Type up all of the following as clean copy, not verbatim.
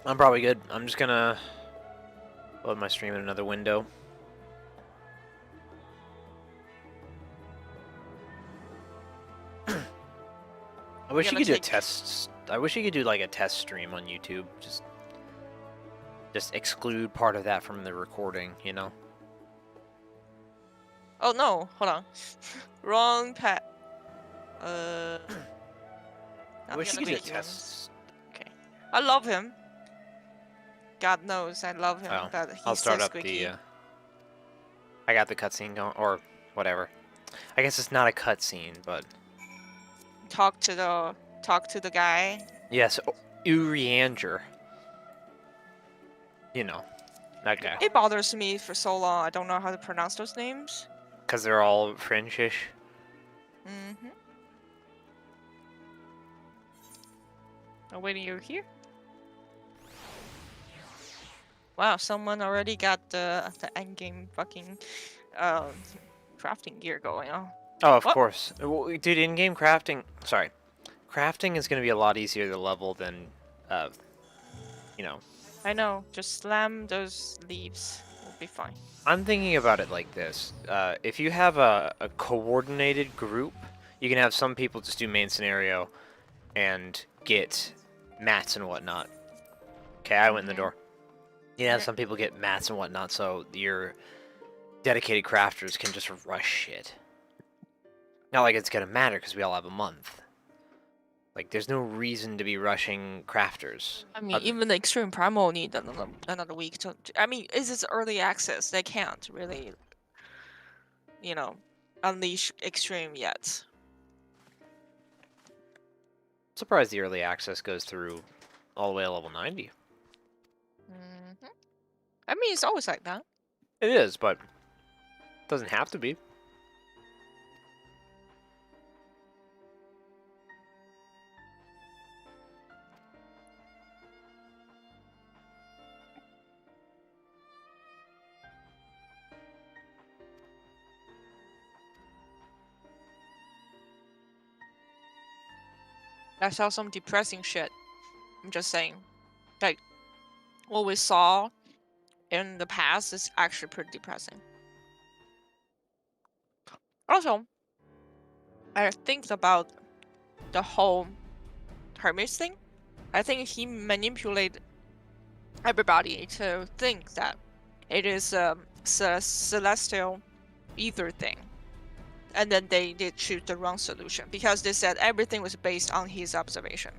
I'm probably good. I'm just gonna load my stream in another window. I wish you could do a test. I wish you could do like a test stream on YouTube. Just exclude part of that from the recording, you know? Oh no, hold on. Wrong pet. I wish you could do a test. Okay. I love him. God knows I love him, Oh, but he's I'll start so up squeaky. the. I got the cutscene going, or whatever. I guess it's not a cutscene, but. Talk to the guy. Yes, Urianger. You know, that guy. It bothers me for so long. I don't know how to pronounce those names. Because they're all Frenchish. Mm-hmm. I'm waiting you here. Wow, someone already got the end game fucking crafting gear going on. Oh, of course. Dude, in-game crafting... Sorry. Crafting is going to be a lot easier to level than, you know. I know. Just slam those leaves. We'll be fine. I'm thinking about it like this. If you have a coordinated group, you can have some people just do main scenario and get mats and whatnot. Okay, I went in the door. You have some people get mats and whatnot, so your dedicated crafters can just rush shit. Not like it's gonna matter because we all have a month. Like, there's no reason to be rushing crafters. I mean, even the Extreme Primal need another week to... I mean, is this early access? They can't really, you know, unleash Extreme yet. I'm surprised the early access goes through all the way to level 90. Mm-hmm. I mean, it's always like that. It is, but it doesn't have to be. I saw some depressing shit. I'm just saying. Like, what we saw in the past is actually pretty depressing. Also, I think about the whole Hermes thing. I think he manipulated everybody to think that it is a celestial ether thing. And then they did choose the wrong solution because they said everything was based on his observation.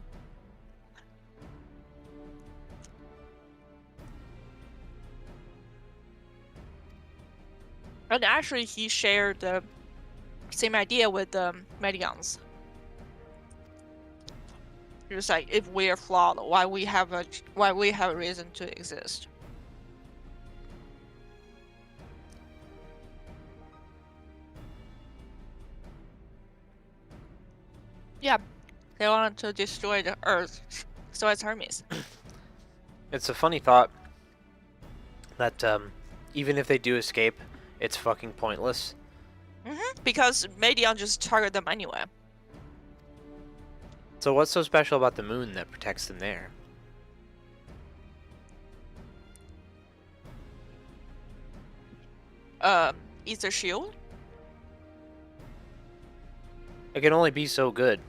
And actually, he shared the same idea with the Medians. He was like, if we are flawed, why we have a reason to exist? Yeah, they wanted to destroy the Earth, so it's Hermes. It's a funny thought that even if they do escape, it's fucking pointless. Because Median just target them anyway. So what's so special about the moon that protects them there? Ether shield? It can only be so good.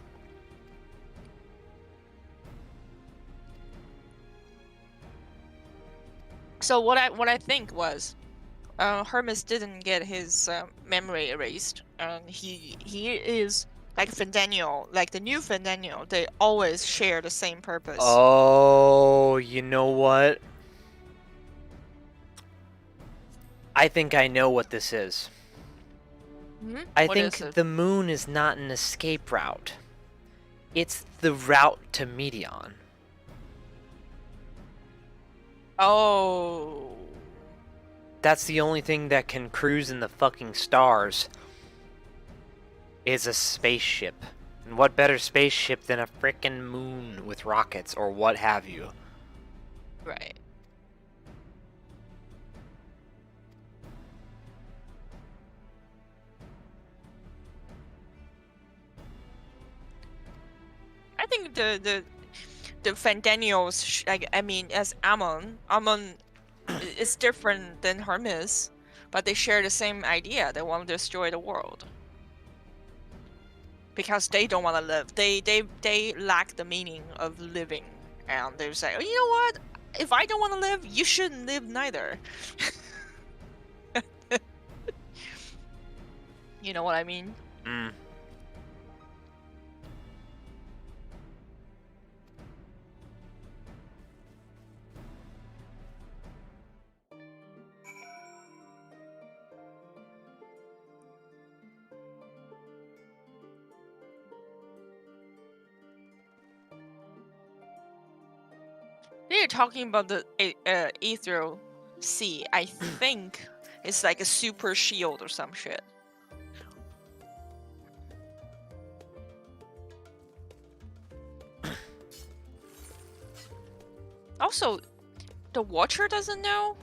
So what I think was, Hermes didn't get his memory erased, and he is like Fendaniel, like the new Fendaniel. They always share the same purpose. Oh, you know what? I think I know what this is. I think the moon is not an escape route. It's the route to Medion. Oh. That's the only thing that can cruise in the fucking stars. Is a spaceship. And what better spaceship than a frickin' moon with rockets or what have you? Right. I think the defend Daniel's, like, I mean, as Amon is different than Hermes, but they share the same idea. They want to destroy the world. Because they don't want to live. They lack the meaning of living. And they say, oh, you know what? If I don't want to live, you shouldn't live neither. You know what I mean? Mm. They're talking about the Ethereal Sea. I think it's like a super shield or some shit. Also, the Watcher doesn't know?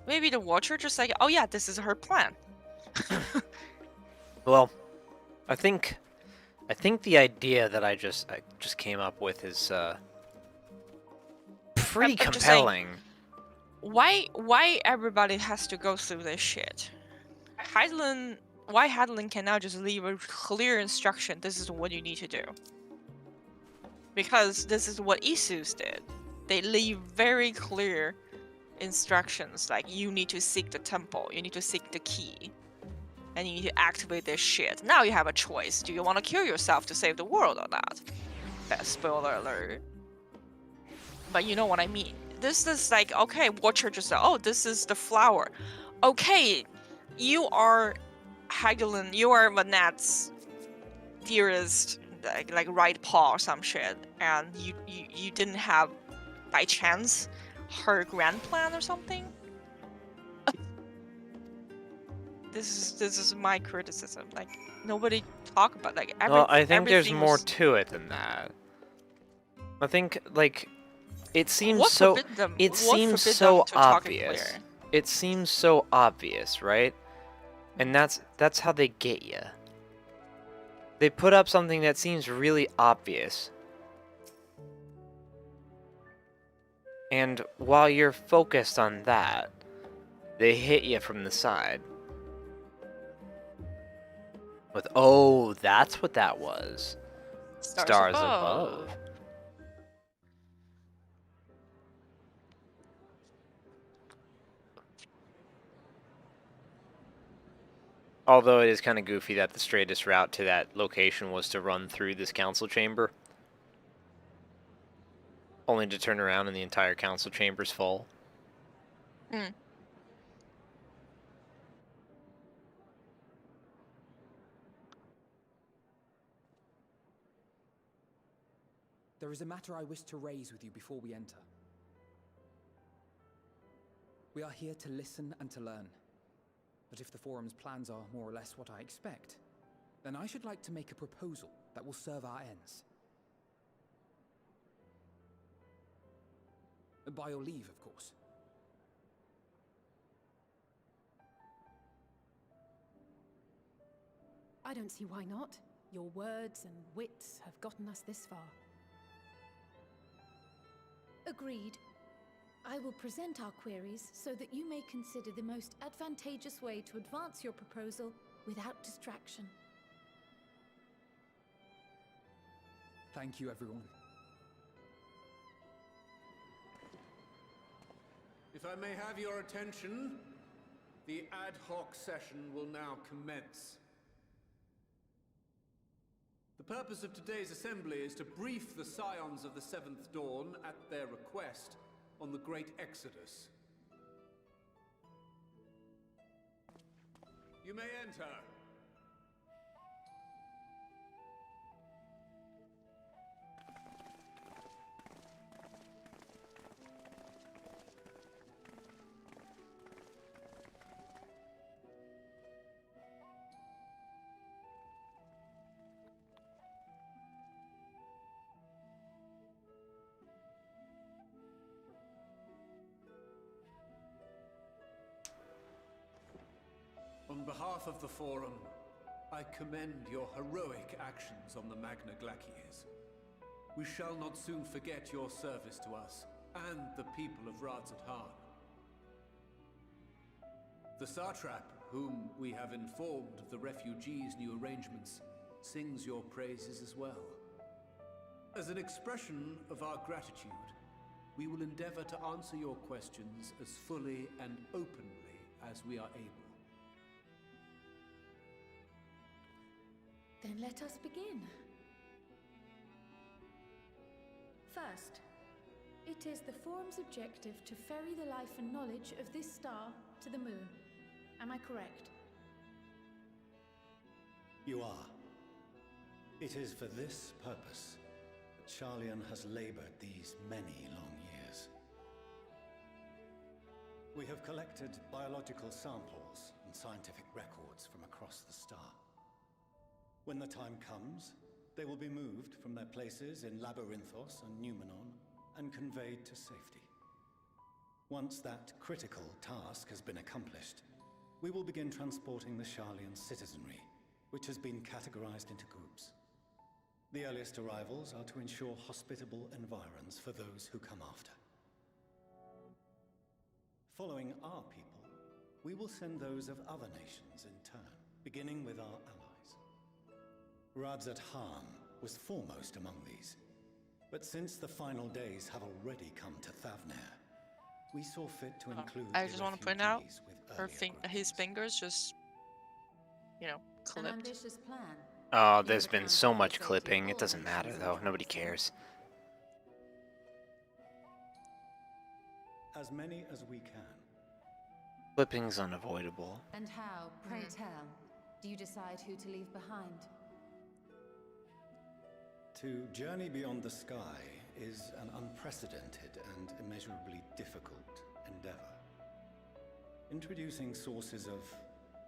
Maybe the Watcher just like, oh yeah, this is her plan. Well, I think the idea that I just came up with is pretty I'm just saying, compelling. why everybody has to go through this shit? Why Heidelin can now just leave a clear instruction, this is what you need to do. Because this is what Isus did. They leave very clear instructions, like you need to seek the temple, you need to seek the key, and you need to activate this shit. Now you have a choice. Do you want to kill yourself to save the world or not? Spoiler alert. But you know what I mean. This is like, okay, Watcher just said, oh, this is the flower. Okay, you are Heidelin, you are Vanette's dearest, like right paw or some shit, and you didn't have, by chance, her grand plan or something? This is my criticism. Like, nobody talk about, like, Well, I think there's everything more was... to it than that. I think, like, it seems What so. forbid them? It What seems forbid so them to talk it obvious. clear? It seems so obvious, right? And that's how they get you. They put up something that seems really obvious. And while you're focused on that, they hit you from the side. With, oh, that's what that was. Stars above. Although it is kind of goofy that the straightest route to that location was to run through this council chamber. Only to turn around and the entire council chamber's full. Hmm. There is a matter I wish to raise with you before we enter. We are here to listen and to learn. But if the Forum's plans are more or less what I expect, then I should like to make a proposal that will serve our ends. By your leave, of course. I don't see why not. Your words and wits have gotten us this far. Agreed. I will present our queries so that you may consider the most advantageous way to advance your proposal without distraction. Thank you, everyone. If I may have your attention, the ad hoc session will now commence. The purpose of today's assembly is to brief the Scions of the Seventh Dawn at their request on the Great Exodus. You may enter. On behalf of the Forum, I commend your heroic actions on the Magna Glacies. we shall not soon forget your service to us and the people of Radzat-Han. The Satrap, whom we have informed of the refugees' new arrangements, sings your praises as well. As an expression of our gratitude, we will endeavor to answer your questions as fully and openly as we are able. Then let us begin. First, it is the Forum's objective to ferry the life and knowledge of this star to the moon. Am I correct? You are. It is for this purpose that Sharlayan has labored these many long years. We have collected biological samples and scientific records from across the star. When the time comes, they will be moved from their places in Labyrinthos and Numenon and conveyed to safety. Once that critical task has been accomplished, we will begin transporting the Sharlayan citizenry, which has been categorized into groups. The earliest arrivals are to ensure hospitable environs for those who come after. Following our people, we will send those of other nations in turn, beginning with our allies. Radzat-Han was foremost among these, but since the final days have already come to Thavnair, we saw fit to include I just want to point out, his his fingers just, An clipped. ambitious plan. Oh, there's been so much clipping. It doesn't matter though. Nobody cares. As many as we can. Clipping's unavoidable. And how, pray tell, do you decide who to leave behind? To journey beyond the sky is an unprecedented and immeasurably difficult endeavor. Introducing sources of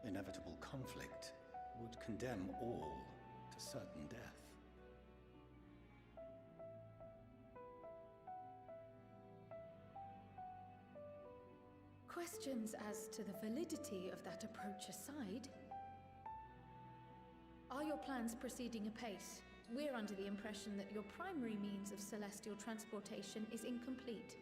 inevitable conflict would condemn all to certain death. Questions as to the validity of that approach aside, are your plans proceeding apace? We're under the impression that your primary means of celestial transportation is incomplete.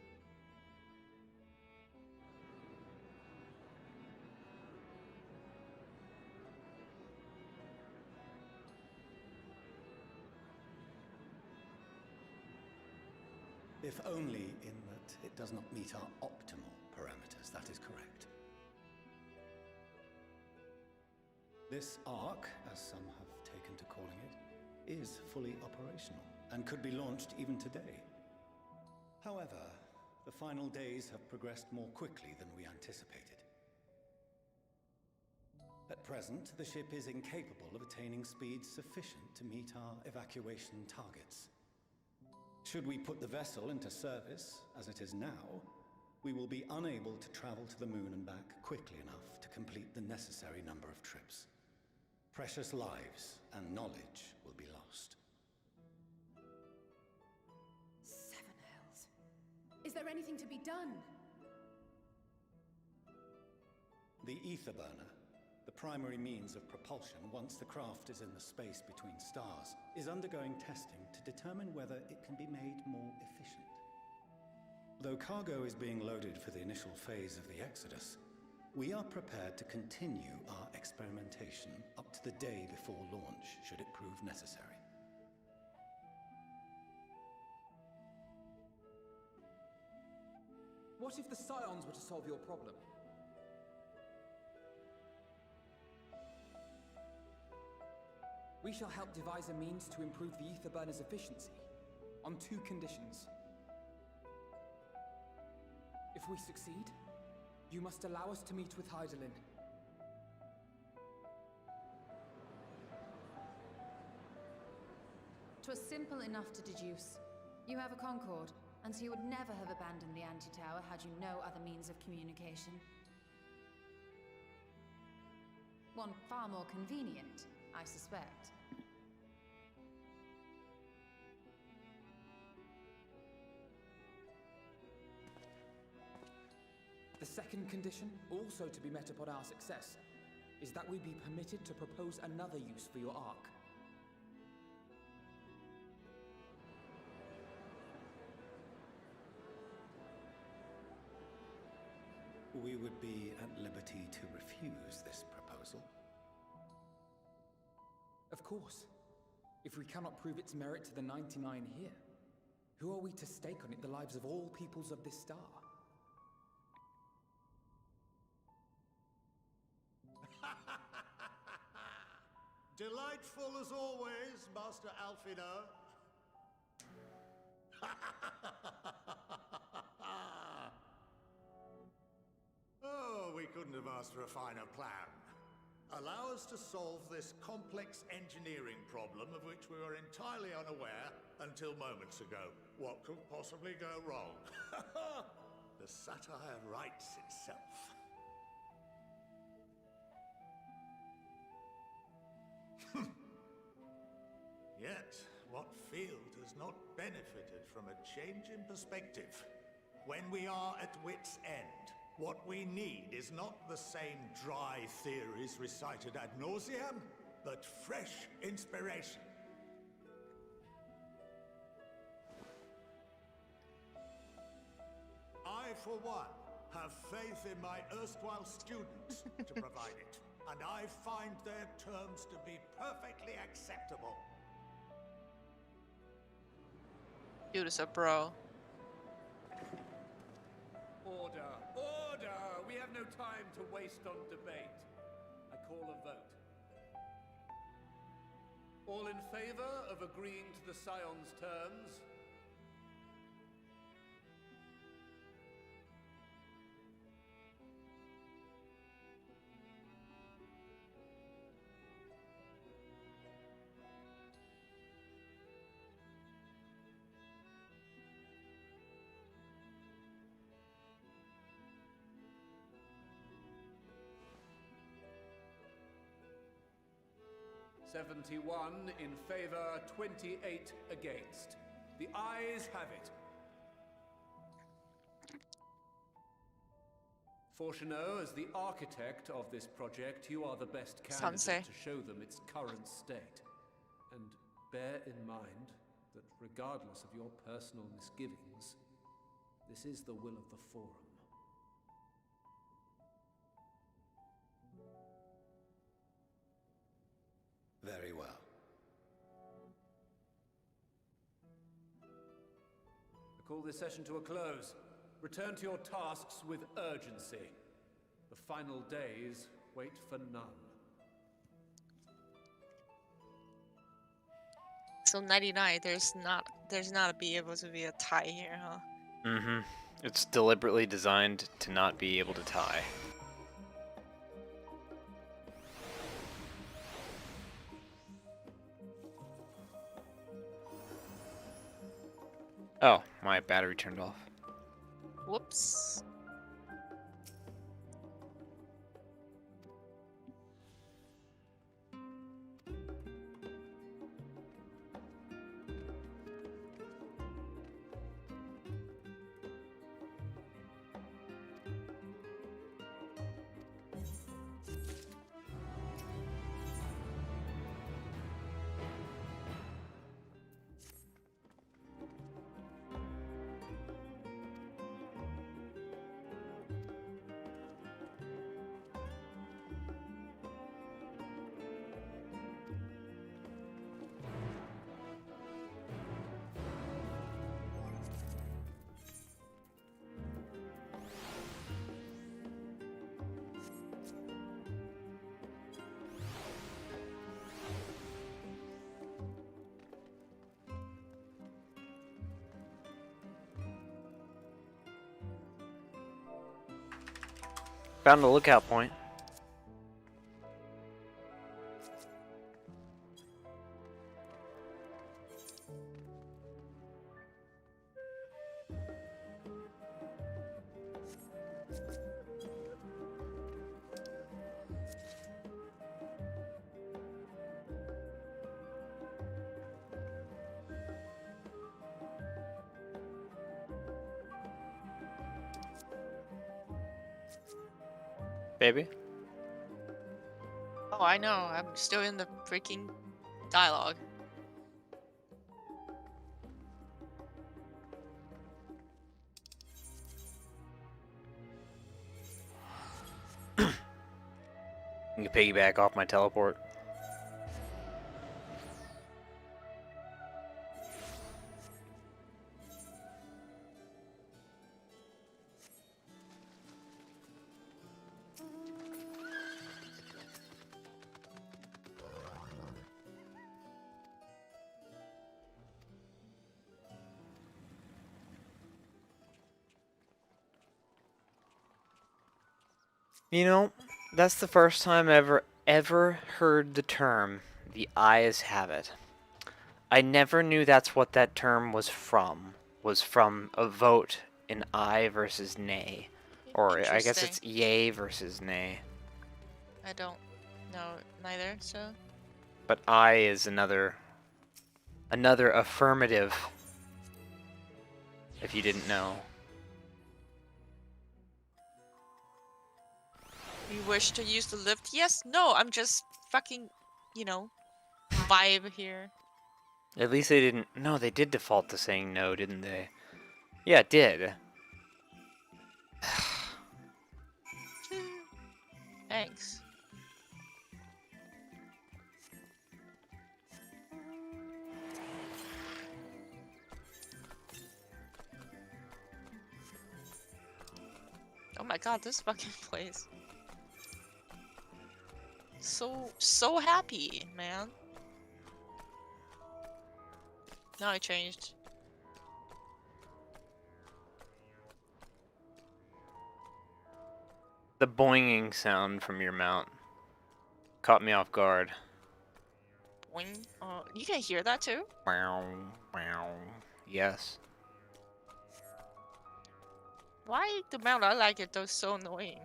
If only in that it does not meet our optimal parameters, that is correct. This arc, as some have taken to calling it, is fully operational and could be launched even today. However, the final days have progressed more quickly than we anticipated. At present, the ship is incapable of attaining speeds sufficient to meet our evacuation targets. Should we put the vessel into service, as it is now, we will be unable to travel to the moon and back quickly enough to complete the necessary number of trips. Precious lives and knowledge will be lost. Seven hells. Is there anything to be done? The ether burner, the primary means of propulsion once the craft is in the space between stars, is undergoing testing to determine whether it can be made more efficient. Though cargo is being loaded for the initial phase of the Exodus, we are prepared to continue our experimentation up to the day before launch, should it prove necessary. What if the Scions were to solve your problem? We shall help devise a means to improve the ether burner's efficiency, on two conditions. If we succeed, you must allow us to meet with Hydaelyn. "'Twas simple enough to deduce. You have a Concord, and so you would never have abandoned the anti-tower had you no other means of communication. One far more convenient, I suspect. The second condition, also to be met upon our success, is that we be permitted to propose another use for your Ark. we would be at liberty to refuse this proposal. Of course. If we cannot prove its merit to the 99 here, who are we to stake on it the lives of all peoples of this star? Delightful as always, Master Alfino. Oh, we couldn't have asked for a finer plan. Allow us to solve this complex engineering problem of which we were entirely unaware until moments ago. What could possibly go wrong? The satire writes itself. Yet, what field has not benefited from a change in perspective? When we are at wit's end, what we need is not the same dry theories recited ad nauseam, but fresh inspiration. I, for one, have faith in my erstwhile students to provide it, and I find their terms to be perfectly acceptable. Dude is a bro. Order! Order! We have no time to waste on debate. I call a vote. All in favor of agreeing to the Scion's terms? "71 in favor, 28 against. The ayes have it. Fortuneau, as the architect of this project, you are the best candidate Sensei. to show them its current state. And bear in mind that regardless of your personal misgivings, this is the will of the Forum. Very well. I call this session to a close. Return to your tasks with urgency. The final days wait for none. So 99, there's not be able to be a tie here, huh? Mm-hmm. It's deliberately designed to not be able to tie. Oh, my battery turned off. Whoops. Found a lookout point. Baby? Oh, I know. I'm still in the freaking dialogue. You can piggyback off my teleport. You know, that's the first time I ever heard the term, the eyes have it. I never knew that's what that term was from a vote in aye versus nay. Or I guess Interesting. it's yay versus nay. I don't know neither, so. But aye is another affirmative, if you didn't know. You wish to use the lift? Yes? No, I'm just fucking, you know, vibe here. At least they didn't. No, they did default to saying no, didn't they? Yeah, it did. Thanks. Oh my god, this fucking place. So happy, man. Now I changed. The boinging sound from your mount caught me off guard. Boing. You can hear that too? Wow, wow. Yes. Why the mount I like it though so annoying?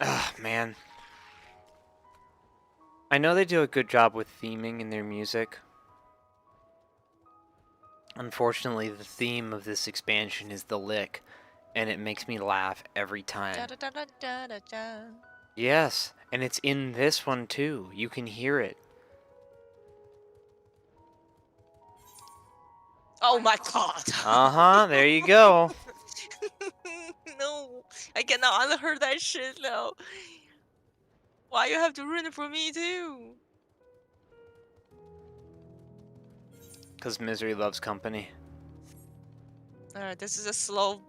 Ugh, man. I know they do a good job with theming in their music. Unfortunately, the theme of this expansion is the lick, and it makes me laugh every time. Da, da, da, da, da, da, da. Yes, and it's in this one too. You can hear it. Oh my god. Uh-huh, there you go. No, I cannot unheard that shit now. Why you have to ruin it for me too? Because misery loves company. Alright, this is a slow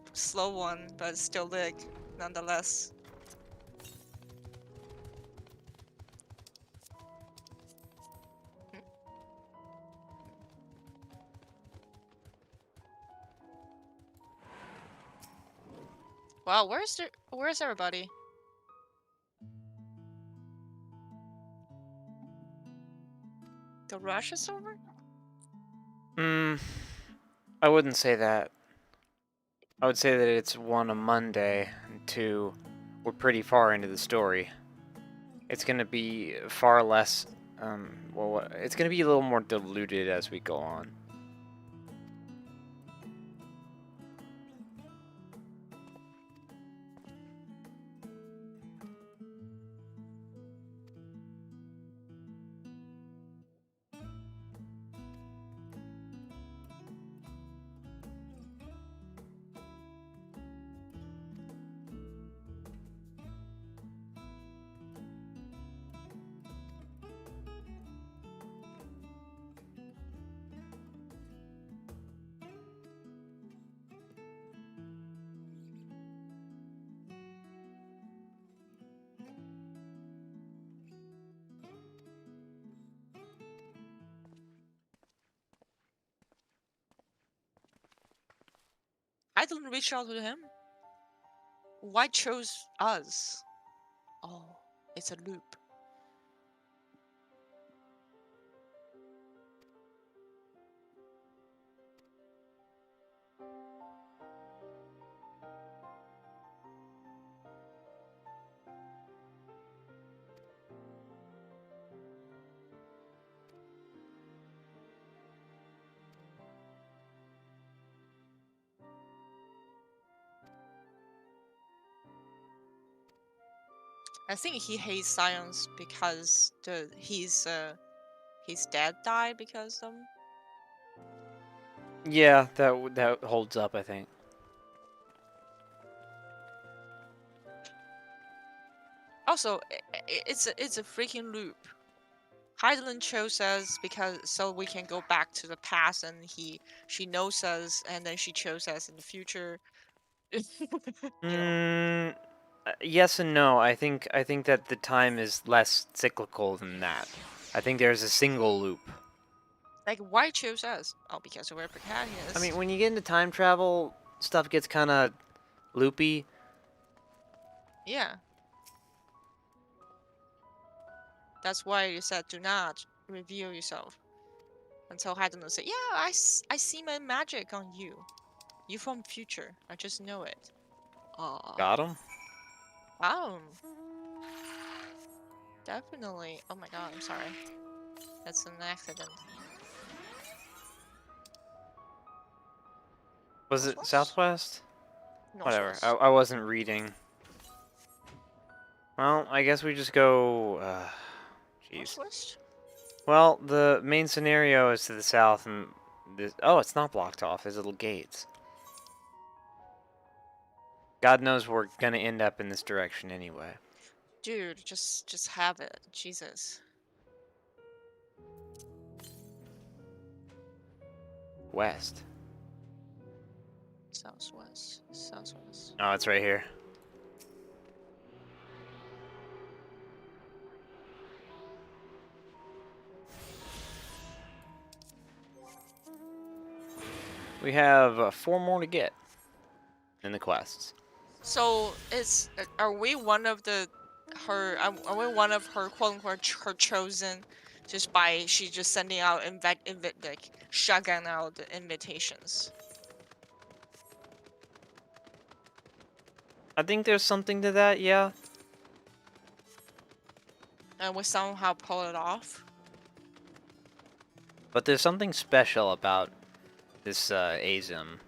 one, but still lig, nonetheless. Wow, where's everybody? The rush is over? I wouldn't say that. I would say that it's one, a Monday, and two, we're pretty far into the story. It's gonna be far less, it's gonna be a little more diluted as we go on. I didn't reach out to him. Why chose us? Oh, it's a loop. I think he hates science because his dad died because of them. Yeah, that holds up, I think. Also, it's a freaking loop. Heidelin chose us because so we can go back to the past, and she knows us, and then she chose us in the future. You know. Yes and no. I think that the time is less cyclical than that. I think there's a single loop. Like, why chose us? Oh, because we're I protagonists. mean, when you get into time travel, stuff gets kind of loopy. Yeah. That's why you said do not reveal yourself. Until Heidelin said, yeah, I see my magic on you. You from future. I just know it. Got him? Wow. Definitely. Oh my god, I'm sorry. That's an accident. Was it southwest? Whatever. Northwest. I wasn't reading. Well, I guess we just go. Jeez. Northwest? Well, the main scenario is to the south, and this. Oh, it's not blocked off. There's little gates. God knows we're gonna end up in this direction anyway. Dude, just have it. Jesus. West. Southwest. Southwest. Oh, it's right here. We have 4 more to get in the quests. So are we one of the are we one of her quote unquote her chosen just by she just sending out like shotgun out the invitations? I think there's something to that, yeah. And we somehow pull it off? But there's something special about this Azim.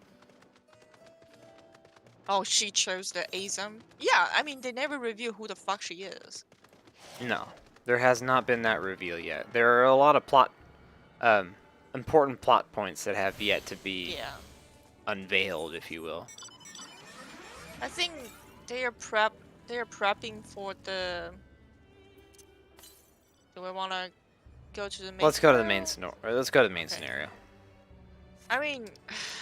Oh, she chose the Azim? Yeah, I mean, they never reveal who the fuck she is. No, there has not been that reveal yet. There are a lot of important plot points that have yet to be unveiled, if you will. I think they are prepping for the... Do we want to go to the main Let's go to the main scenario. Let's go to the main scenario. I mean,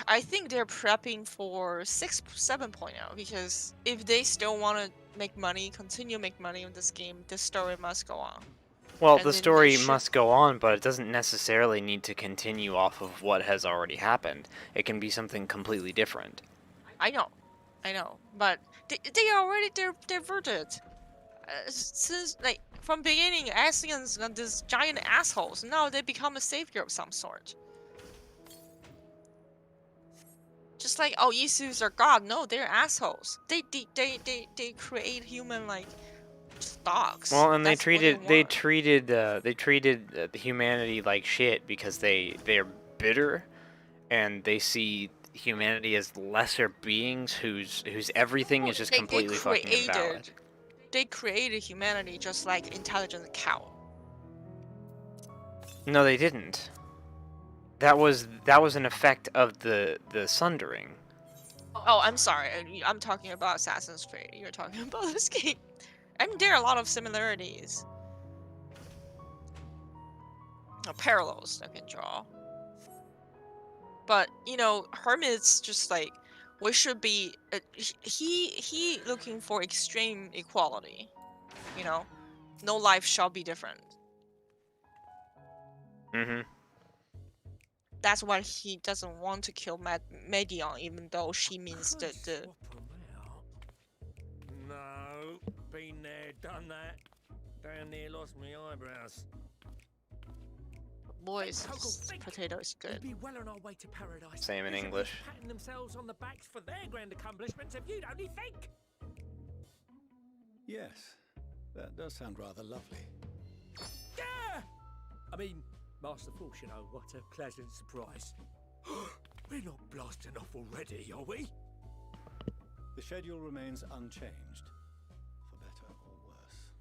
I think they're prepping for 7.0 because if they still want to make money, continue make money in this game, this story must go on. Well, And the then story they must go on, but it doesn't necessarily need to continue off of what has already happened. It can be something completely different. I know, but they already diverted. Since like from beginning, Asians are these giant assholes. Now they become a savior of some sort. Just like, oh, Isus are god. No, they're assholes. They create human like dogs. Well, and That's what they treated humanity like shit because they're bitter, and they see humanity as lesser beings whose everything is just completely fucking invalid. They created humanity just like intelligent cow. No, they didn't. That was an effect of the sundering. Oh, I'm sorry. I'm talking about Assassin's Creed. You're talking about this game. I mean, there are a lot of similarities. Parallels I can draw. But, you know, Hermit's just like, we should be... he looking for extreme equality. You know? No life shall be different. Mm-hmm. That's why he doesn't want to kill Medion, even though she means the... No, been there, done that. Down near lost me eyebrows. Boys, potato is good. We'd be well on our way to paradise. Same in They should be English. patting themselves on the backs for their grand accomplishments if you'd only think. Yes, that does sound rather lovely. Yeah! I mean, Master Force, you know, what a pleasant surprise. We're not blasting off already, are we? The schedule remains unchanged, for better or worse.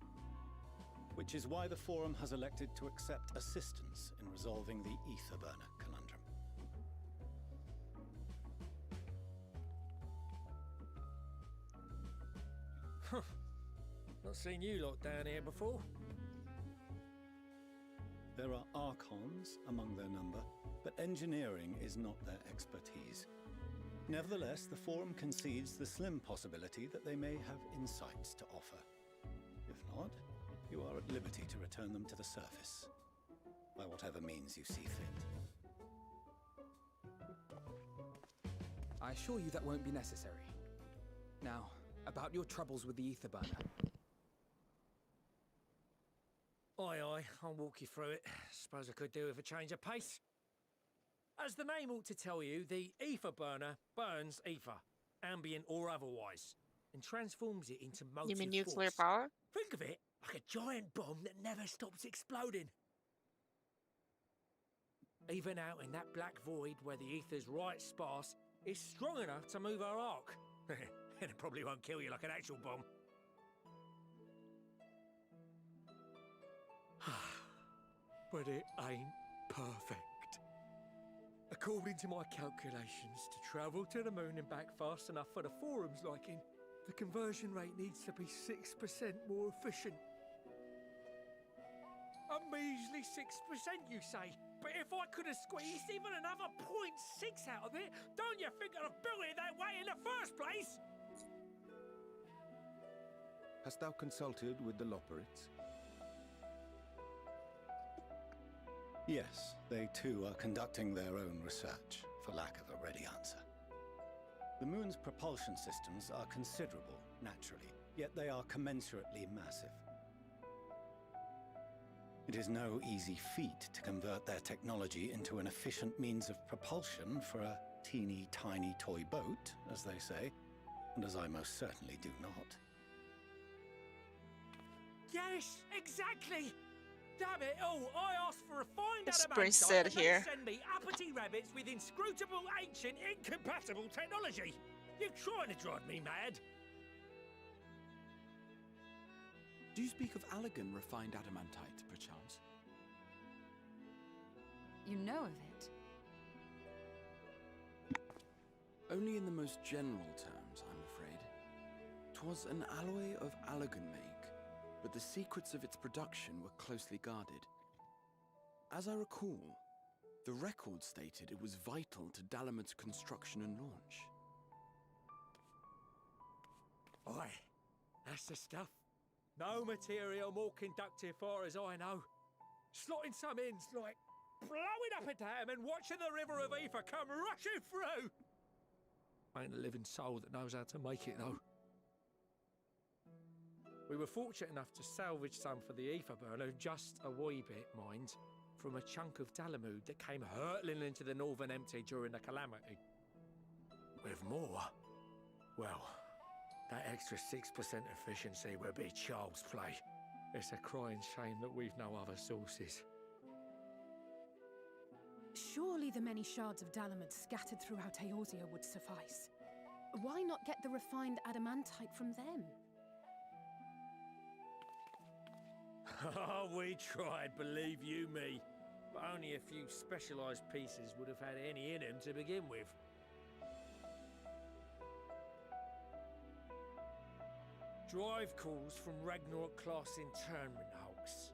which is why the Forum has elected to accept assistance in resolving the ether burner conundrum. Huh. Not seen you lot down here before. There are Archons among their number, but engineering is not their expertise. Nevertheless, the Forum concedes the slim possibility that they may have insights to offer. If not, you are at liberty to return them to the surface, by whatever means you see fit. I assure you that won't be necessary. Now, about your troubles with the ether burner. Aye, I'll walk you through it. Suppose I could do with a change of pace. As the name ought to tell you, the ether burner burns ether, ambient or otherwise, and transforms it into motive You mean nuclear force. power? Think of it like a giant bomb that never stops exploding. Even out in that black void where the ether's right sparse, it's strong enough to move our arc. And it probably won't kill you like an actual bomb. But it ain't perfect. According to my calculations, to travel to the moon and back fast enough for the Forum's liking, the conversion rate needs to be 6% more efficient. A measly 6%, you say? But if I could have squeezed even another 0.6 out of it, don't you think I'd have built it that way in the first place? Hast thou consulted with the Loperites? Yes, they too are conducting their own research, for lack of a ready answer. The moon's propulsion systems are considerable, naturally, yet they are commensurately massive. It is no easy feat to convert their technology into an efficient means of propulsion for a teeny tiny toy boat, as they say, and as I most certainly do not. Yes, exactly! Damn it all, I asked for a fine It's adamantite pretty sad and they here. send me uppity rabbits with inscrutable, ancient, incompatible technology! You're trying to drive me mad! Do you speak of Allegan refined adamantite, perchance? You know of it? Only in the most general terms, I'm afraid. 'Twas an alloy of Allegan make, but the secrets of its production were closely guarded. As I recall, the record stated it was vital to Dalamud's construction and launch. Aye, that's the stuff. No material more conductive far as I know. Slotting some ends like blowing up a dam and watching the river of ether come rushing through. Ain't a living soul that knows how to make it though. We were fortunate enough to salvage some for the ether burner, just a wee bit, mind, from a chunk of Dalamud that came hurtling into the Northern Empty during the calamity. With more, well, that extra 6% efficiency would be child's play. It's a crying shame that we've no other sources. Surely the many shards of Dalamud scattered throughout Eorzea would suffice. Why not get the refined adamantite from them? Oh, we tried, believe you me. But only a few specialised pieces would have had any in them to begin with. Drive calls from Ragnarok-class internment hulks.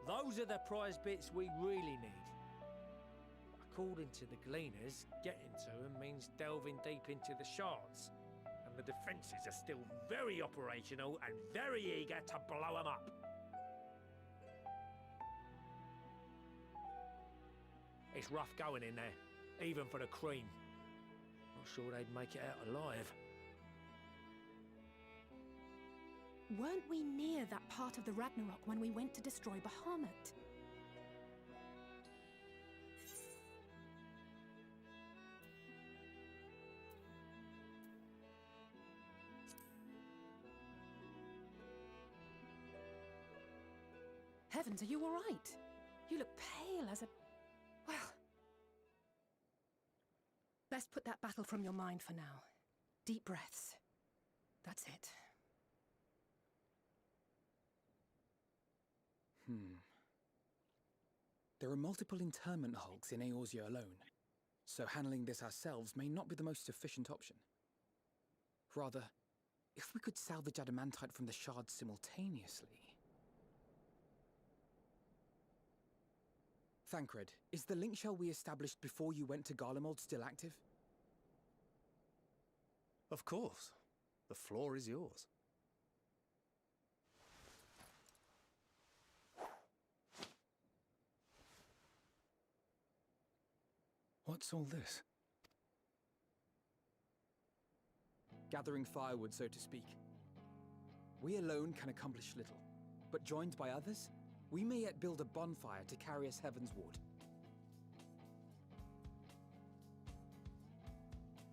Those are the prize bits we really need. According to the Gleaners, getting to them means delving deep into the shards. And the defences are still very operational and very eager to blow them up. It's rough going in there, even for the cream. Not sure they'd make it out alive. Weren't we near that part of the Ragnarok when we went to destroy Bahamut? Heavens, are you all right? You look pale as a... Well... Best put that battle from your mind for now. Deep breaths. That's it. There are multiple internment hulks in Eorzea alone, so handling this ourselves may not be the most efficient option. Rather, if we could salvage adamantite from the shards simultaneously... Thancred, is the link shell we established before you went to Garlemald still active? Of course. The floor is yours. What's all this? Gathering firewood, so to speak. We alone can accomplish little, but joined by others, we may yet build a bonfire to carry us heavensward.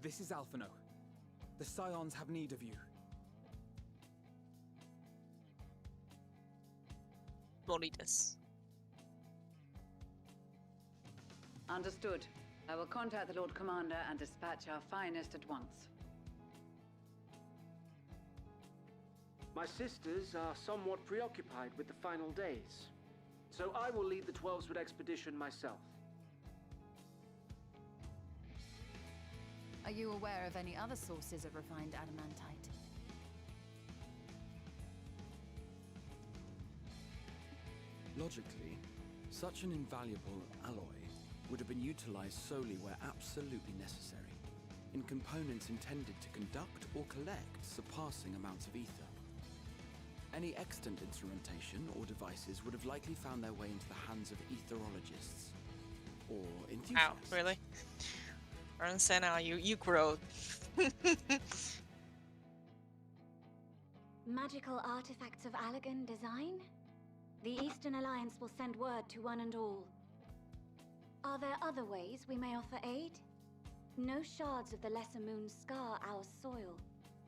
This is Alphino. The Scions have need of you. Bonitas. Understood. I will contact the Lord Commander and dispatch our finest at once. My sisters are somewhat preoccupied with the final days, so I will lead the 12-Sword expedition myself. Are you aware of any other sources of refined adamantite? Logically, such an invaluable alloy would have been utilized solely where absolutely necessary, in components intended to conduct or collect surpassing amounts of ether. Any extant instrumentation or devices would have likely found their way into the hands of etherologists or enthusiasts. Wow, really? Arnsena, you grow. Magical artifacts of Allagan design? The Eastern Alliance will send word to one and all. Are there other ways we may offer aid? No shards of the Lesser Moon scar our soil,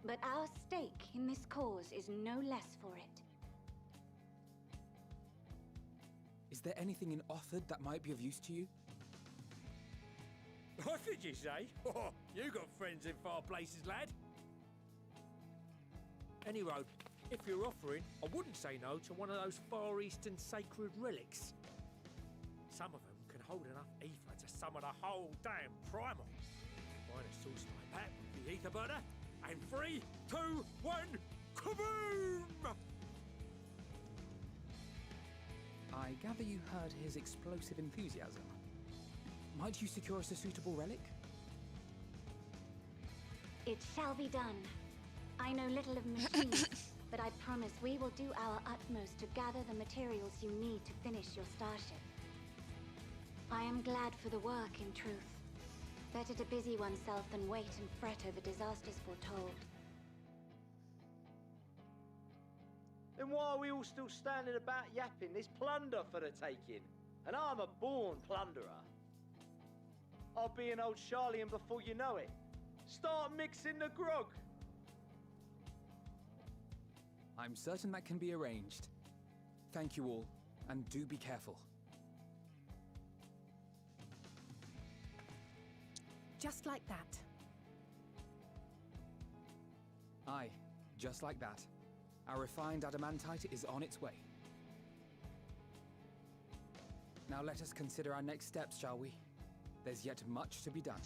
but our stake in this cause is no less for it. Is there anything in Othard that might be of use to you? What did you say? Oh, you got friends in far places, lad. Anyway, if you're offering, I wouldn't say no to one of those Far Eastern sacred relics. Some of them can hold enough ether to summon a whole damn primal. Combine a source like that with the ether burner, and 3, 2, 1, kaboom! I gather you heard his explosive enthusiasm. Might you secure us a suitable relic? It shall be done. I know little of machines, but I promise we will do our utmost to gather the materials you need to finish your starship. I am glad for the work, in truth. Better to busy oneself than wait and fret over disasters foretold. Then why are we all still standing about yapping? There's plunder for the taking, and I'm a born plunderer. I'll be an old Charlian before you know it. Start mixing the grog. I'm certain that can be arranged. Thank you all, and do be careful. Just like that. Aye, just like that. Our refined adamantite is on its way. Now let us consider our next steps, shall we? There's yet much to be done.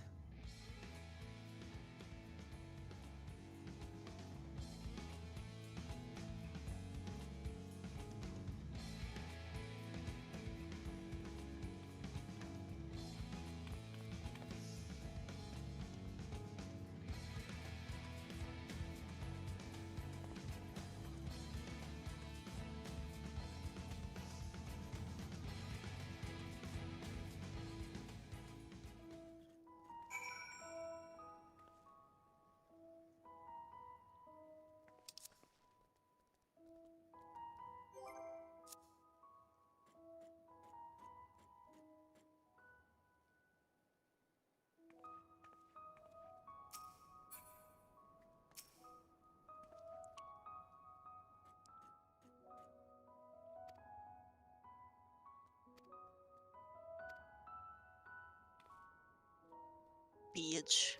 Bitch.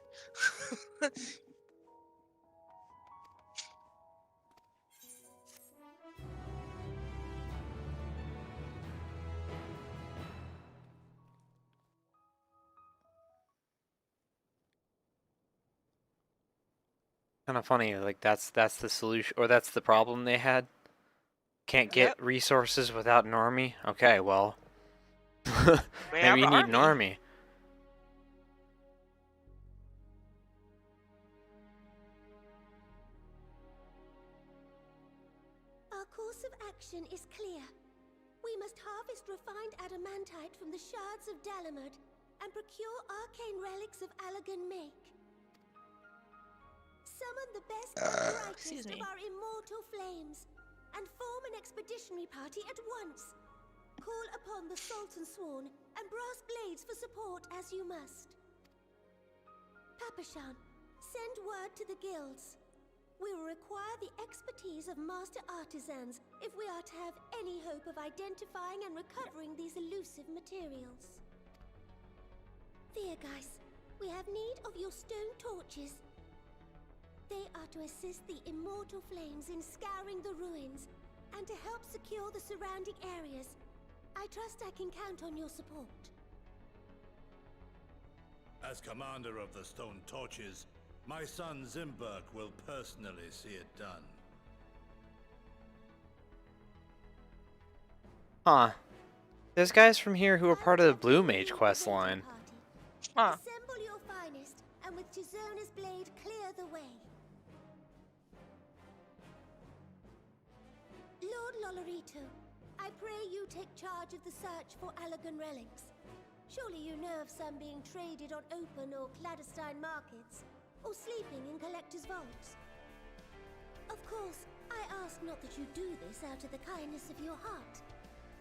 Kind of funny, like that's the solution, or that's the problem they had. Can't get resources without an army? Okay, well, maybe you need an army. Our course of action is clear. We must harvest refined adamantite from the shards of Dalamud and procure arcane relics of Allagan make. Summon the best and brightest of our immortal flames and form an expeditionary party at once. Call upon the Sultan Sworn and Brass Blades for support as you must. Papashan, send word to the guilds. We will require the expertise of master artisans if we are to have any hope of identifying and recovering these elusive materials. Viergeist, we have need of your stone torches. They are to assist the immortal flames in scouring the ruins and to help secure the surrounding areas. I trust I can count on your support. As commander of the Stone Torches, my son Zimberk will personally see it done. Huh. There's guys from here who are part of the Blue Mage quest line. Assemble your finest, and with Chizona's blade clear the way. Lord Lolorito, I pray you take charge of the search for Allagan relics. Surely you know of some being traded on open or clandestine markets, or sleeping in collectors' vaults. Of course, I ask not that you do this out of the kindness of your heart.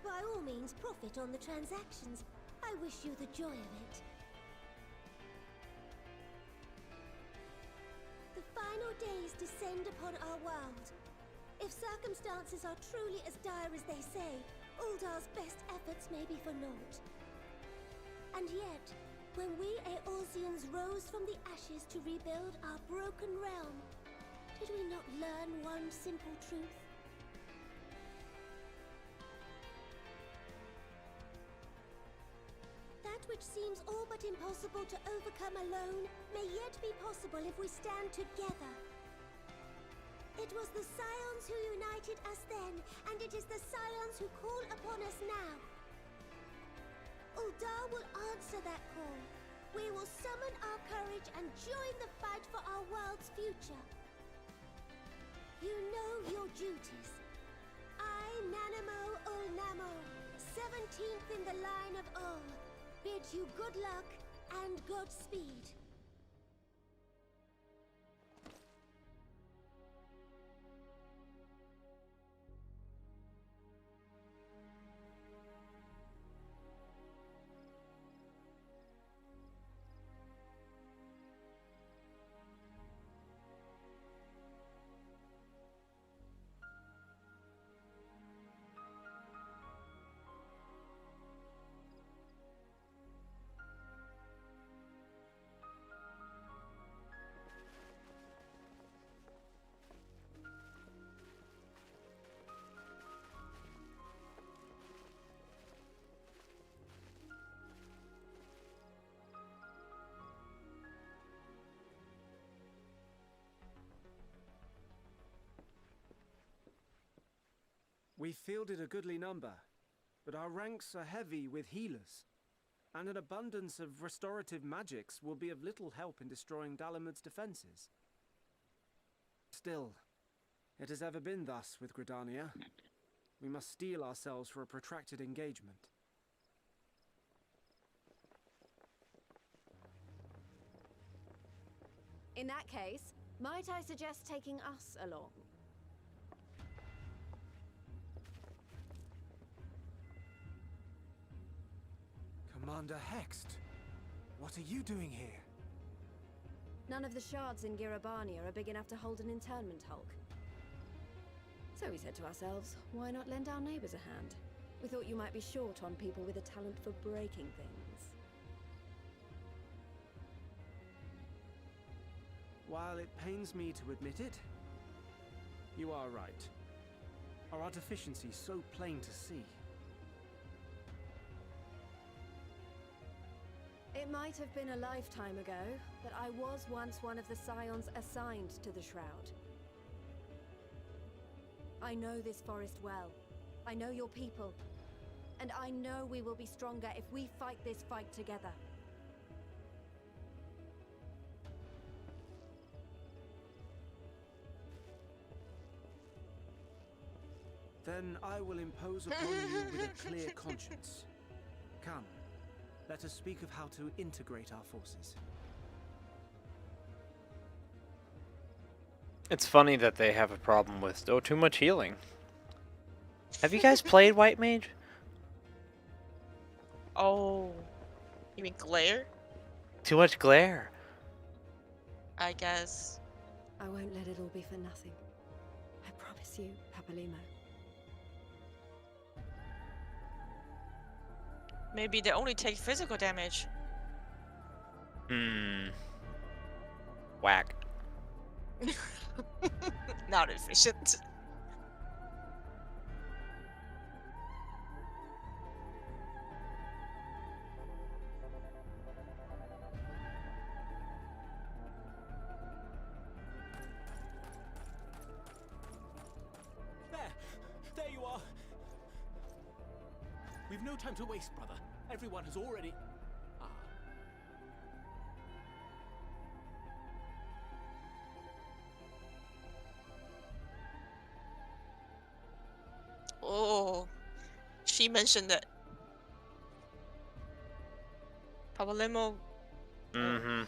By all means, profit on the transactions. I wish you the joy of it. The final days descend upon our world. If circumstances are truly as dire as they say, Uldar's best efforts may be for naught. And yet, when we Eorzeans rose from the ashes to rebuild our broken realm, did we not learn one simple truth? That which seems all but impossible to overcome alone may yet be possible if we stand together. It was the Scions who united us then, and it is the Scions who call upon us now. Uldar will answer that call. We will summon our courage and join the fight for our world's future. You know your duties. I, Nanamo Ulnamo, 17th in the line of Ul, bid you good luck and Godspeed. We fielded a goodly number, but our ranks are heavy with healers, and an abundance of restorative magics will be of little help in destroying Dalamud's defenses. Still, it has ever been thus with Gridania. We must steel ourselves for a protracted engagement. In that case, might I suggest taking us along? Commander Hext, what are you doing here? None of the shards in Girabania are big enough to hold an internment hulk. So we said to ourselves, why not lend our neighbors a hand? We thought you might be short on people with a talent for breaking things. While it pains me to admit it, you are right. Our deficiency so plain to see. It It might have been a lifetime ago, but I was once one of the scions assigned to the Shroud. I know this forest well. I know your people. And I know we will be stronger if we fight this fight together. Then I will impose upon you with a clear conscience. Come, let us speak of how to integrate our forces. It's funny that they have a problem with too much healing. Have you guys played White Mage? Oh, you mean glare? Too much glare. I guess. I won't let it all be for nothing. I promise you, Papalimo. Maybe they only take physical damage. Whack. Not efficient. There you are. We've no time to waste, brother. Everyone has already... Oh, she mentioned that. Papalimo. Mm-hmm.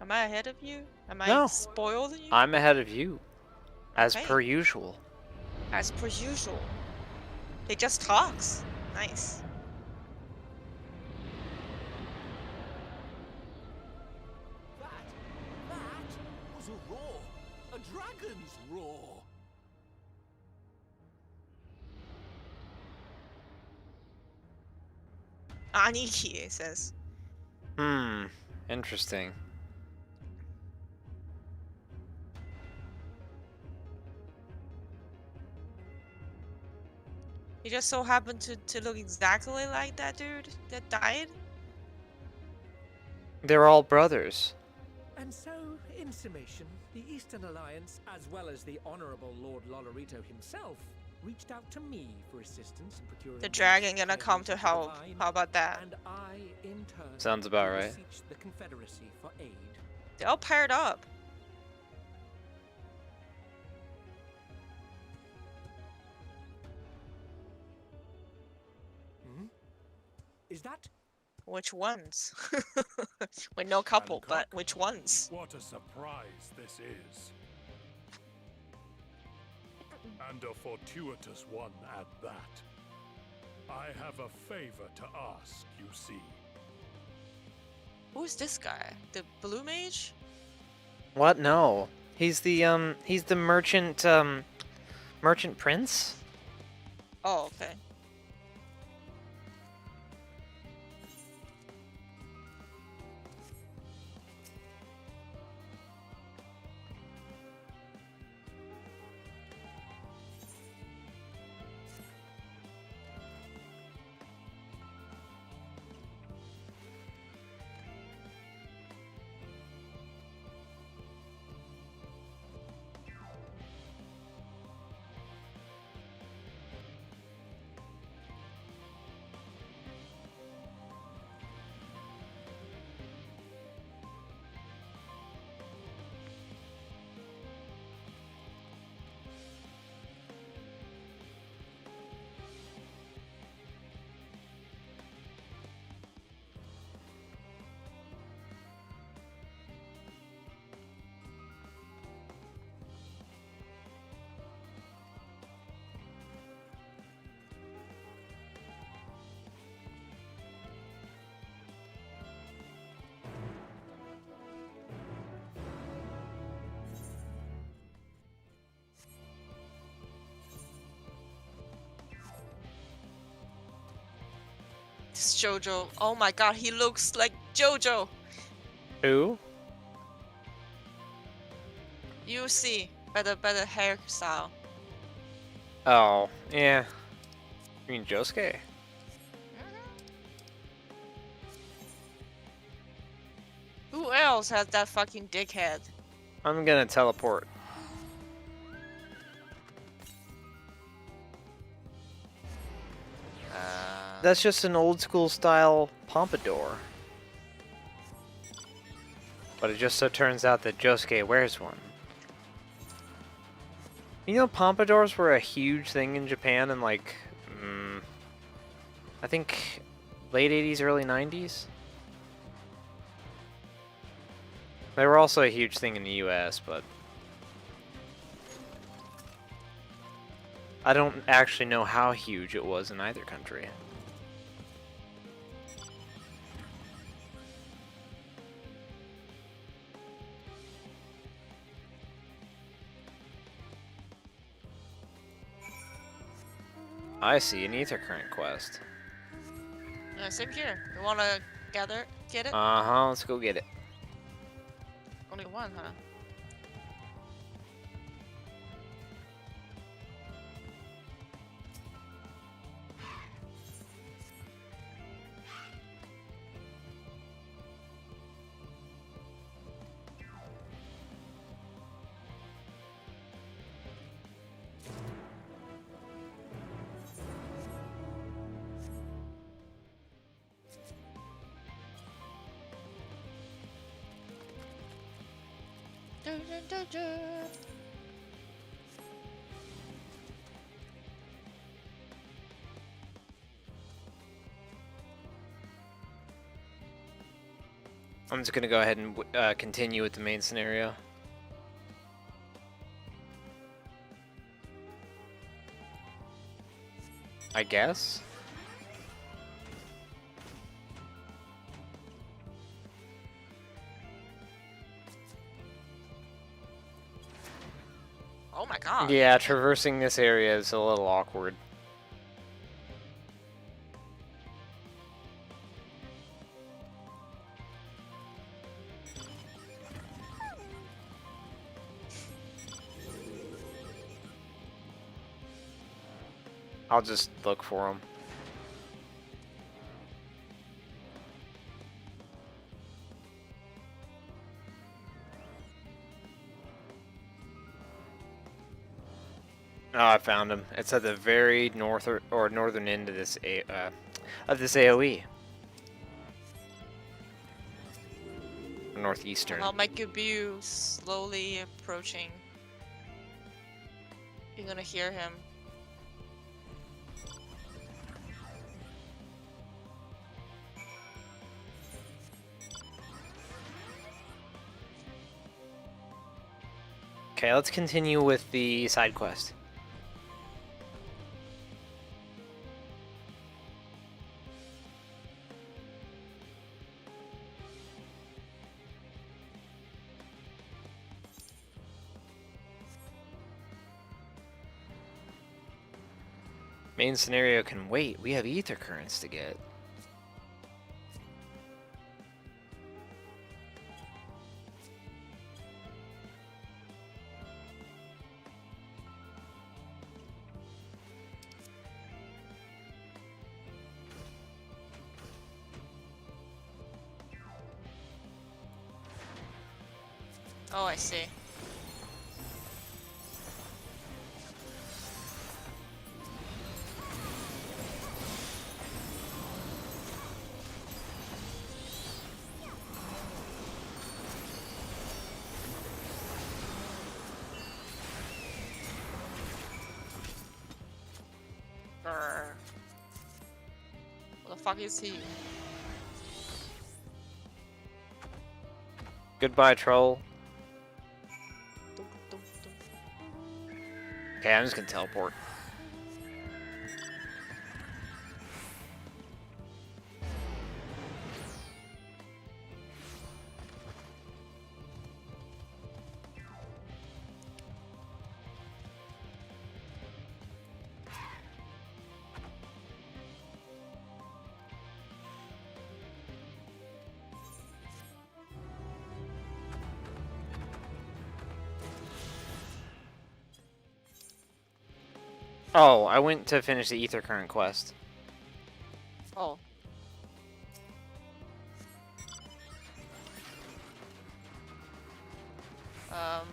Am I ahead of you? Am I No. spoiled you? I'm ahead of you. As Okay. per usual. As per usual. He just talks. Nice. That was a roar. A dragon's roar. Aniki, it says. Interesting. He just so happened to look exactly like that dude that died. They're all brothers. And so, in summation, the Eastern Alliance, as well as the Honourable Lord Lolorito himself, reached out to me for assistance in procuring The dragon gonna most come to items help. of the line, How about that? And I, in turn, Sounds about right. beseeched the Confederacy for aid. They all paired up. Is that? Which ones? We're no couple, but which ones? What a surprise this is. And a fortuitous one at that. I have a favor to ask, you see. Who's this guy? The blue mage? What? No. He's the merchant merchant prince? Oh, okay. This Jojo. Oh my god, he looks like Jojo. Who? You see, by the hairstyle. Oh, yeah. You mean Josuke? else has that fucking dickhead? I'm gonna teleport. That's just an old school style pompadour. But it just so turns out that Josuke wears one. You know, pompadours were a huge thing in Japan in like, I think late 80s, early 90s. They were also a huge thing in the US, but I don't actually know how huge it was in either country. I see an ether current quest. Yeah, same here. You wanna get it? Uh-huh, let's go get it. Only one, huh? Dun, dun, dun, dun. I'm just gonna go ahead and continue with the main scenario. I guess? Oh my god. Yeah, traversing this area is a little awkward. I'll just look for them. Oh, I found him. It's at the very north or northern end of this AOE. Northeastern. I'll make your view slowly approaching. You're gonna hear him. Okay, let's continue with the side quest. Main scenario can wait. We have ether currents to get. Oh, I see. Grr. What the fuck is he? Goodbye, troll. Okay, I'm just gonna teleport. Oh, I went to finish the ether current quest. Oh. Um.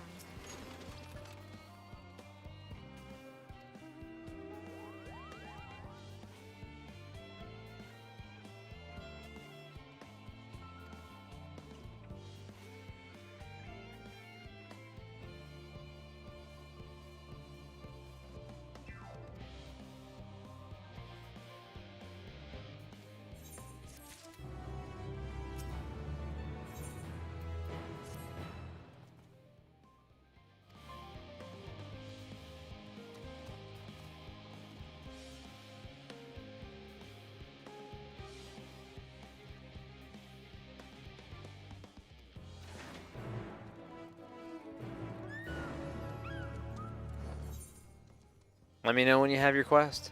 Let me know when you have your quest.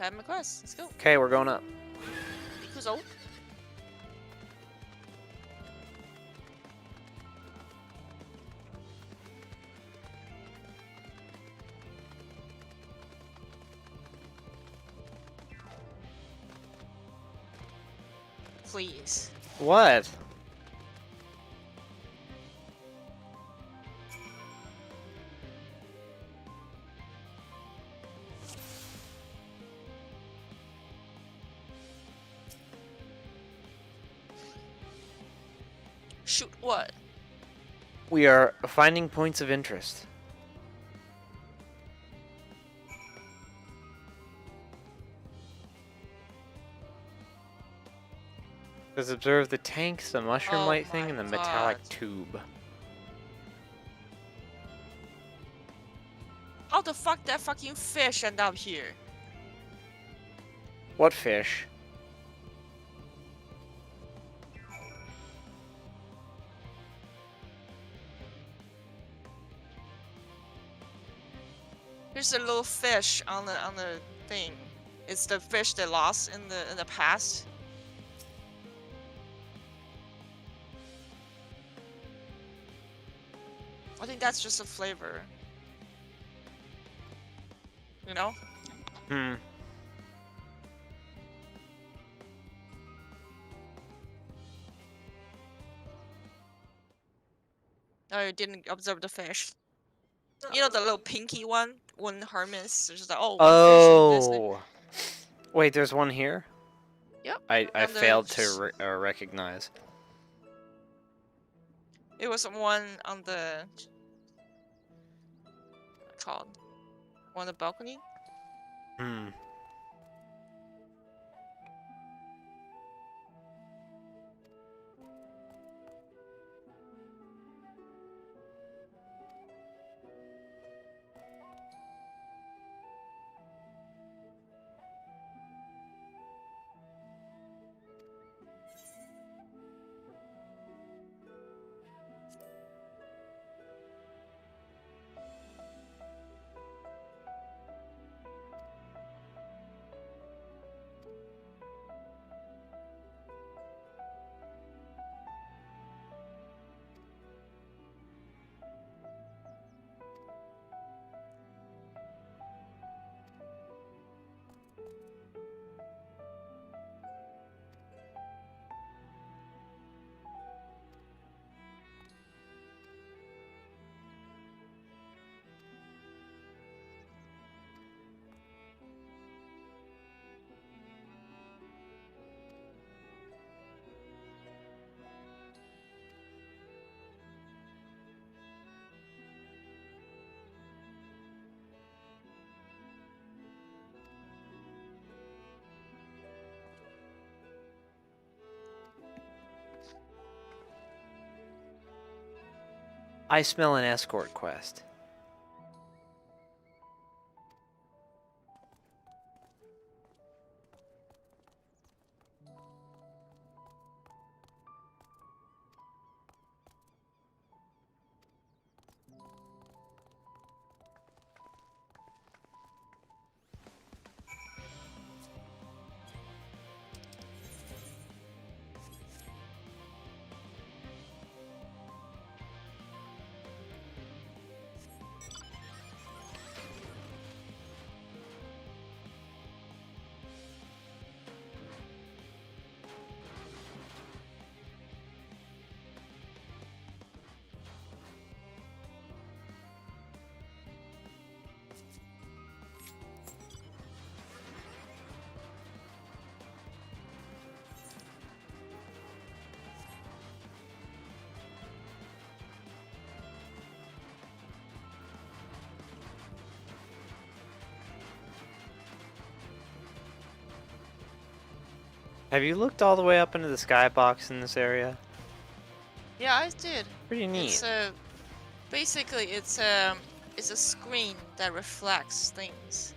I have my quest. Let's go. Okay, we're going up. Equals old. Please. What? Shoot what? We are finding points of interest. Let's observe the tanks, the mushroom light thing, and the metallic tube. How the fuck that fucking fish end up here? What fish? There's a little fish on the thing. It's the fish they lost in the past. I think that's just a flavor. You know? Hmm. No, you didn't observe the fish. You know the little pinky one? One Hermes. It's just like, oh, one fish in this. Oh. Wait, there's one here? Yep. I failed to recognize. It was one on the... What's it called? On the balcony? Hmm. I smell an escort quest. Have you looked all the way up into the skybox in this area? Yeah, I did. Pretty neat. It's basically it's a screen that reflects things.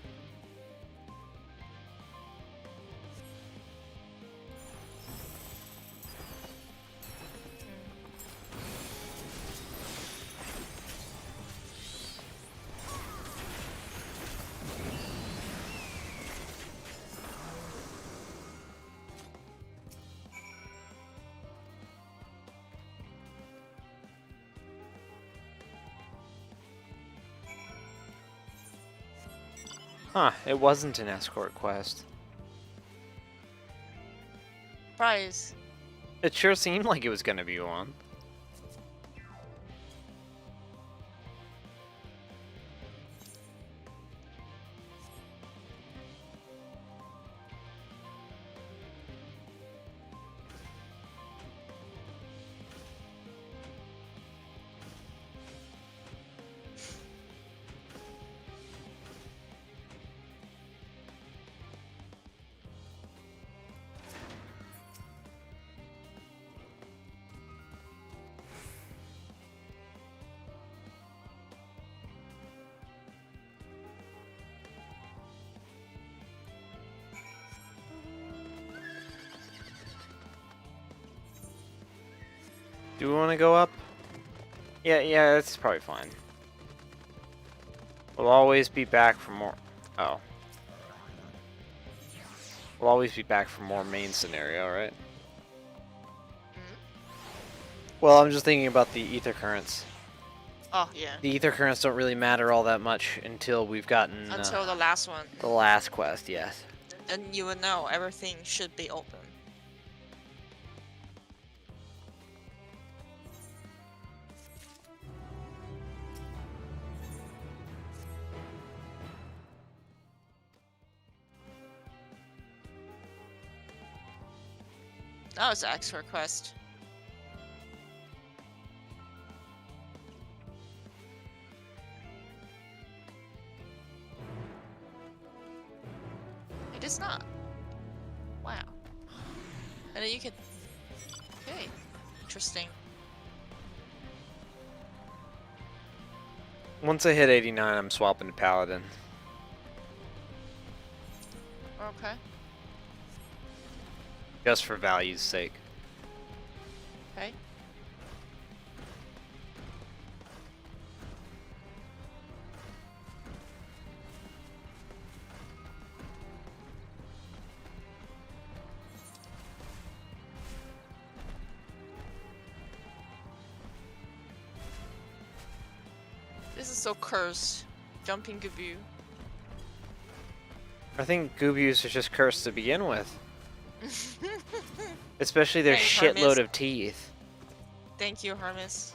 Huh, it wasn't an escort quest. Prize. It sure seemed like it was gonna be one. Do we want to go up? Yeah, that's probably fine. We'll always be back for more. Oh. We'll always be back for more main scenario, right? Well, I'm just thinking about the ether currents. Oh, yeah. The ether currents don't really matter all that much until we've gotten... Until the last one. The last quest, yes. And you will know everything should be open. That was an extra quest. It is not. Wow. And then you can... Okay. Interesting. Once I hit 89, I'm swapping to Paladin. Okay. Just for value's sake. Okay. This is so cursed. Jumping Gabu. I think Goobies are just cursed to begin with. Especially their Hey, shitload Hermes. of teeth. Thank you, Hermes.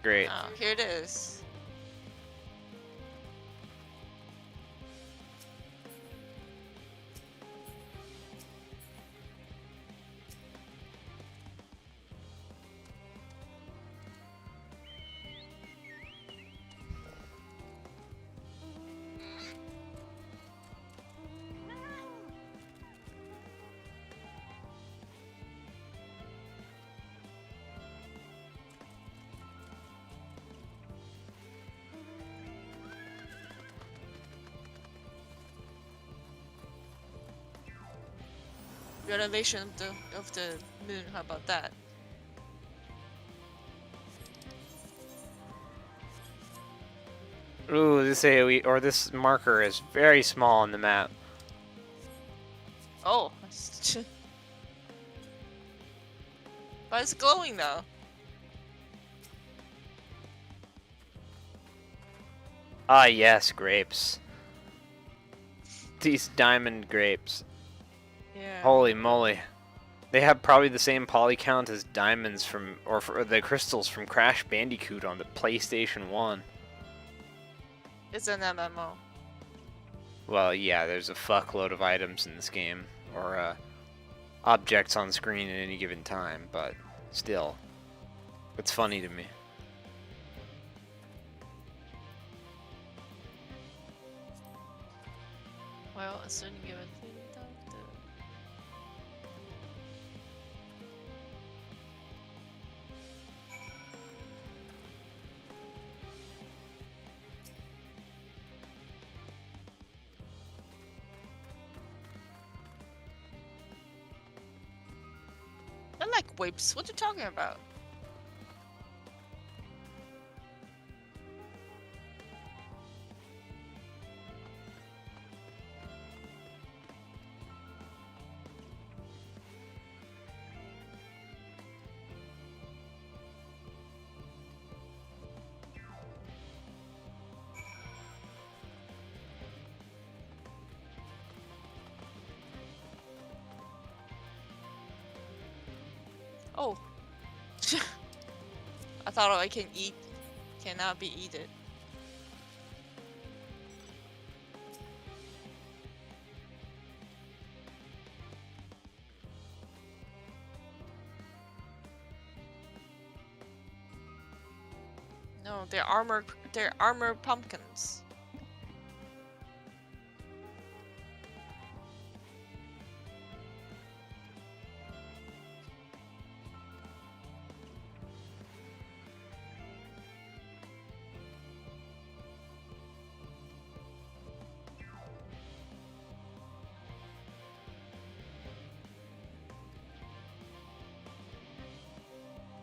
Great. Oh, here it is. Renovation of the moon, how about that? Ooh, this AoE or this marker is very small on the map. Oh. But it's glowing though. Ah, yes, grapes. These diamond grapes. Yeah. Holy moly. They have probably the same poly count as diamonds from, or for the crystals from Crash Bandicoot on the PlayStation 1. It's an MMO. Well, yeah, there's a fuckload of items in this game, or objects on screen at any given time, but still, it's funny to me. Well, as soon as you I like whips. What are you talking about? Oh. I thought I can eat. Cannot be eaten. No, they're armor pumpkins.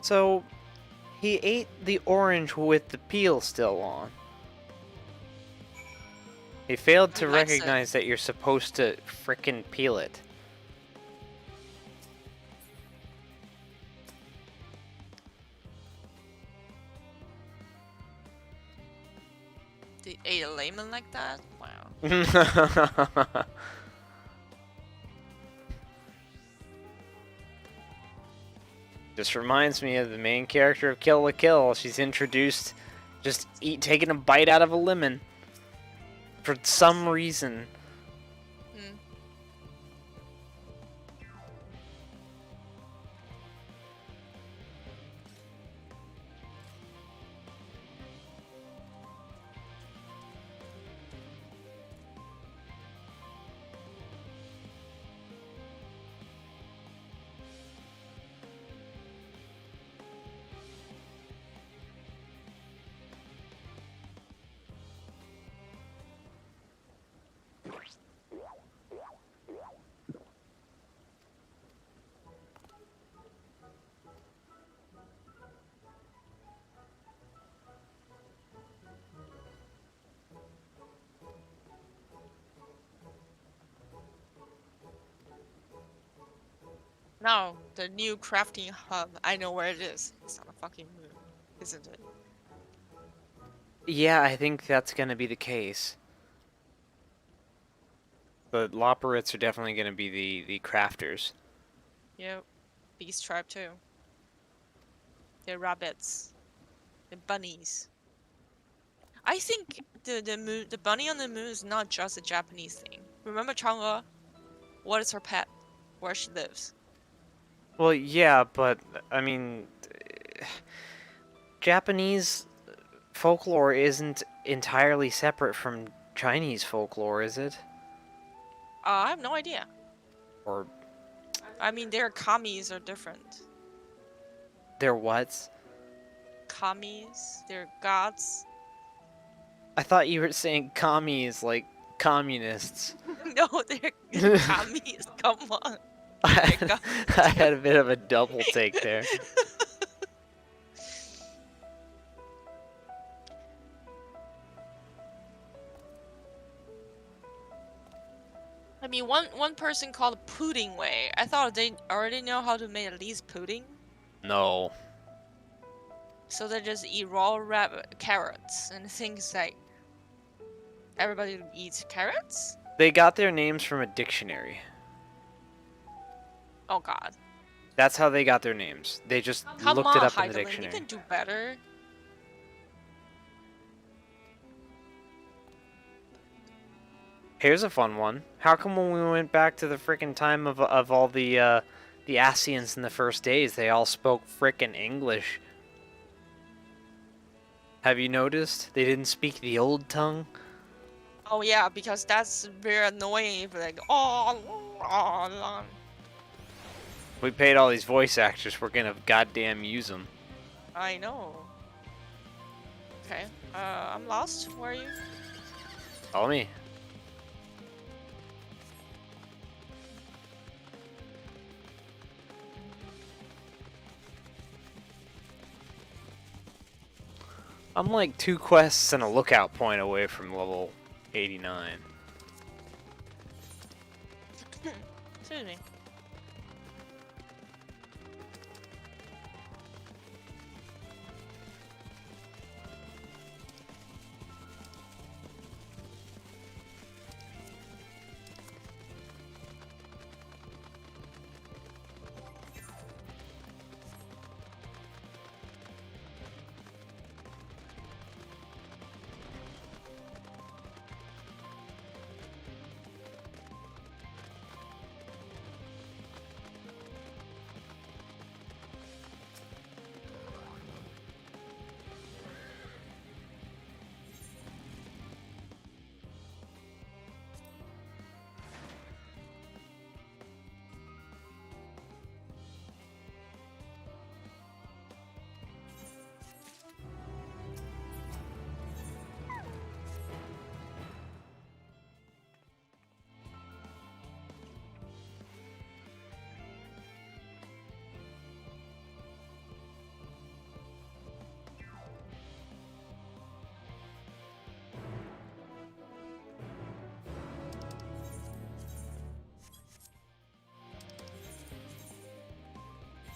So, he ate the orange with the peel still on. He failed to recognize that you're supposed to frickin' peel it. They ate a lemon like that? Wow. Just reminds me of the main character of Kill la Kill. She's introduced just taking a bite out of a lemon. For some reason. No, the new crafting hub. I know where it is. It's on a fucking moon, isn't it? Yeah, I think that's gonna be the case. The Loporrits are definitely gonna be the crafters. Yep. Beast tribe too. They're rabbits. They're bunnies. I think the bunny on the moon is not just a Japanese thing. Remember Chang'e? What is her pet? Where she lives? Well, yeah, but I mean, Japanese folklore isn't entirely separate from Chinese folklore, is it? I have no idea. Or I mean, their kamis are different. they're what? Kamis, they're gods. I thought you were saying commies like communists. No, they're kamis. Come on. I had a bit of a double take there. I mean, one person called pudding way. I thought they already know how to make at least pudding. No. So they just eat raw carrots and things like everybody eats carrots? They got their names from a dictionary. Oh god. That's how they got their names. They just Come looked on, it up in Heidelin, the dictionary. you can do better. Here's a fun one. How come when we went back to the frickin' time of all the Asians in the first days, they all spoke frickin' English? Have you noticed? They didn't speak the old tongue? Oh yeah, because that's very annoying if like oh. We paid all these voice actors. We're gonna goddamn use them. I know. Okay. I'm lost. Where are you? Follow me. I'm like 2 quests and a lookout point away from level 89. Excuse me.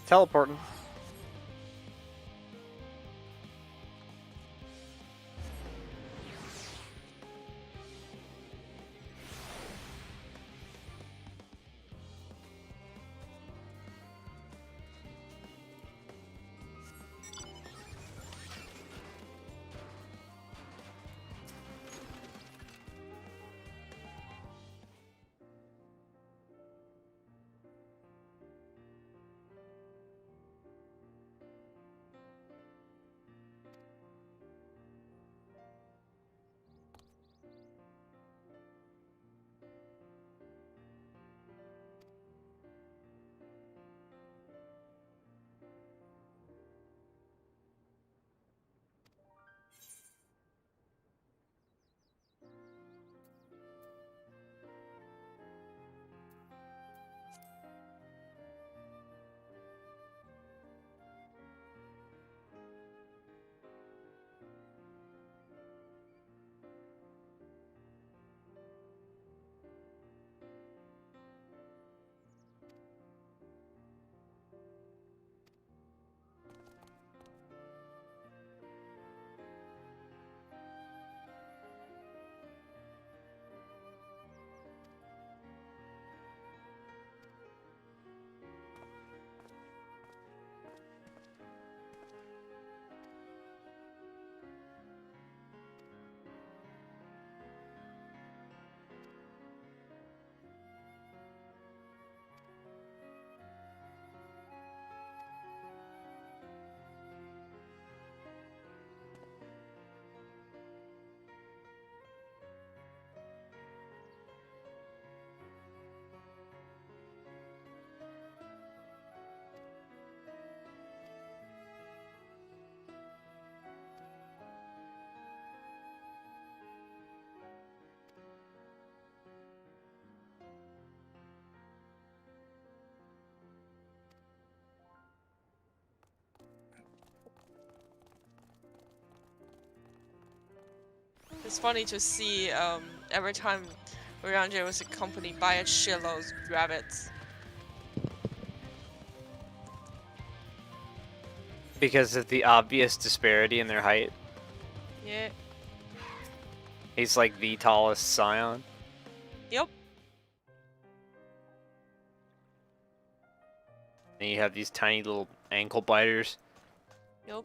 Teleporting. It's funny to see every time Ryanje was accompanied by a shitload of rabbits. Because of the obvious disparity in their height. Yeah. He's like the tallest scion. Yep. And you have these tiny little ankle biters. Yep.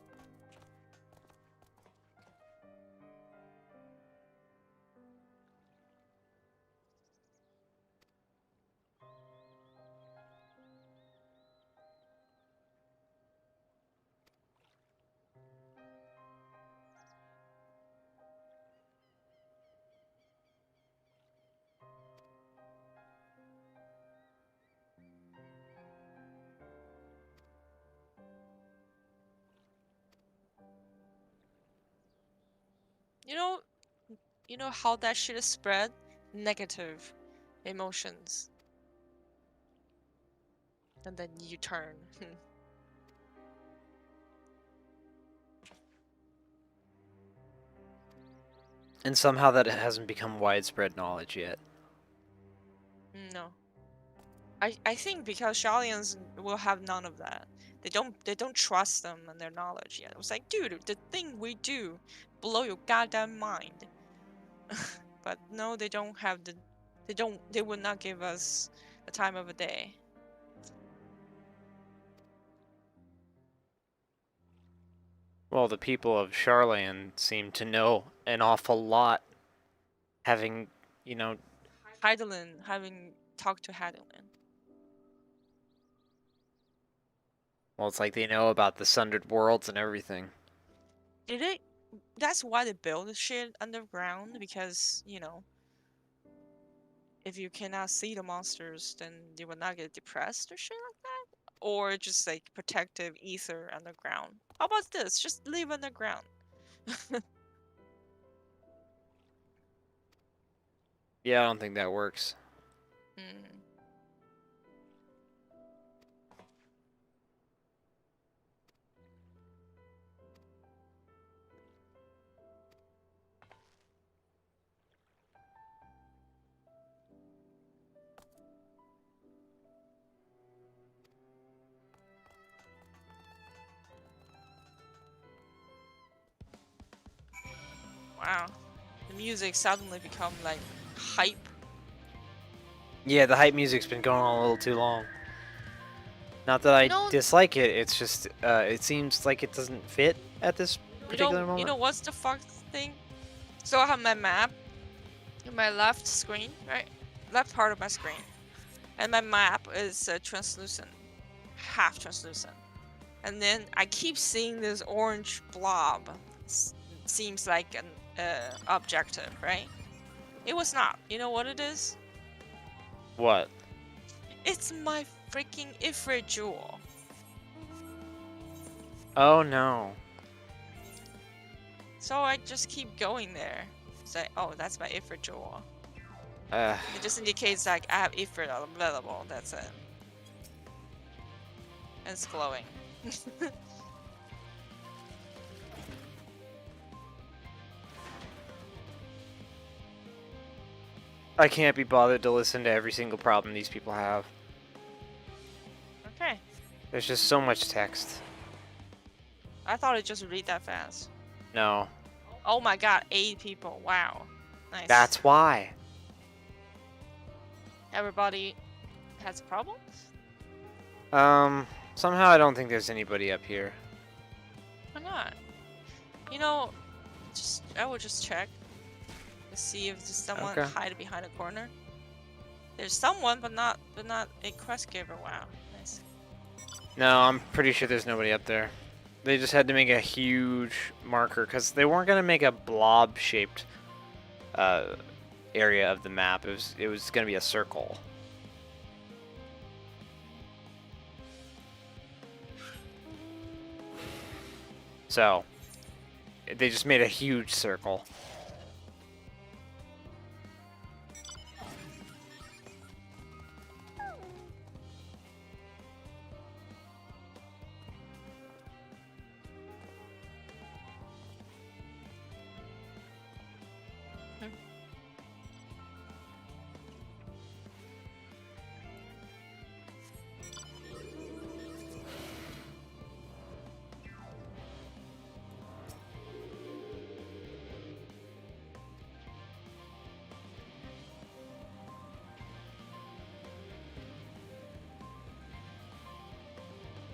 You know how that shit is spread? Negative emotions. And then you turn. And somehow that hasn't become widespread knowledge yet. No. I think because Shalians will have none of that. They don't trust them and their knowledge yet. It was like, dude, the thing we do blow your goddamn mind. But no, they don't have the they would not give us the time of a day. Well, the people of Charlan seem to know an awful lot, having, you know... Heidelin, having talked to Heidelin. Well, it's like they know about the Sundered Worlds and everything. Did it? That's why they build the shit underground, because, you know, if you cannot see the monsters, then they will not get depressed or shit like that? Or just like protective ether underground. How about this? Just live underground. Yeah, I don't think that works. Wow. The music suddenly become like hype. Yeah, the hype music's been going on a little too long. Not that I dislike it, it's just, it seems like it doesn't fit at this particular moment. You know what's the fuck thing? So I have my map in my left screen, right? Left part of my screen. And my map is translucent. Half translucent. And then I keep seeing this orange blob. Seems like an objective, right? It was not. You know what it is? What? It's my freaking Ifrit jewel. Oh no. So I just keep going there. Say, oh, that's my Ifrit jewel. It just indicates like I have Ifrit available. That's it. And it's glowing. I can't be bothered to listen to every single problem these people have. Okay. There's just so much text. I thought it just read that fast. No. Oh my god, 8 people. Wow. Nice. That's why. Everybody has problems? Somehow I don't think there's anybody up here. Why not? You know, I will just check to see if there's someone hide behind a corner. There's someone, but not a quest giver. Wow, nice. No, I'm pretty sure there's nobody up there. They just had to make a huge marker because they weren't gonna make a blob-shaped area of the map. It was gonna be a circle. So they just made a huge circle.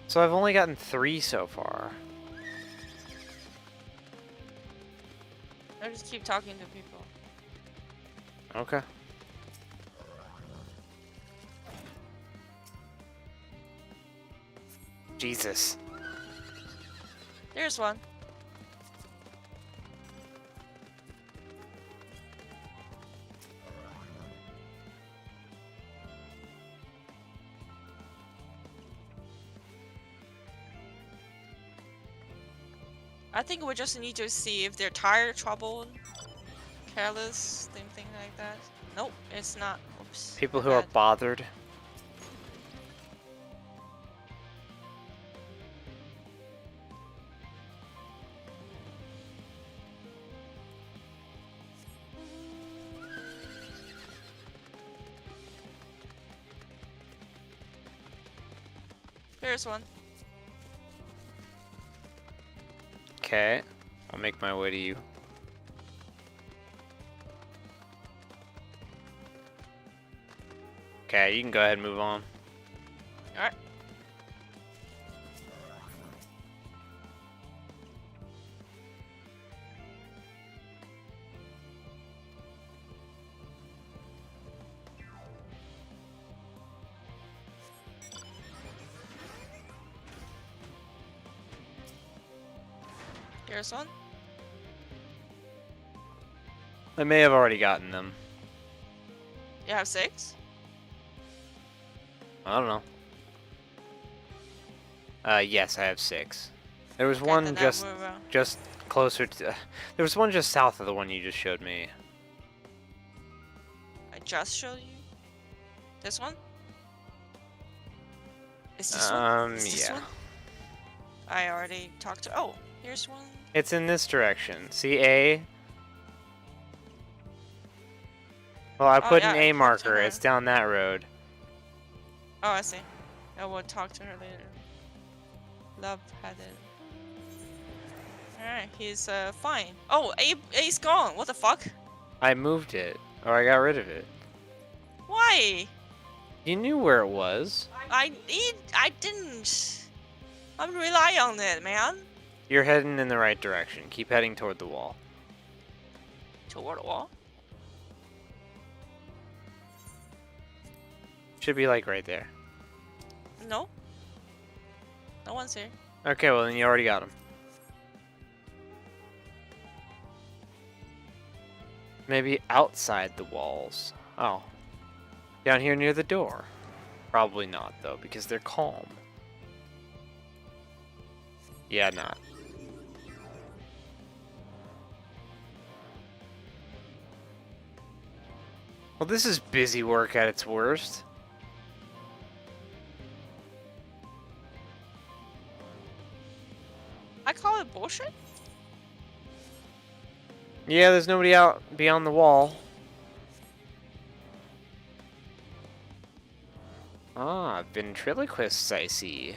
So I've only gotten 3 so far. I just keep talking to people. Okay. Jesus. There's one. I think we just need to see if they're tire troubled careless, thing like that. Nope, it's not. Oops. People my who are bad. bothered. Here's one. Okay, I'll make my way to you. Okay, you can go ahead and move on. Alright. Here's one. I may have already gotten them. You have 6? I don't know. Yes, I have 6. There was Okay, one then just I'll move on. just closer to. There was one just south of the one you just showed me. I just showed you. This one? Is this one? Is this Yeah. one? I already talked to. Oh, here's one. It's in this direction. See A? Well, I Oh, put yeah, an I A talked to marker. her. It's down that road. Oh, I see. I will talk to her later. Love-headed. Alright, he's fine. Oh, A's gone. What the fuck? I moved it, or I got rid of it. Why? You knew where it was. I didn't. I'm rely on it, man. You're heading in the right direction. Keep heading toward the wall. Toward the wall? Should be like right there. No. No one's here. Okay, well then you already got him. Maybe outside the walls. Oh. Down here near the door. Probably not though, because they're calm. Yeah, not. Well, this is busy work at its worst. I call it bullshit. Yeah, there's nobody out beyond the wall. Ah, ventriloquists, I see.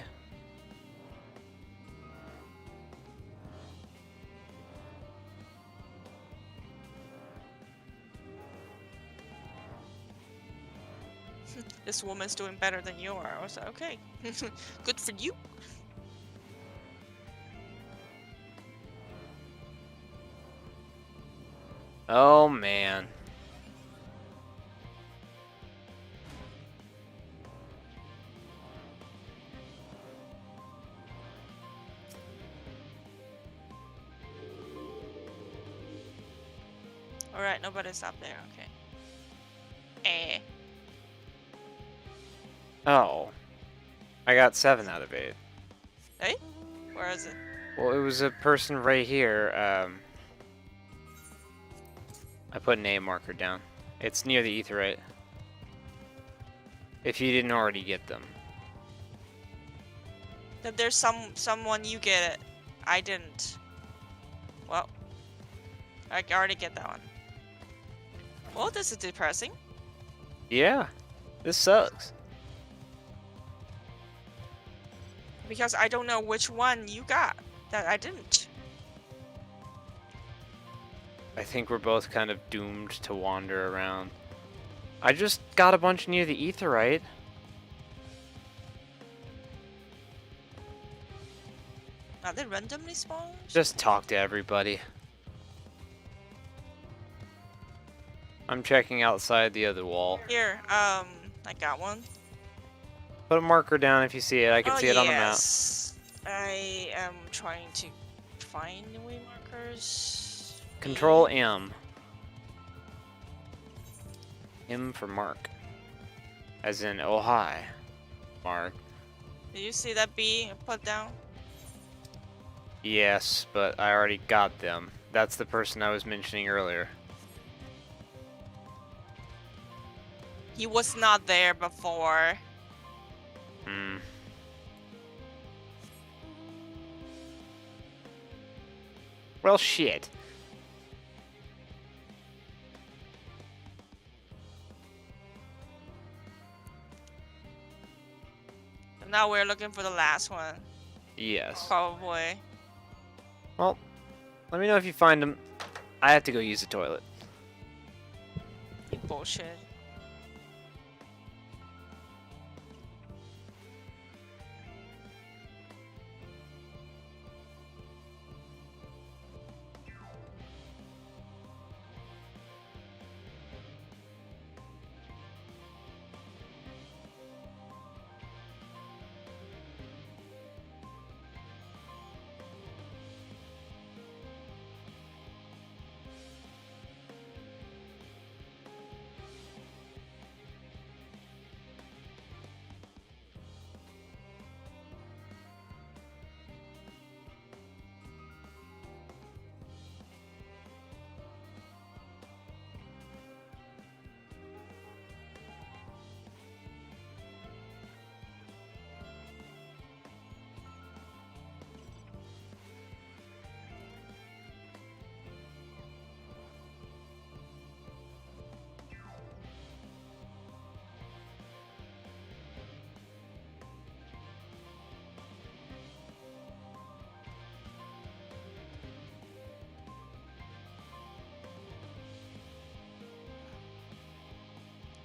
This woman's doing better than you are. I was like, okay, good for you. Oh man. Alright, nobody's up there. Okay. Oh. I got 7 out of 8. Hey? Where is it? Well, it was a person right here. I put an A marker down. It's near the aetheryte. If you didn't already get them. That there's someone you get it. I didn't. Well, I already get that one. Well, this is depressing. Yeah. This sucks. Because I don't know which one you got that I didn't. I think we're both kind of doomed to wander around. I just got a bunch near the aetheryte. Are they randomly spawned? Just talk to everybody. I'm checking outside the other wall. Here, I got one. Put a marker down if you see it. I can see it on the map. I am trying to find the way markers. Control M. M for Mark. As in, oh hi, Mark. Did you see that B I put down? Yes, but I already got them. That's the person I was mentioning earlier. He was not there before. Hmm. Well, shit. And now we're looking for the last one. Yes. Probably. Well, let me know if you find him. I have to go use the toilet. You bullshit.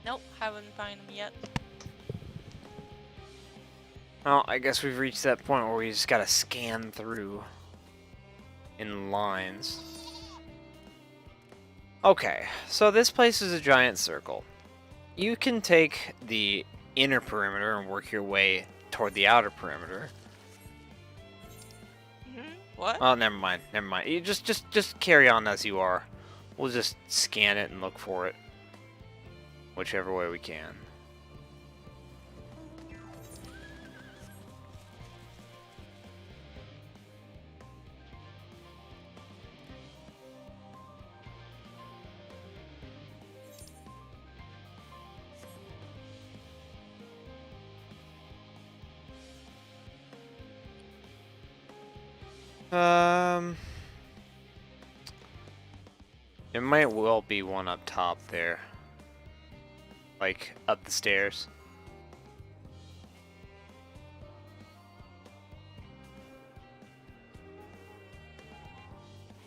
Nope, haven't found him yet. Well, I guess we've reached that point where we just gotta scan through in lines. Okay, so this place is a giant circle. You can take the inner perimeter and work your way toward the outer perimeter. What? Oh, never mind. Never mind. You just carry on as you are. We'll just scan it and look for it, whichever way we can. It might well be one up top there. Like, up the stairs.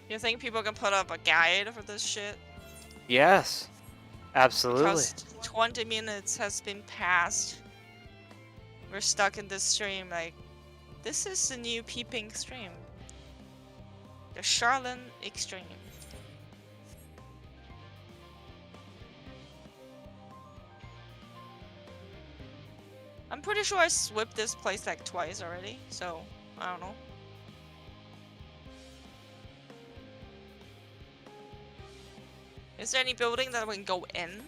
You think people can put up a guide for this shit? Yes. Absolutely. Because 20 minutes has been passed. We're stuck in this stream, like, this is the new peeping stream. The Charlene Extreme. I'm pretty sure I swept this place like twice already, so I don't know. Is there any building that we can go in?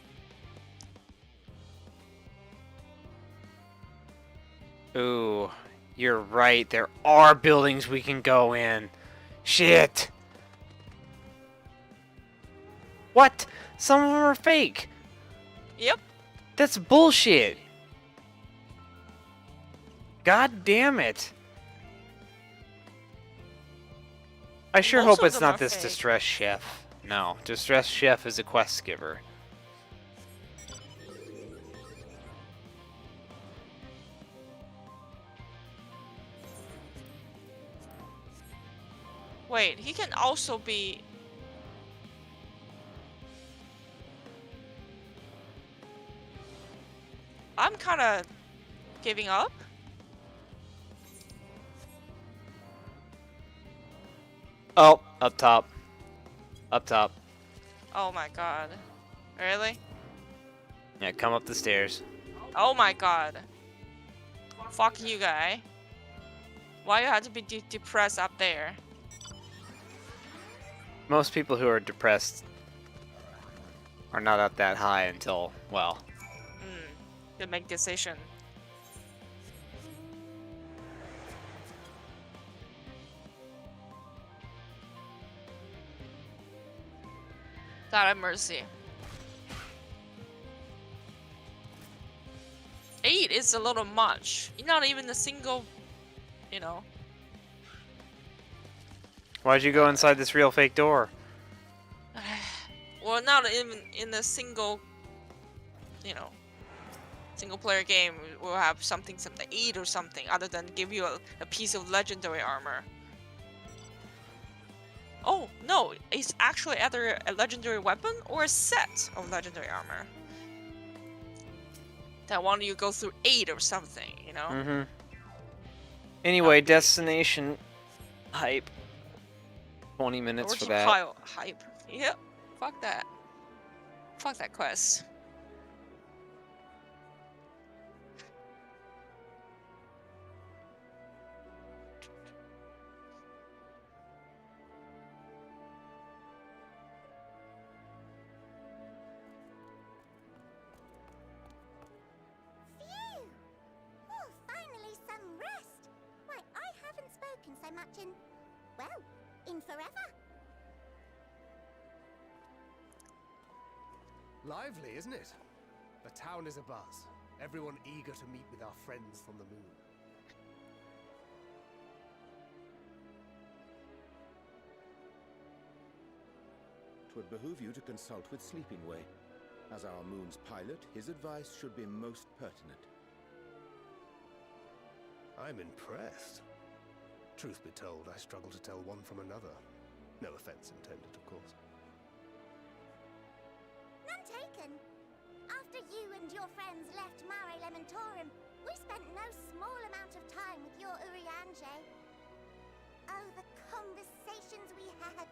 Ooh, you're right. There are buildings we can go in. Shit. What? Some of them are fake. Yep. That's bullshit. God damn it. I sure Most hope of it's them not are this fake. distressed chef. No, distressed chef is a quest giver. Wait, he can also be... I'm kinda giving up. Oh, up top. Up top. Oh my god. Really? Yeah, come up the stairs. Oh my god. Fuck you, guy. Why you have to be depressed up there? Most people who are depressed are not up that high until, well... To make decision. God have mercy. 8 is a little much. You're not even a single, you know. Why'd you go inside this real fake door? Well, not even in a single, you know, single player game will have something 8 or something other than give you a piece of legendary armor. Oh, no, it's actually either a legendary weapon or a set of legendary armor. That one you go through 8 or something, you know? Mm-hmm. Anyway, destination hype. 20 minutes for that. Pile hype. Yep. Fuck that. Fuck that quest. Phew! Oh, finally some rest. Why, I haven't spoken so much in, well, in forever. Lively, isn't it? The town is abuzz. Everyone eager to meet with our friends from the moon. Twould behoove you to consult with Sleepingway. As our moon's pilot, his advice should be most pertinent. I'm impressed. Truth be told, I struggle to tell one from another. No offense intended, of course. None taken. After you and your friends left Mare Elementorum, we spent no small amount of time with your Urianger. Oh, the conversations we had.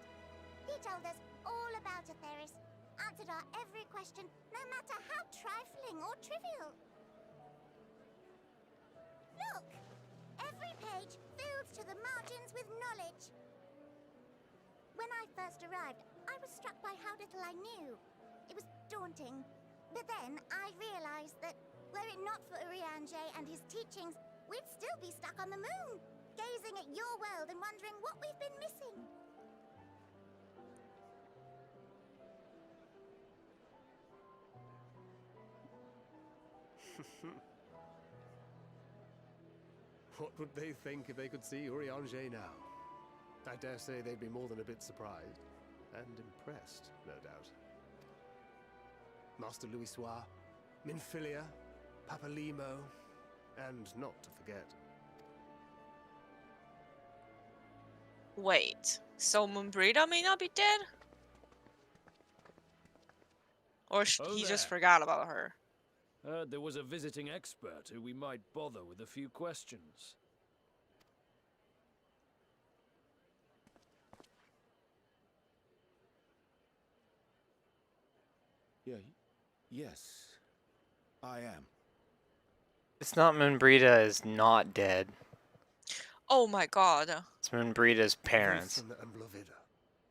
He told us all about Atheris, answered our every question, no matter how trifling or trivial. Look! Every page filled to the margins with knowledge. When I first arrived, I was struck by how little I knew. It was daunting. But then I realized that, were it not for Urianger and his teachings, we'd still be stuck on the moon, gazing at your world and wondering what we've been missing. What would they think if they could see Urianger now? I dare say they'd be more than a bit surprised. And impressed, no doubt. Master Louisoix, Minfilia, Papalimo, and not to forget... Wait, so Moonbrida may not be dead? Or he just forgot about her? Heard there was a visiting expert who we might bother with a few questions. Yes, I am. It's not Moonbrida is not dead. Oh my god. It's Moonbrida's parents. Nathan and Blovida,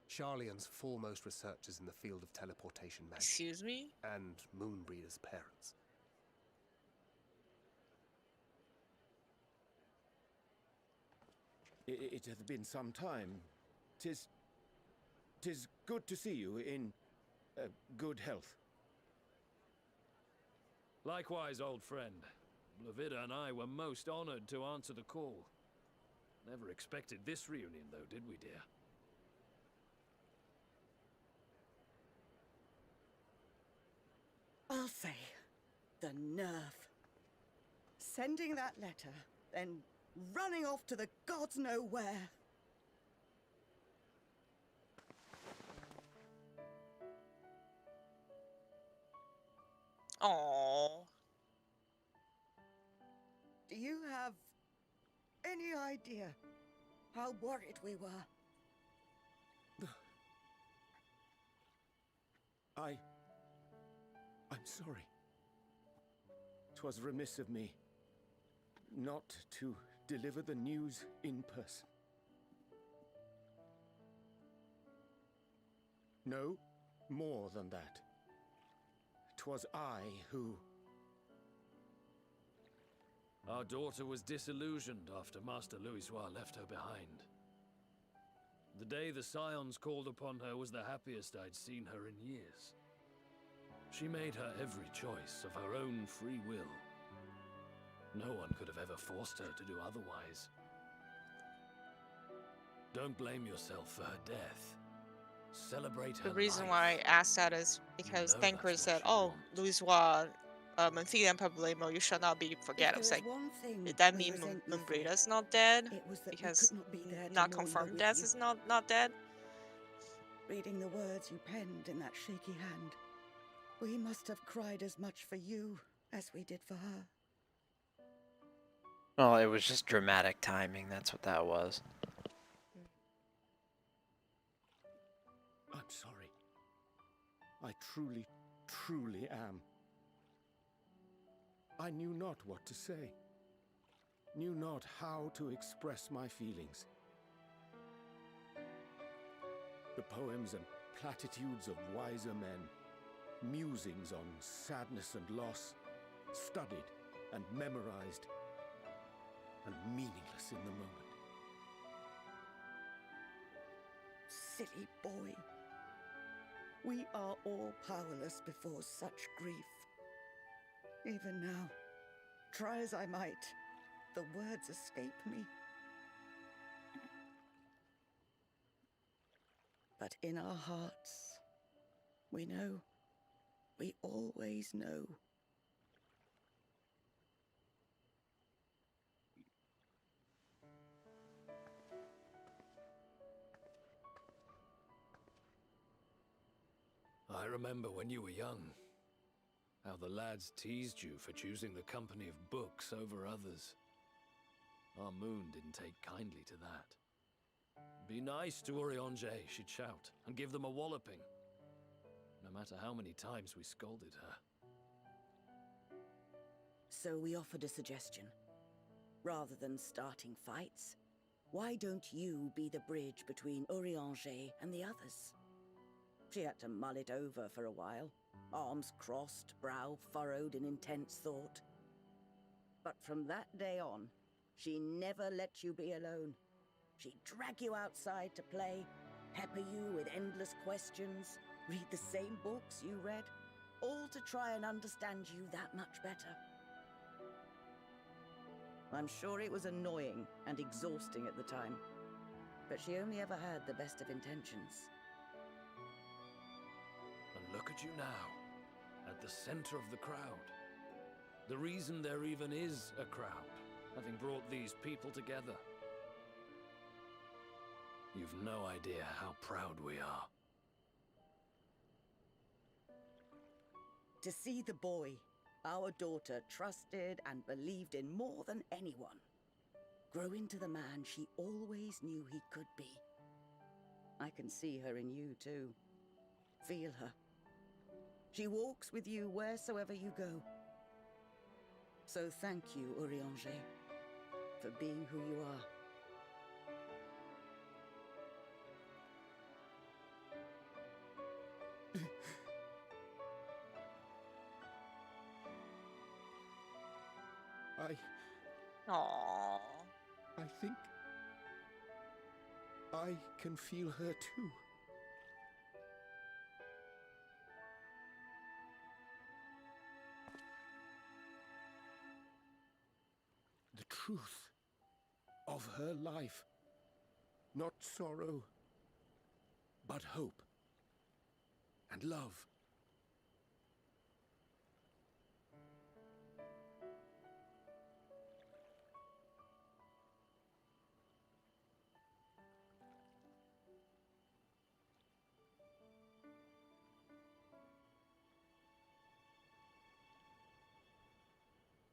Charlian's foremost researchers in the field of teleportation magic. Excuse me? And Moonbreeder's parents. It hath been some time. Tis good to see you in good health. Likewise, old friend. Blovida and I were most honored to answer the call. Never expected this reunion, though, did we, dear? I'll say, the nerve. Sending that letter, then running off to the gods know where. Aww. Do you have any idea how worried we were? I'm sorry. 'Twas remiss of me not to deliver the news in person. No, more than that. 'Twas I who... Our daughter was disillusioned after Master Louisoix left her behind. The day the Scions called upon her was the happiest I'd seen her in years. She made her every choice of her own free will. No one could have ever forced her to do otherwise. Don't blame yourself for her death. Celebrate her The reason life. why I asked that is because know Thancred that's what said, you "Oh, want. Louisoix, Menthelian Problemo, you shall not be forget." I was like, one thing did that we mean resent you for, Mumbrida's not dead? it was that we Because could not be there to not mourn her confirmed with death you. is not dead. Reading the words you penned in that shaky hand, we must have cried as much for you as we did for her. Well, it was just dramatic timing. That's what that was. I'm sorry. I truly, truly am. I knew not what to say. Knew not how to express my feelings. The poems and platitudes of wiser men, musings on sadness and loss, studied and memorized, and meaningless in the moment. Silly boy. We are all powerless before such grief. Even now, try as I might, the words escape me. But in our hearts, we know, we always know. I remember when you were young, how the lads teased you for choosing the company of books over others. Our moon didn't take kindly to that. Be nice to Urianger, she'd shout, and give them a walloping. No matter how many times we scolded her. So we offered a suggestion. Rather than starting fights, why don't you be the bridge between Urianger and the others? She had to mull it over for a while, arms crossed, brow furrowed in intense thought. But from that day on, she never let you be alone. She'd drag you outside to play, pepper you with endless questions, read the same books you read, all to try and understand you that much better. I'm sure it was annoying and exhausting at the time, but she only ever had the best of intentions. And look at you now, at the center of the crowd. The reason there even is a crowd, having brought these people together. You've no idea how proud we are. To see the boy, our daughter, trusted and believed in more than anyone, grow into the man she always knew he could be. I can see her in you too. Feel her. She walks with you wheresoever you go. So thank you, Urianger, for being who you are. Aww. I think I can feel her too. The truth of her life. Not sorrow, but hope and love.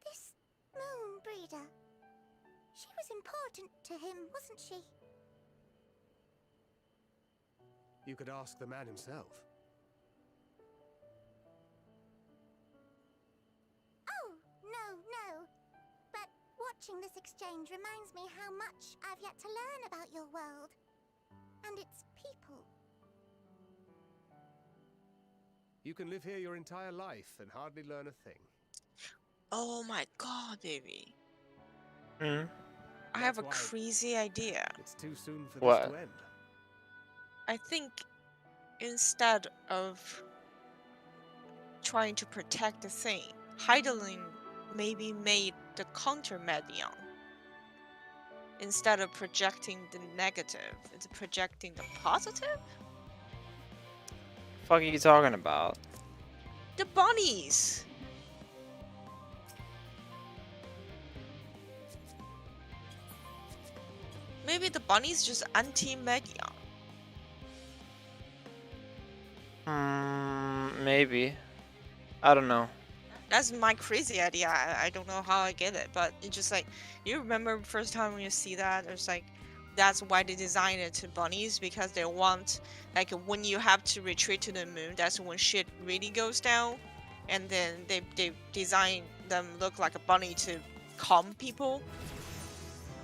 This moon breeder. She was important to him, wasn't she? You could ask the man himself. Oh, no. But watching this exchange reminds me how much I've yet to learn about your world. And its people. You can live here your entire life and hardly learn a thing. Oh my god, baby. Hmm? I have a That's why crazy idea. It's too soon for What? this to end. I think instead of trying to protect the thing, Heidelin maybe made the counter medium. Instead of projecting the negative, it's projecting the positive? Fuck are you talking about? The bunnies! Maybe the bunnies just anti-medium. Maybe. I don't know. That's my crazy idea. I don't know how I get it, but it's just like, you remember first time when you see that, it's like, that's why they designed it to bunnies, because they want, like, when you have to retreat to the moon, that's when shit really goes down, and then they design them look like a bunny to calm people.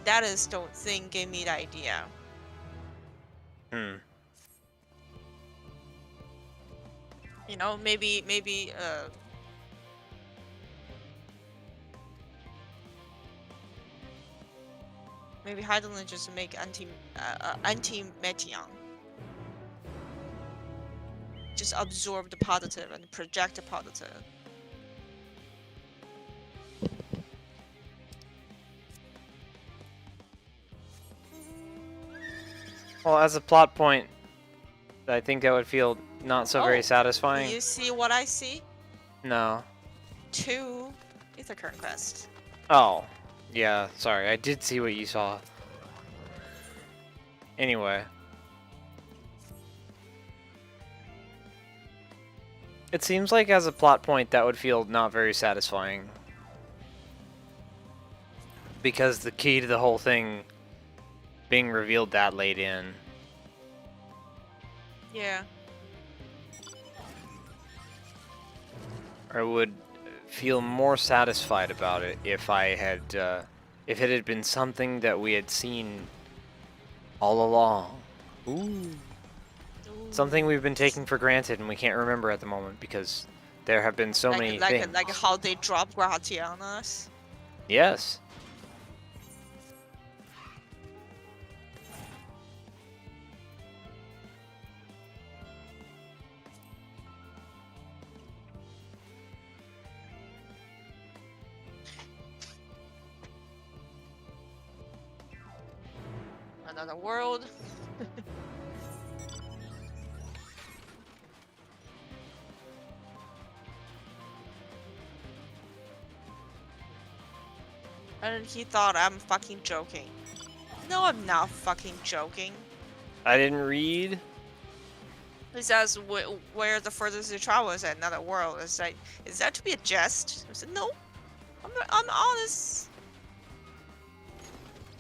That is the thing gave me the idea. You know, maybe maybe Heidelin just make anti-medium. Just absorb the positive and project the positive. Well, as a plot point, I think that would feel not so very satisfying. Do you see what I see? No. 2 is a current quest. Oh. Yeah, sorry. I did see what you saw. Anyway. It seems like as a plot point that would feel not very satisfying. Because the key to the whole thing being revealed that late in. Yeah. I would feel more satisfied about it if I had, if it had been something that we had seen all along. Ooh. Something we've been taking for granted and we can't remember at the moment because there have been so many things. Like how they drop gravity on us. Yes. Another world. And he thought I'm fucking joking. No, I'm not fucking joking. I didn't read. He says where the furthest you travel is another world. It's like, is that to be a jest? I said, no. I'm honest.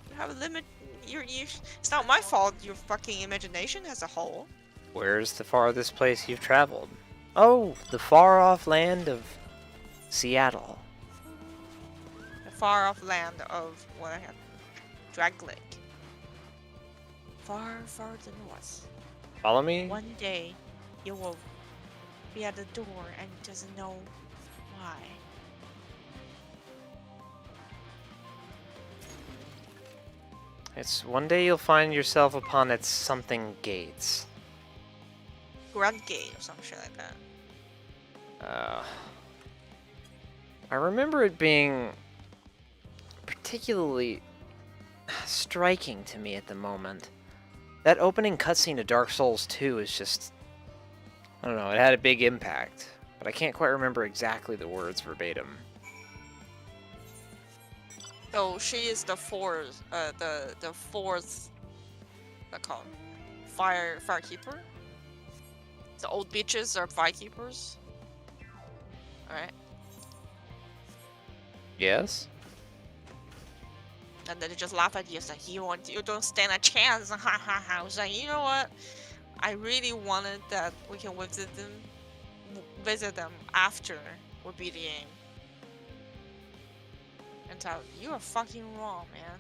You have a limit. It's not my fault. Your fucking imagination as a whole. Where's the farthest place you've traveled? Oh, the far-off land of Seattle. The far-off land of what I have, Drag Lake. Far, far to the north. Follow me? One day, you will be at the door and doesn't know why. It's one day you'll find yourself upon its something gates. Grand Gate or some shit like that. I remember it being particularly striking to me at the moment. That opening cutscene to Dark Souls 2 is just, I don't know, it had a big impact, but I can't quite remember exactly the words verbatim. So she is the fourth, the fourth, what's called, firekeeper. The old bitches are firekeepers. All right. Yes. And then they just laugh at you. It's like, you don't stand a chance. Ha ha ha. I was like, you know what? I really wanted that we can visit them after we beat the game. And tell you are fucking wrong, man.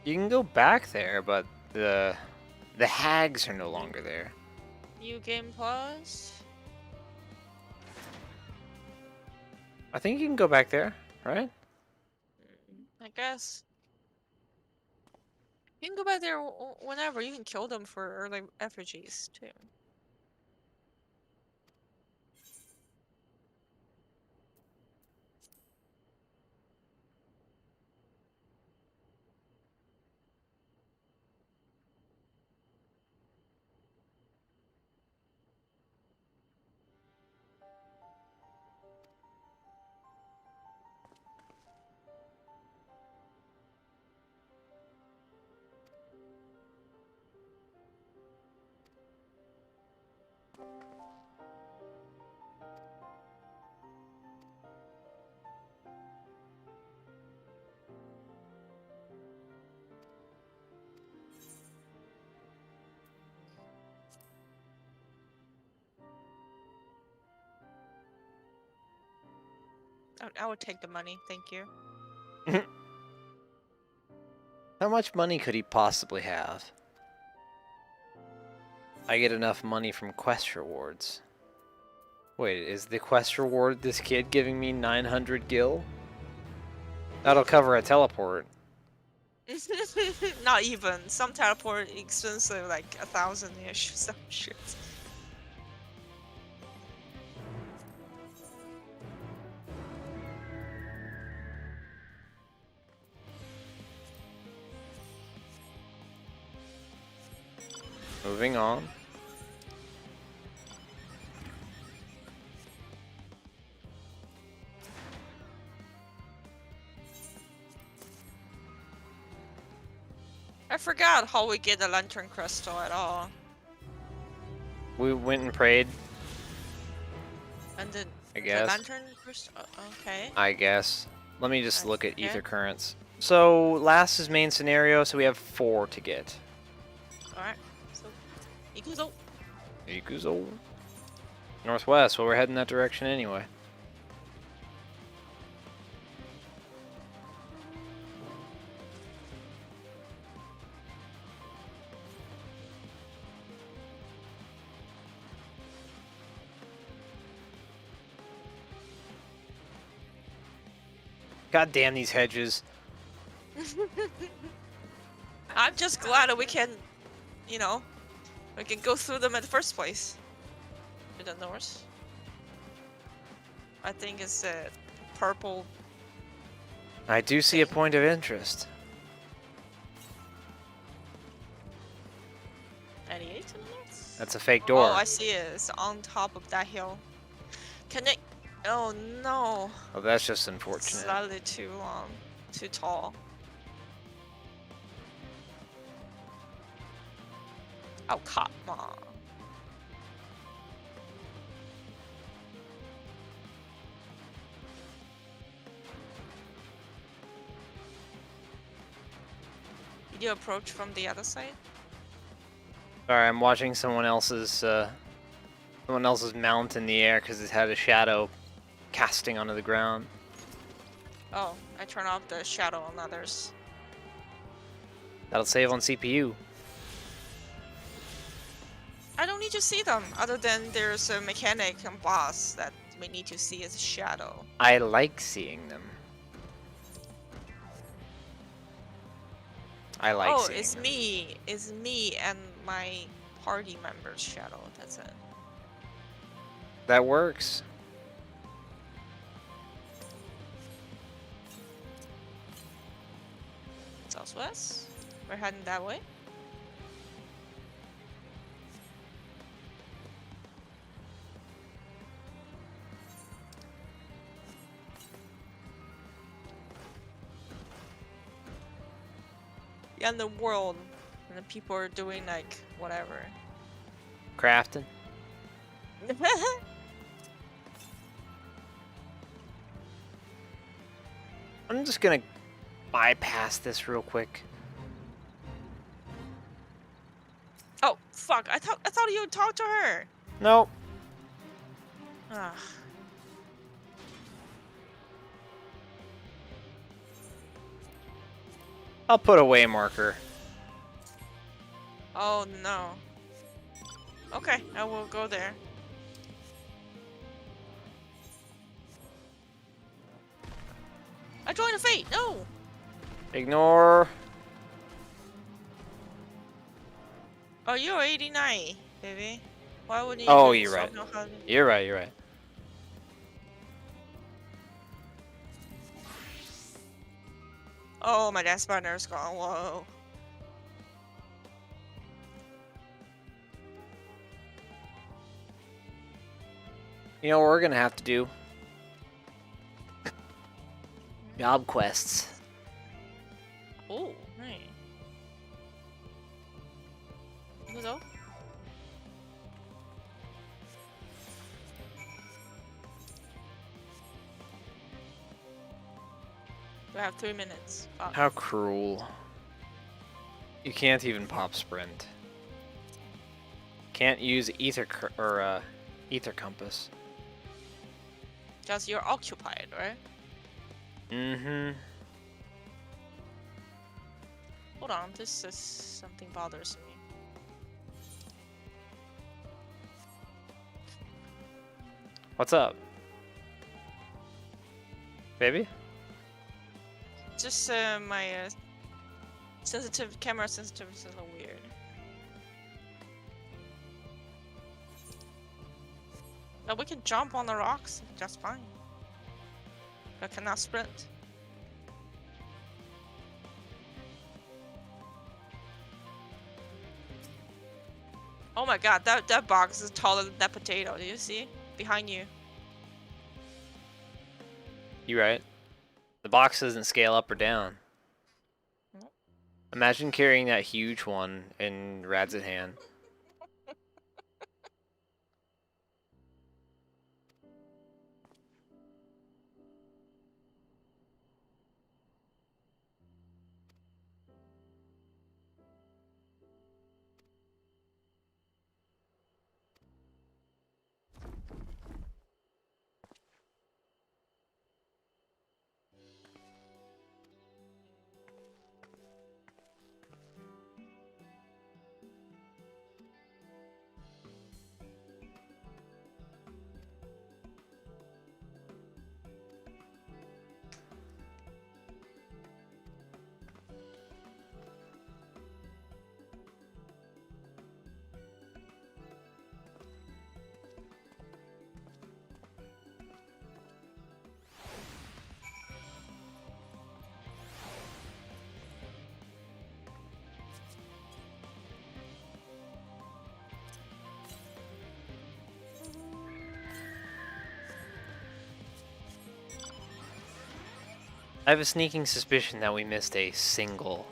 You can go back there, but the hags are no longer there. New Game Plus? I think you can go back there, right? I guess. You can go back there whenever. You can kill them for early effigies, too. I would take the money, thank you. How much money could he possibly have? I get enough money from quest rewards. Wait, is the quest reward this kid giving me 900 gil? That'll cover a teleport. Not even. Some teleport expensive, like 1,000-ish, some shit. Moving on. I forgot how we get the lantern crystal at all. We went and prayed, And then I the guess. lantern crystal. Okay. I guess. Let me just look at Okay. ether currents. So last is main scenario, so we have 4 to get. All right. So, Ikuzo. Ikuzo. Northwest. Well, we're heading that direction anyway. God damn these hedges. I'm just glad that we can, you know, we can go through them in the first place. To the north. I think it's a purple. I do see a point of interest. 98 to the north? That's a fake door. Oh, I see it. It's on top of that hill. Can it? Oh no. Oh, that's just unfortunate. Slightly too long. Too tall. Oh, come on. Did you approach from the other side? Sorry, I'm watching someone else's mount in the air because it had a shadow casting onto the ground. Oh, I turn off the shadow on others. That'll save on CPU. I don't need to see them, other than there's a mechanic and boss that we need to see as a shadow. I like seeing them. I like seeing it's them. me. It's me and my party member's shadow. That's it. That works. Southwest? We're heading that way? Yeah, in the world, and the people are doing like whatever. Crafting. I'm just gonna bypass this real quick. Oh fuck! I thought you would talk to her. Nope. Ah. I'll put a way marker. Oh no. Okay, I will go there. I joined a fate. No. Ignore. Oh, you're 89, baby. Why would you? Oh, even you're right. know how to... You're right. You're right. Oh, my death partner's gone. Whoa. You know what we're gonna have to do? Job quests. Oh, right. Hello? We have 3 minutes. Oh. How cruel. You can't even pop sprint. Can't use ether ether compass. Because you're occupied, right? Mm-hmm. Hold on, this is something bothers me. What's up? Baby? Just my camera sensitivity is a little weird. But we can jump on the rocks just fine. I cannot sprint. Oh my god, that box is taller than that potato. Do you see? Behind you. You right. The box doesn't scale up or down. Nope. Imagine carrying that huge one in Rad's hand. I have a sneaking suspicion that we missed a single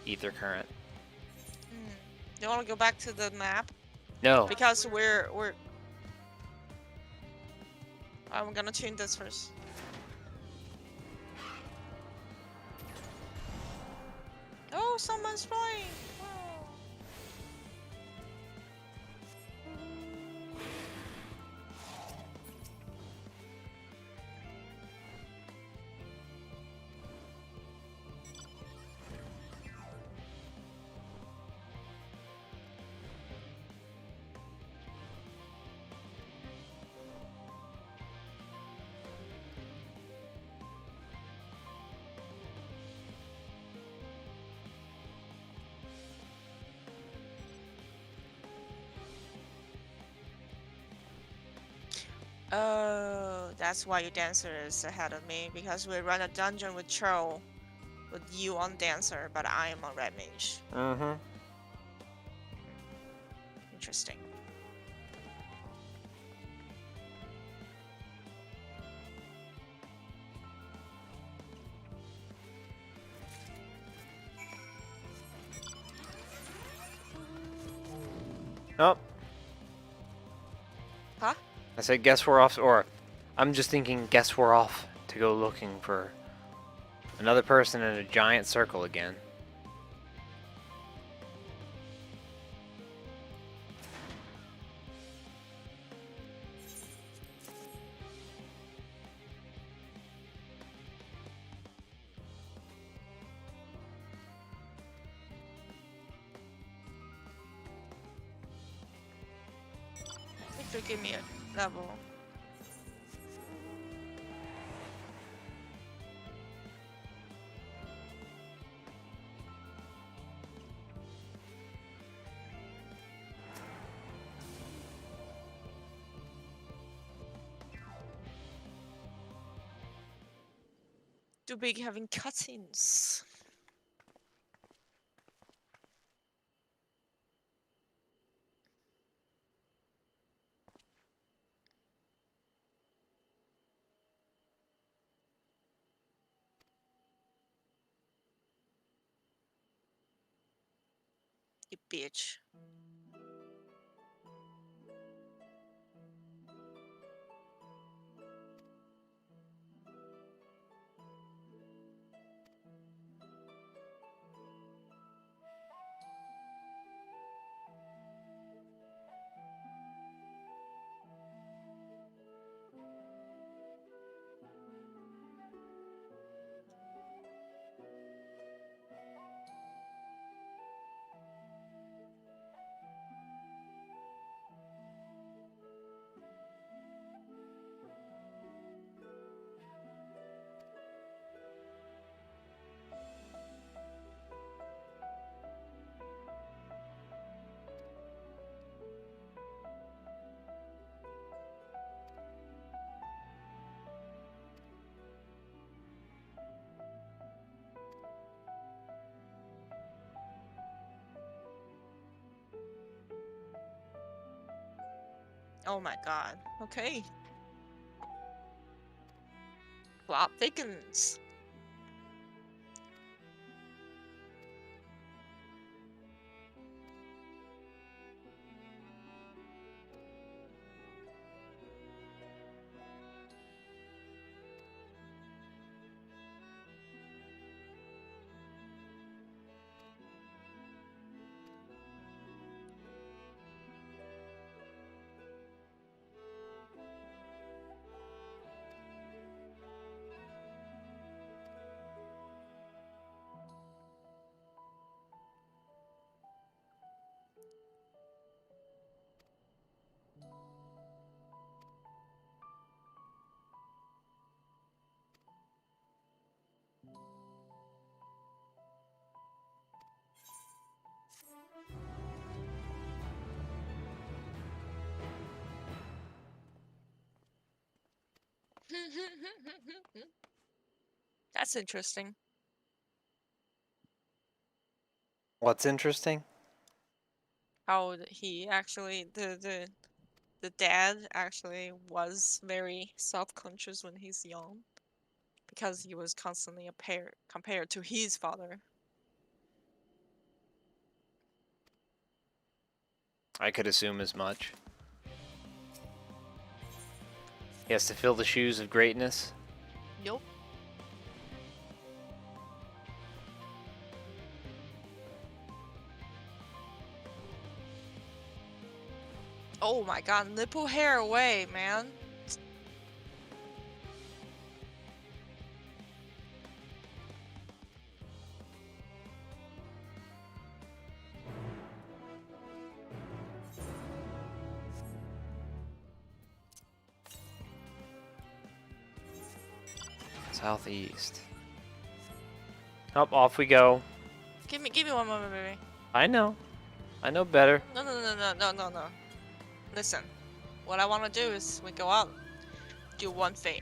ether current. You want to go back to the map? No. Because we're. I'm gonna tune this first. Oh, someone's flying! Wow. Oh, that's why your dancer is ahead of me, because we run a dungeon with Churl, with you on dancer, but I am on red mage. Mm-hmm. Interesting. Nope. Huh? I said guess we're off, or I'm just thinking guess we're off to go looking for another person in a giant circle again. If you give me a level. Too big having cutscenes. You bitch. Oh my god. Okay. Plot thickens. That's interesting. What's interesting? How he actually the dad actually was very self-conscious when he's young because he was constantly compared to his father. I could assume as much. He has to fill the shoes of greatness. Yup. Oh my god, nipple hair away, man. Southeast. Up, off we go. Give me one moment, baby. I know. I know better. No. Listen, what I want to do is we go out, do one thing.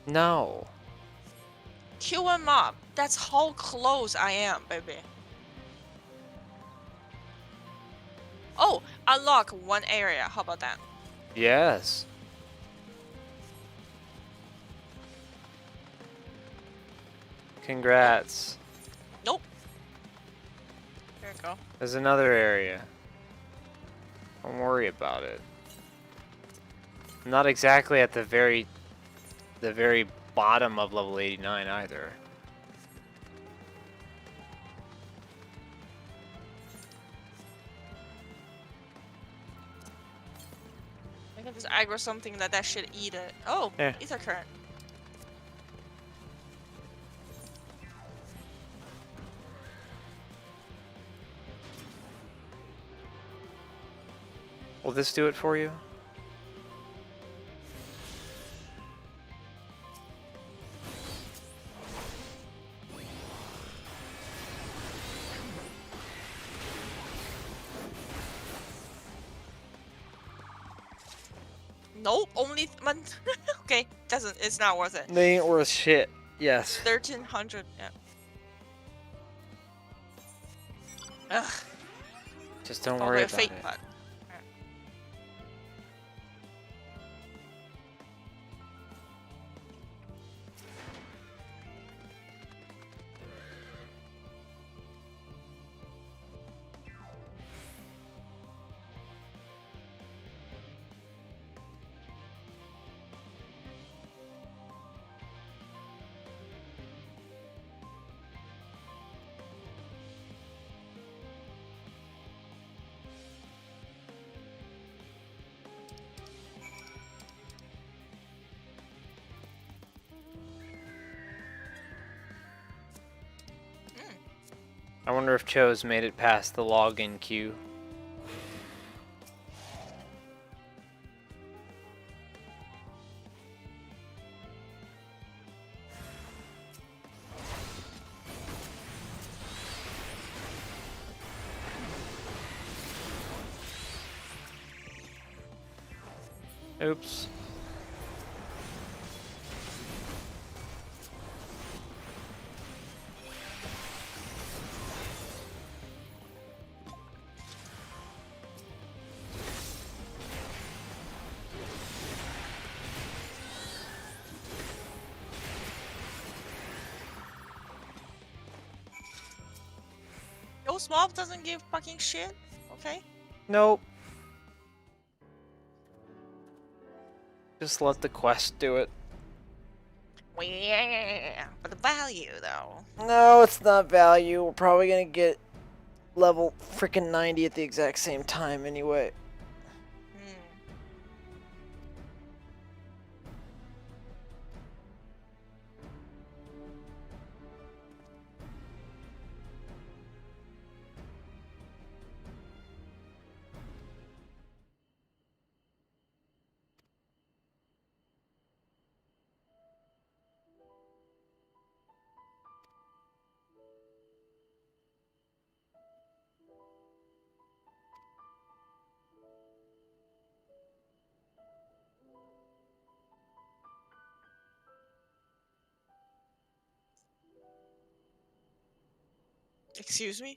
No. Kill one mob. That's how close I am, baby. Oh, unlock one area. How about that? Yes. Congrats. Nope. There you go. There's another area. Don't worry about it. I'm not exactly at the very bottom of level 89 either. I can just aggro something that should eat it. Oh, Yeah. ether current. Will this do it for you? Nope, only okay, it's not worth it. They ain't worth shit. Yes. 1300, yeah. Ugh. Just don't Probably worry a about fake it. putt. I wonder if Cho's made it past the login queue. Oops. Ghost Mob doesn't give fucking shit. Okay. Nope. Just let the quest do it. Well, yeah, but the value though. No, it's not value. We're probably gonna get level freaking 90 at the exact same time anyway. Excuse me?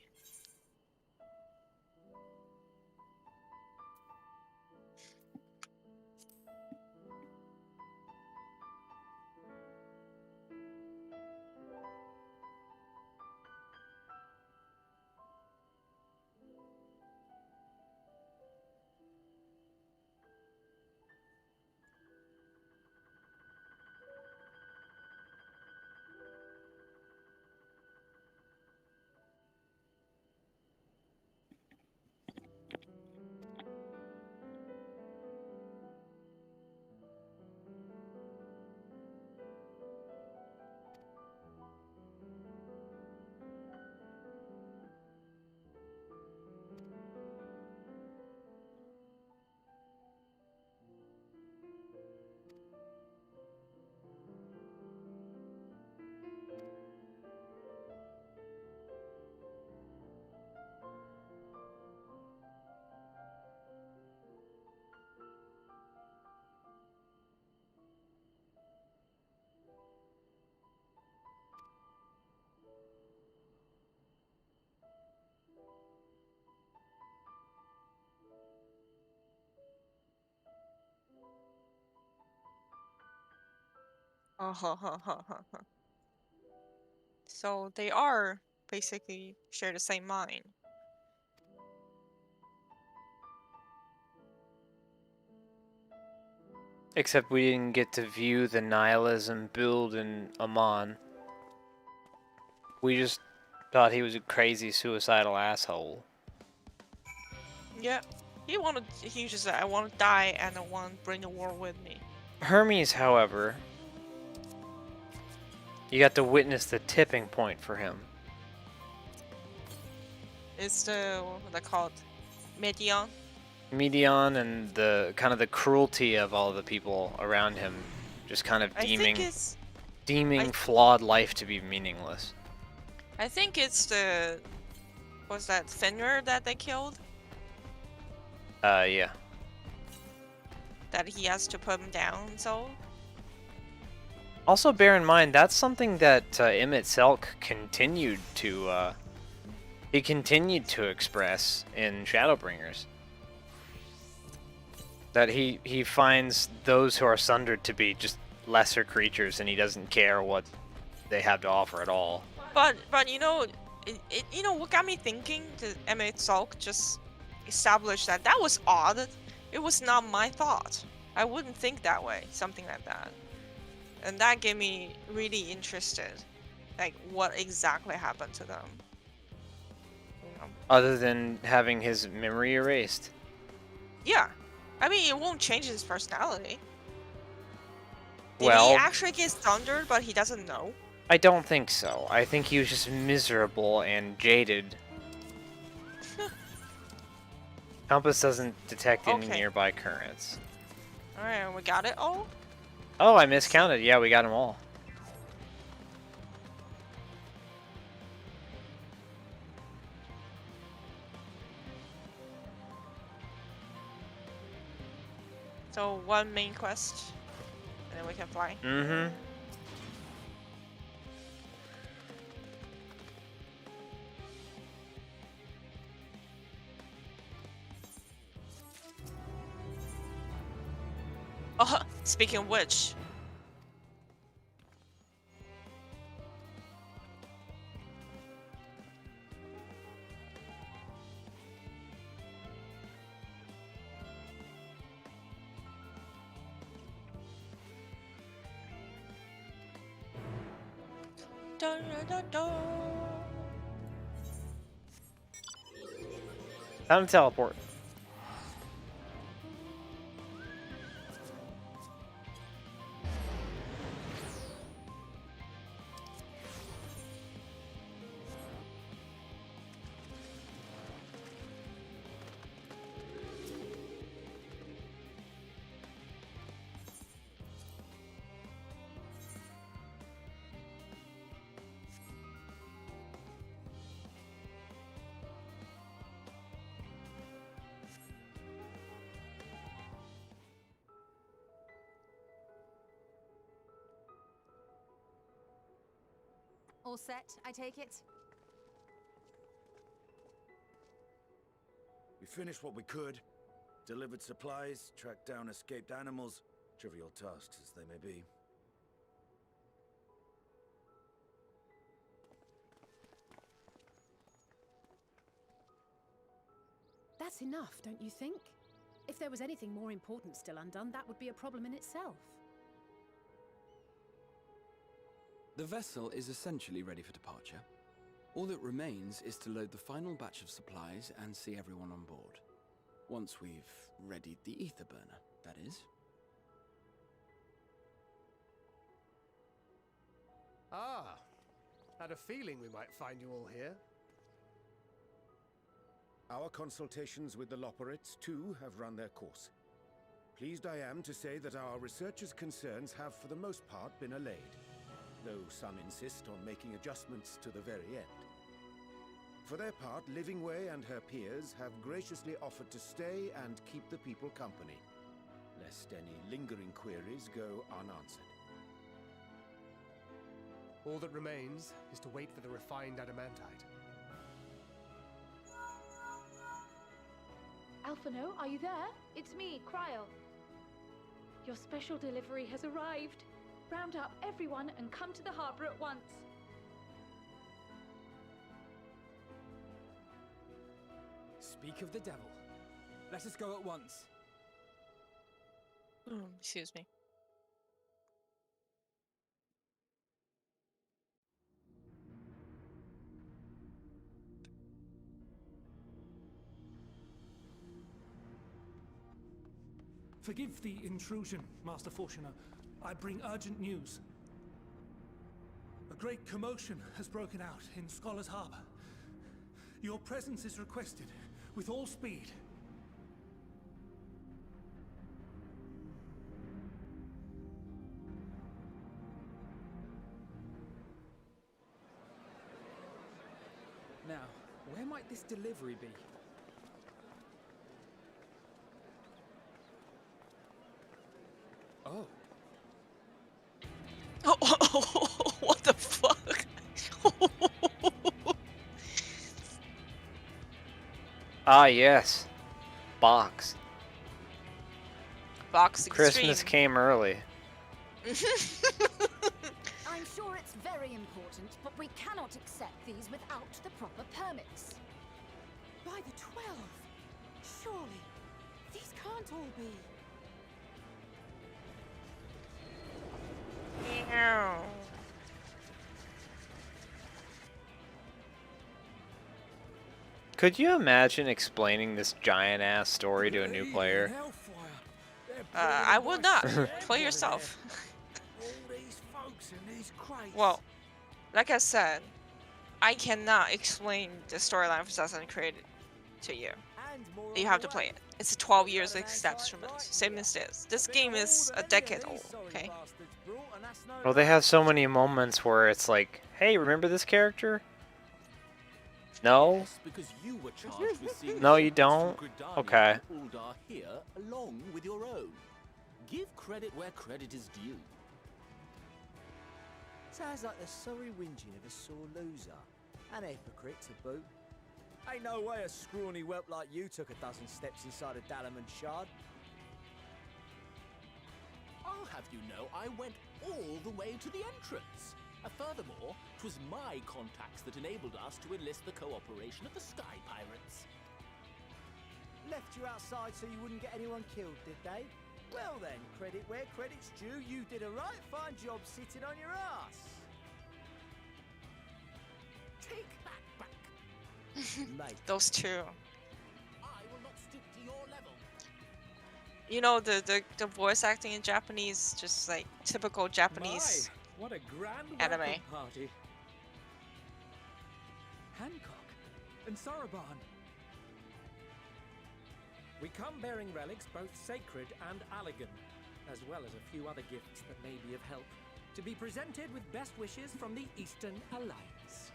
So they are basically share the same mind. Except we didn't get to view the nihilism build in Amon. We just thought he was a crazy suicidal asshole. Yeah. He just said, I want to die and I want to bring the war with me. Hermes, however, you got to witness the tipping point for him. It's what they call it, Medion. Medion and the kind of the cruelty of all the people around him, just kind of deeming flawed life to be meaningless. I think it's the was that Fenrir that they killed? Yeah. That he has to put him down, so. Also, bear in mind that's something that Emmett Selk continued to express in Shadowbringers. That he finds those who are sundered to be just lesser creatures, and he doesn't care what they have to offer at all. But you know, you know what got me thinking? The Emmett Salk just established that was odd. It was not my thought. I wouldn't think that way. Something like that, and that gave me really interested. Like what exactly happened to them? You know? Other than having his memory erased. Yeah. I mean, it won't change his personality. Did Well, he actually get sundered, but he doesn't know? I don't think so. I think he was just miserable and jaded. Compass doesn't detect any nearby currents. Alright, we got it all? Oh, I miscounted. Yeah, we got them all. So one main quest, and then we can fly. Mm-hmm. Oh, speaking of which. Dun, dun, dun, dun. Time to teleport. All set, I take it? We finished what we could, delivered supplies, tracked down escaped animals, trivial tasks as they may be. That's enough, don't you think? If there was anything more important still undone, that would be a problem in itself. The vessel is essentially ready for departure. All that remains is to load the final batch of supplies and see everyone on board. Once we've readied the ether burner, that is. Ah, had a feeling we might find you all here. Our consultations with the Loperites, too, have run their course. Pleased I am to say that our researchers' concerns have, for the most part, been allayed, though some insist on making adjustments to the very end. For their part, Livingway and her peers have graciously offered to stay and keep the people company, lest any lingering queries go unanswered. All that remains is to wait for the refined adamantite. Alphino, are you there? It's me, Cryo. Your special delivery has arrived. Round up everyone and come to the harbor at once. Speak of the devil. Let us go at once. Excuse me. Forgive the intrusion, Master Fortuner. I bring urgent news. A great commotion has broken out in Scholar's Harbor. Your presence is requested with all speed. Now, where might this delivery be? Oh. What the fuck? Ah, yes. Box. Box Christmas Extreme. came early. I'm sure it's very important, but we cannot accept these without the proper permits. By the 12! Surely, these can't all be. Could you imagine explaining this giant-ass story to a new player? I would not. Play yourself. Well, like I said, I cannot explain the storyline of Assassin's Creed to you. You have to play it. It's 12 years of steps from it. Same as this. This game is a decade old, okay? Well, they have so many moments where it's like, hey, remember this character? No? Because you were charged with seeing No, you don't? Okay. Uldar here along with your own. Give credit where credit is due. Sounds like the sorry whinging of a sore loser. An hypocrite to boot. Ain't no way a scrawny whelp like you took a dozen steps inside a Dalamud shard. I'll have you know I went all the way to the entrance. Furthermore, 'twas my contacts that enabled us to enlist the cooperation of the Sky Pirates. Left you outside so you wouldn't get anyone killed, did they? Well then, credit where credit's due, you did a right fine job sitting on your ass. Take that back. Mate. Those two. I will not stoop to your level. You know, the voice acting in Japanese, just like typical Japanese What a grand anime. welcome party. Hancock and Soroban. We come bearing relics both sacred and Allegan, as well as a few other gifts that may be of help, to be presented with best wishes from the Eastern Alliance.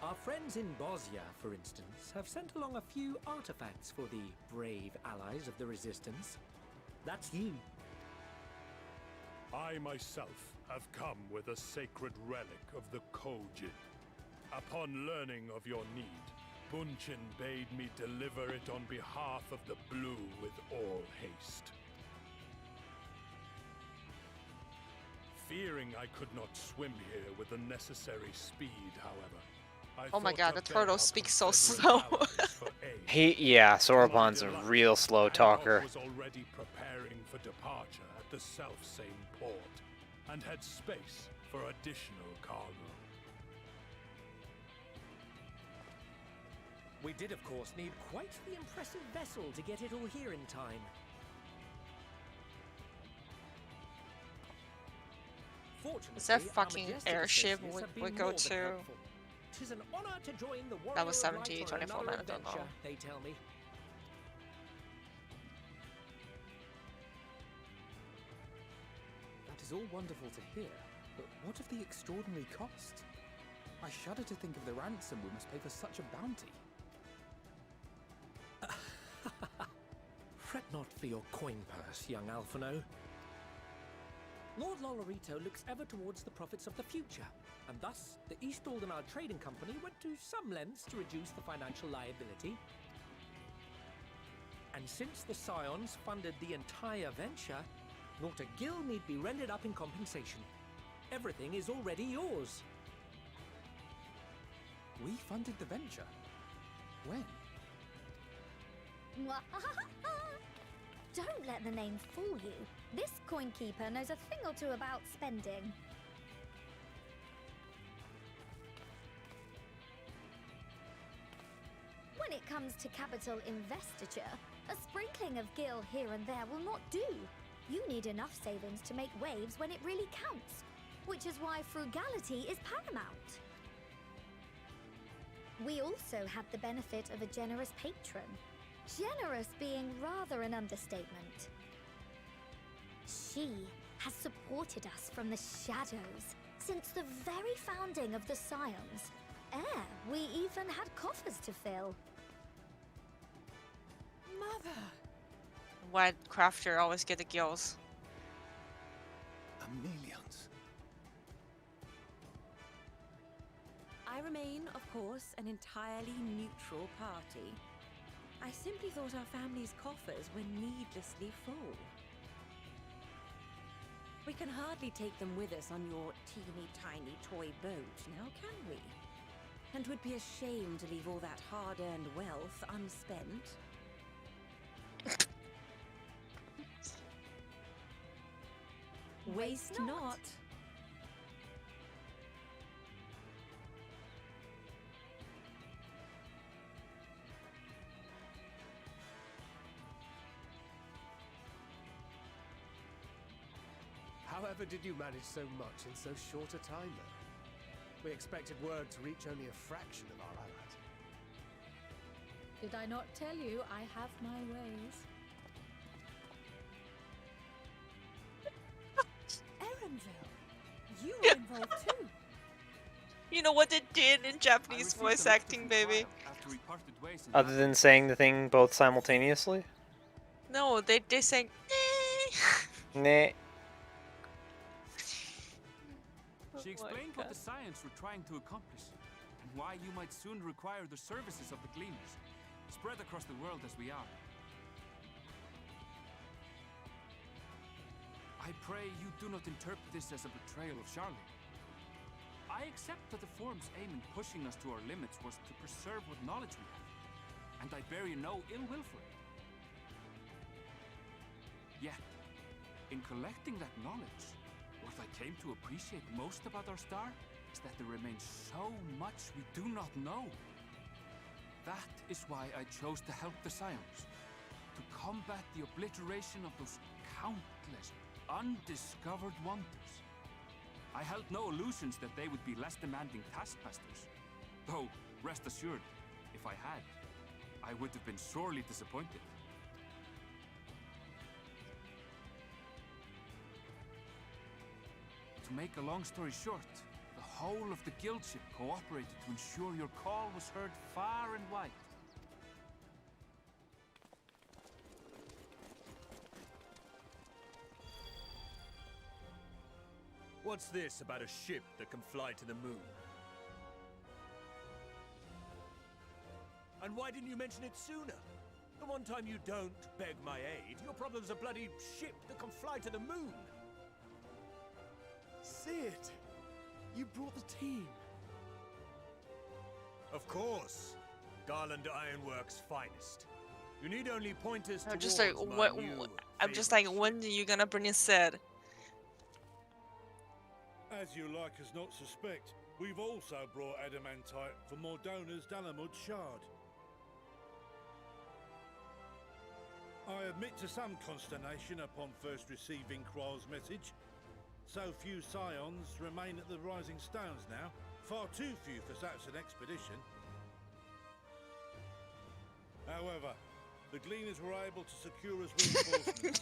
Our friends in Bosnia, for instance, have sent along a few artifacts for the brave allies of the Resistance. That's you. I myself have come with a sacred relic of the Kojin. Upon learning of your need, Bunchin bade me deliver it on behalf of the Blue with all haste. Fearing I could not swim here with the necessary speed, however, I Oh my thought god, to the beg turtle our speaks so Confederate slow. allies for aid. Yeah, Soroban's a real slow talker. was already preparing for departure at the self-same port, and had space for additional cargo. We did, of course, need quite the impressive vessel to get it all here in time. Fortunately, Is that our fucking majestic airship associates have we been go more than to? helpful. 'Tis an honor to join the That was warrior of 70, light on 24 another minutes, I don't know. adventure, they tell me. That is all wonderful to hear, but what of the extraordinary cost? I shudder to think of the ransom we must pay for such a bounty. Fret not for your coin purse, young Alphino. Lord Lolorito looks ever towards the profits of the future, and thus the East Aldenard Trading Company went to some lengths to reduce the financial liability. And since the Scions funded the entire venture, not a gill need be rendered up in compensation. Everything is already yours. We funded the venture? When? Don't let the name fool you. This coin keeper knows a thing or two about spending. When it comes to capital investiture, a sprinkling of gil here and there will not do. You need enough savings to make waves when it really counts, which is why frugality is paramount. We also had the benefit of a generous patron. Generous being rather an understatement. She has supported us from the shadows since the very founding of the Scions. We even had coffers to fill. Mother! Why Crafter always get the gills? Amelians. I remain, of course, an entirely neutral party. I simply thought our family's coffers were needlessly full. We can hardly take them with us on your teeny-tiny toy boat, now can we? And would be a shame to leave all that hard-earned wealth unspent. Waste not. However did you manage so much in so short a time, though? We expected word to reach only a fraction of our allies. Did I not tell you I have my ways? Erenville, you were involved too. You know what they did in Japanese voice acting, baby? Other than saying the thing both simultaneously? No, they sang. Nah. She explained what the Scions were trying to accomplish, and why you might soon require the services of the Gleaners, spread across the world as we are. I pray you do not interpret this as a betrayal of Charlie. I accept that the Forum's aim in pushing us to our limits was to preserve what knowledge we have, and I bear you no ill will for it. Yet, in collecting that knowledge, what What I came to appreciate most about our star is that there remains so much we do not know. That is why I chose to help the Scions, to combat the obliteration of those countless undiscovered wonders. I held no illusions that they would be less demanding taskmasters. Though, rest assured, if I had, I would have been sorely disappointed. To make a long story short, the whole of the guildship cooperated to ensure your call was heard far and wide. What's this about a ship that can fly to the moon? And why didn't you mention it sooner? The one time you don't beg my aid, your problem's a bloody ship that can fly to the moon. Sid, you brought the team. Of course. Garland Ironworks' finest. You need only point us I'm towards just like, my what? new I'm just like, when are you gonna bring in Sid? As you like us not suspect, we've also brought adamantite for Mordona's Dalamud shard. I admit to some consternation upon first receiving Kryl's message. So few Scions remain at the Rising Stones now. Far too few for such an expedition. However, the Gleaners were able to secure us reinforcements.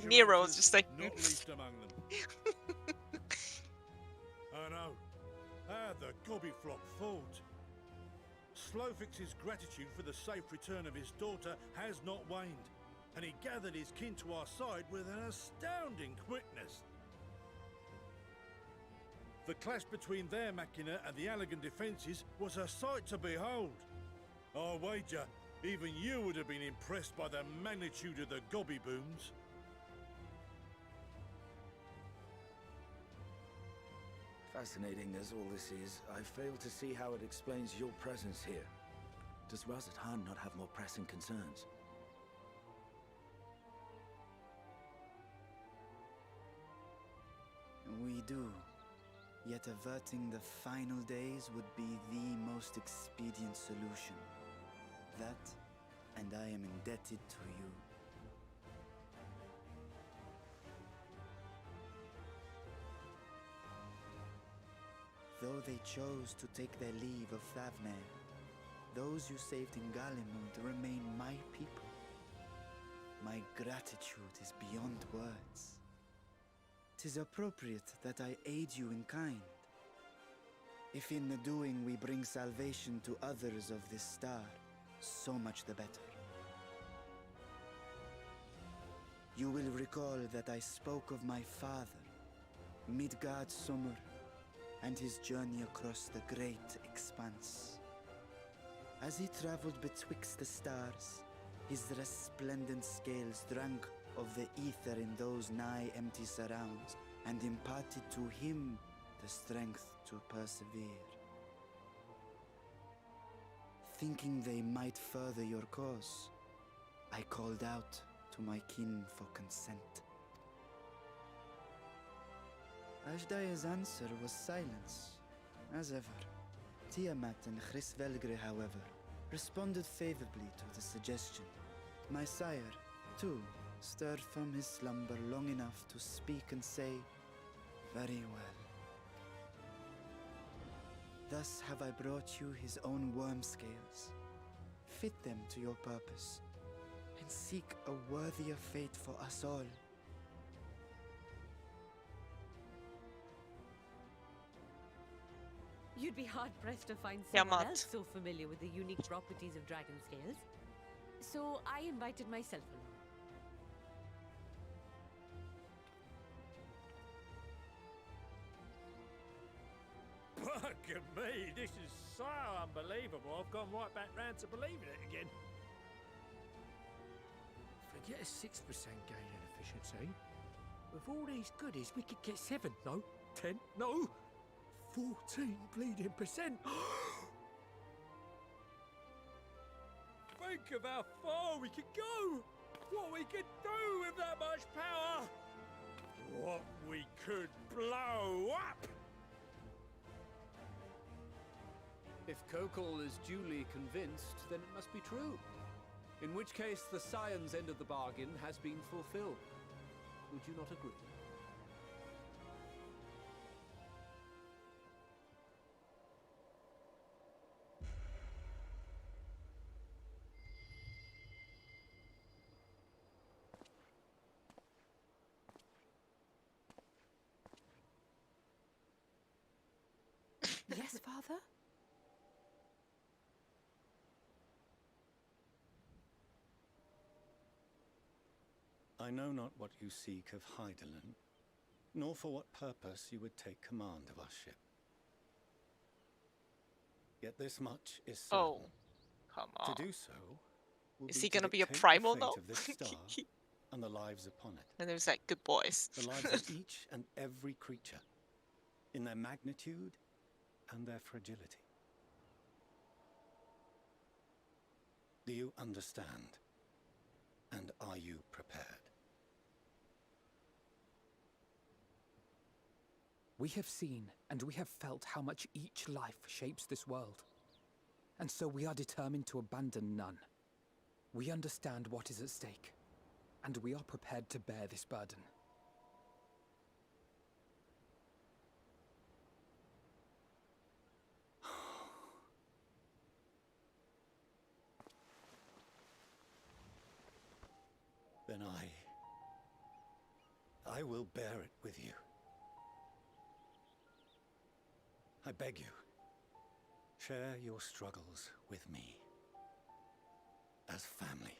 Nero's just like... not least among them. I know. How the Gobbyflock fought. Slowfix's gratitude for the safe return of his daughter has not waned, and he gathered his kin to our side with an astounding quickness. The clash between their machina and the Allagan defences was a sight to behold. I wager even you would have been impressed by the magnitude of the gobby booms. Fascinating as all this is, I fail to see how it explains your presence here. Does Razat Khan not have more pressing concerns? We do. Yet averting the final days would be the most expedient solution. That, and I am indebted to you. Though they chose to take their leave of Thavnair, those you saved in Galimund remain my people. My gratitude is beyond words. 'Tis appropriate that I aid you in kind. If in the doing we bring salvation to others of this star, so much the better. You will recall that I spoke of my father, Midgard Summer, and his journey across the great expanse. As he traveled betwixt the stars, his resplendent scales drank of the ether in those nigh empty surrounds, and imparted to him the strength to persevere. Thinking they might further your cause, I called out to my kin for consent. Ashdaya's answer was silence, as ever. Tiamat and Chris-Velgre, however, responded favorably to the suggestion. My sire, too, stirred from his slumber long enough to speak and say, "Very well." Thus have I brought you his own worm scales. Fit them to your purpose, and seek a worthier fate for us all. You'd be hard-pressed to find Yeah, someone Matt. else so familiar with the unique properties of dragon scales. So I invited myself along. Bugger me, this is so unbelievable. I've gone right back round to believing it again. Forget a 6% gain in efficiency. With all these goodies, we could get 7, no, 10, no, 14 bleeding percent. Think of how far we could go. What we could do with that much power. Wow. what we could blow up! If Kokol is duly convinced, then it must be true. In which case, the Scion's end of the bargain has been fulfilled. Would you not agree? Yes, Father? I know not what you seek of Hydaelyn, nor for what purpose you would take command of our ship. Yet this much is certain. Oh, come on. To do so will Is be he to gonna be a dictate primal the though? fate of this star and the lives upon it. And there's like good boys. The lives of each and every creature, in their magnitude and their fragility. Do you understand? And are you prepared? We have seen and we have felt how much each life shapes this world. And so we are determined to abandon none. We understand what is at stake, and we are prepared to bear this burden. Then I will bear it with you. I beg you, share your struggles with me, as family.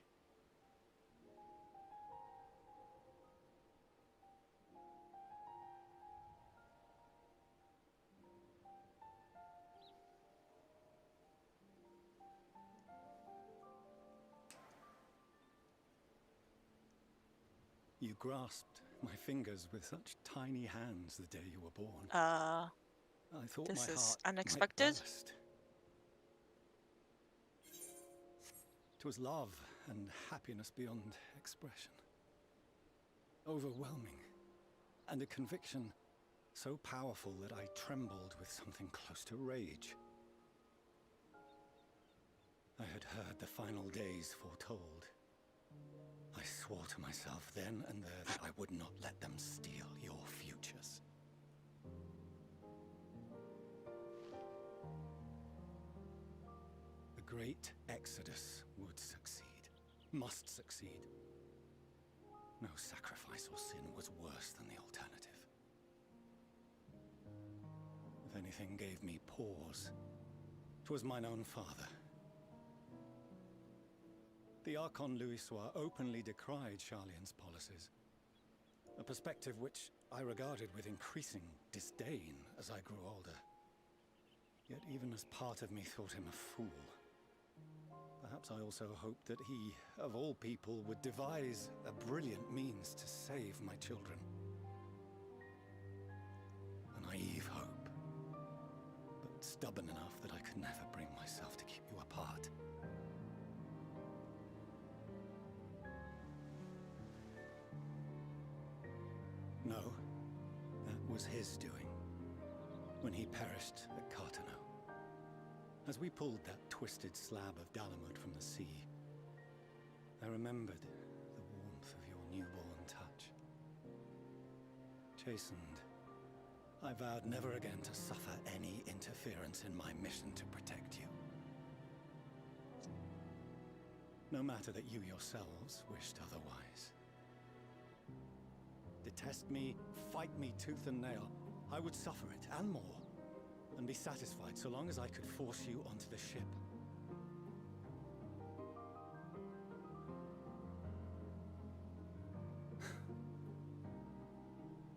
You grasped my fingers with such tiny hands the day you were born. I thought This my is heart unexpected. might burst. 'Twas love and happiness beyond expression. Overwhelming, and a conviction so powerful that I trembled with something close to rage. I had heard the final days foretold. I swore to myself then and there that I would not let them steal your futures. The great exodus would succeed, must succeed. No sacrifice or sin was worse than the alternative. If anything gave me pause, 'twas mine own father. The Archon Louisois openly decried Charlian's policies, a perspective which I regarded with increasing disdain as I grew older. Yet even as part of me thought him a fool, perhaps I also hoped that he, of all people, would devise a brilliant means to save my children. A naive hope, but stubborn enough that I could never bring myself to keep you apart. No, that was his doing, when he perished at Cartano. As we pulled that twisted slab of Dalamud from the sea, I remembered the warmth of your newborn touch. Chastened, I vowed never again to suffer any interference in my mission to protect you. No matter that you yourselves wished otherwise. Detest me, fight me tooth and nail, I would suffer it, and more, and be satisfied so long as I could force you onto the ship.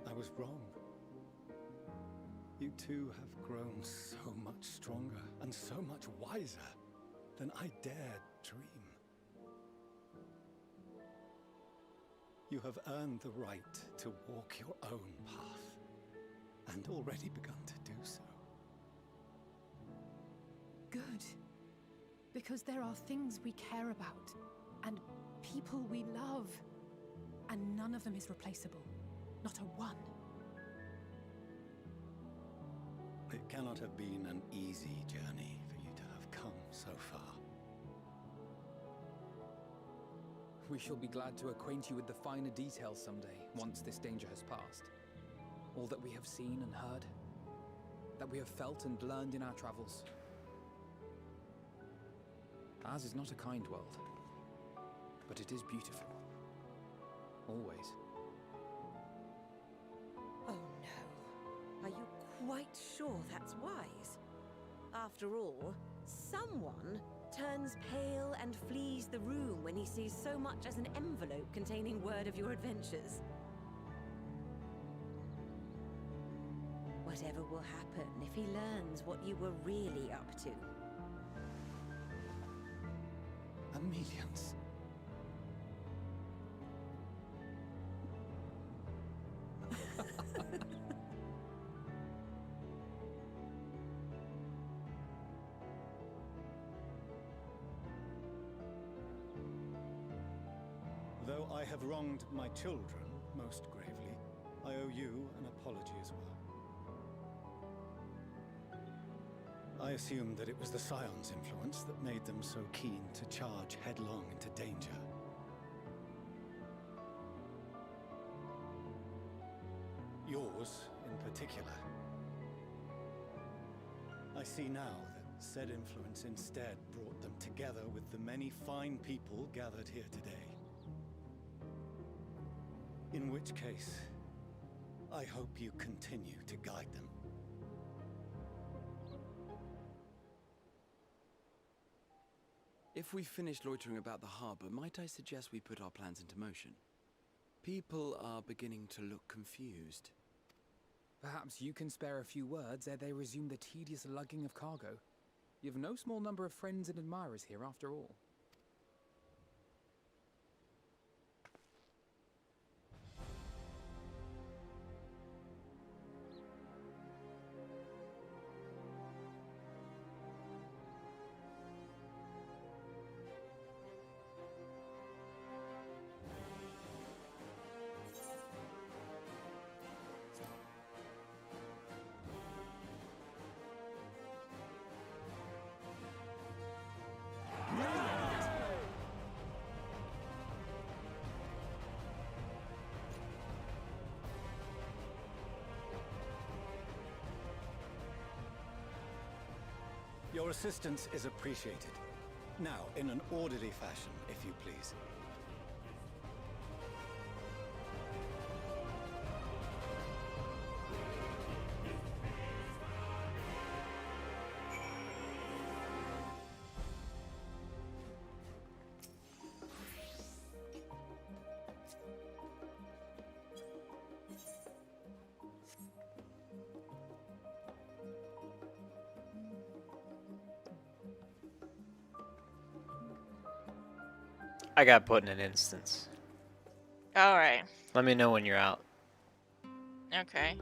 I was wrong. You two have grown so much stronger and so much wiser than I dared dream. You have earned the right to walk your own path, and already begun to do so. Good. Because there are things we care about, and people we love, and none of them is replaceable. Not a one. It cannot have been an easy journey for you to have come so far. We shall be glad to acquaint you with the finer details someday, once this danger has passed. All that we have seen and heard, that we have felt and learned in our travels. Ours is not a kind world, but it is beautiful. Always. Oh no. Are you quite sure that's wise? After all, someone turns pale and flees the room when he sees so much as an envelope containing word of your adventures. Whatever will happen if he learns what you were really up to? Millions. Though I have wronged my children most gravely, I owe you an apology as well. I assumed that it was the Scion's influence that made them so keen to charge headlong into danger. Yours, in particular. I see now that said influence instead brought them together with the many fine people gathered here today. In which case, I hope you continue to guide them. If we finish loitering about the harbor, might I suggest we put our plans into motion? People are beginning to look confused. Perhaps you can spare a few words ere they resume the tedious lugging of cargo. You have no small number of friends and admirers here after all. Your assistance is appreciated. Now, in an orderly fashion, if you please. I got put in an instance. Alright. Let me know when you're out. Okay.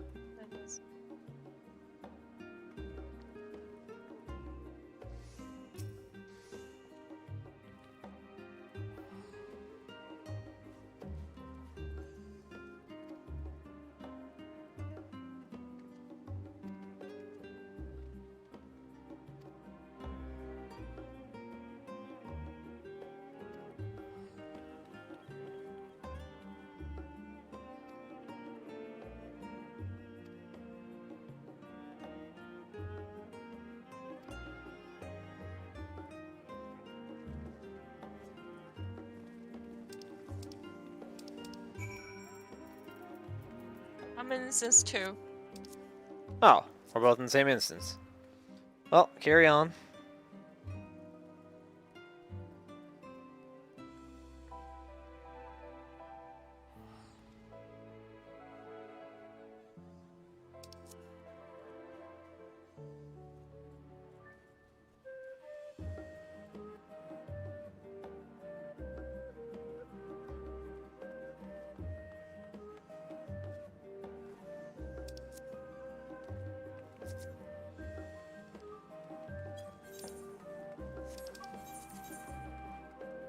I'm in instance 2. Oh, we're both in the same instance. Well, carry on.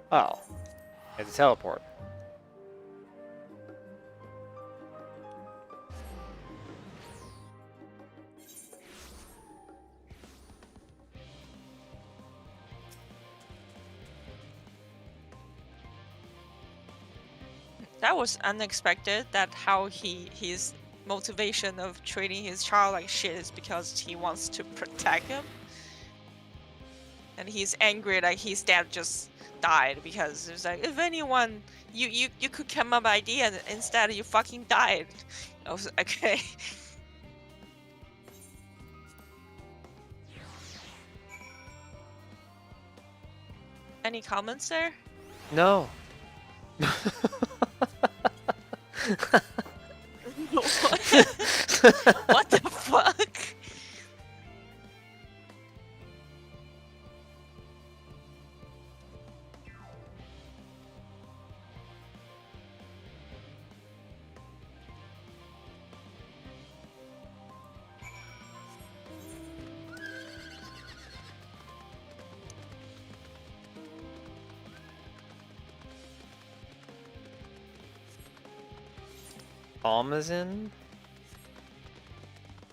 Oh, it's a teleport. That was unexpected. That how his motivation of treating his child like shit is because he wants to protect him, and he's angry that his dad just died because it's like, if anyone, you could come up with an idea, and instead you fucking died. I was okay. Any comments there? No. What the fuck? Almazine?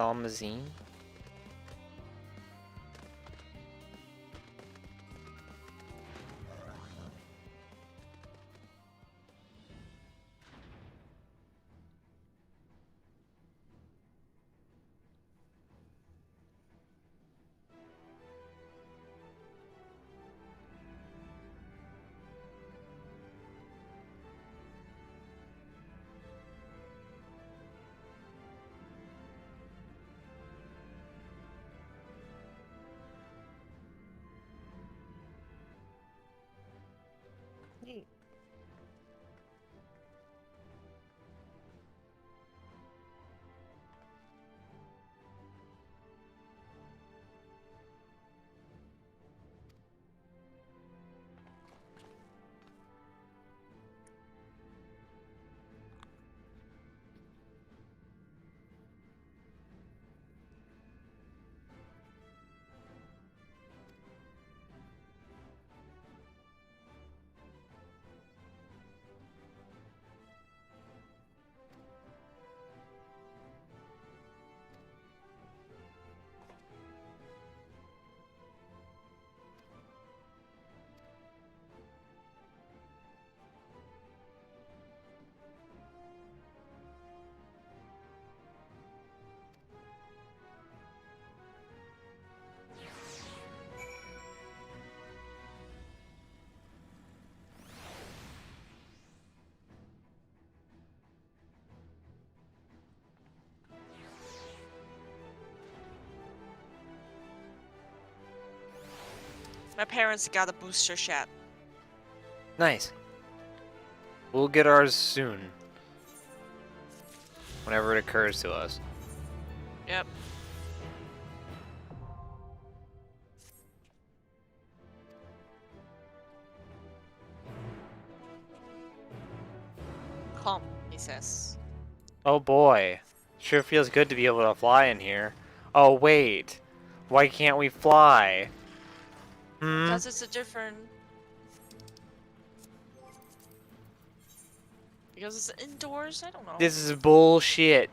Almazine? Neat. My parents got a booster shot. Nice. We'll get ours soon. Whenever it occurs to us. Yep. Come, he says. Oh boy. Sure feels good to be able to fly in here. Oh wait. Why can't we fly? Hmm? Because it's a different... Because it's indoors? I don't know. This is bullshit.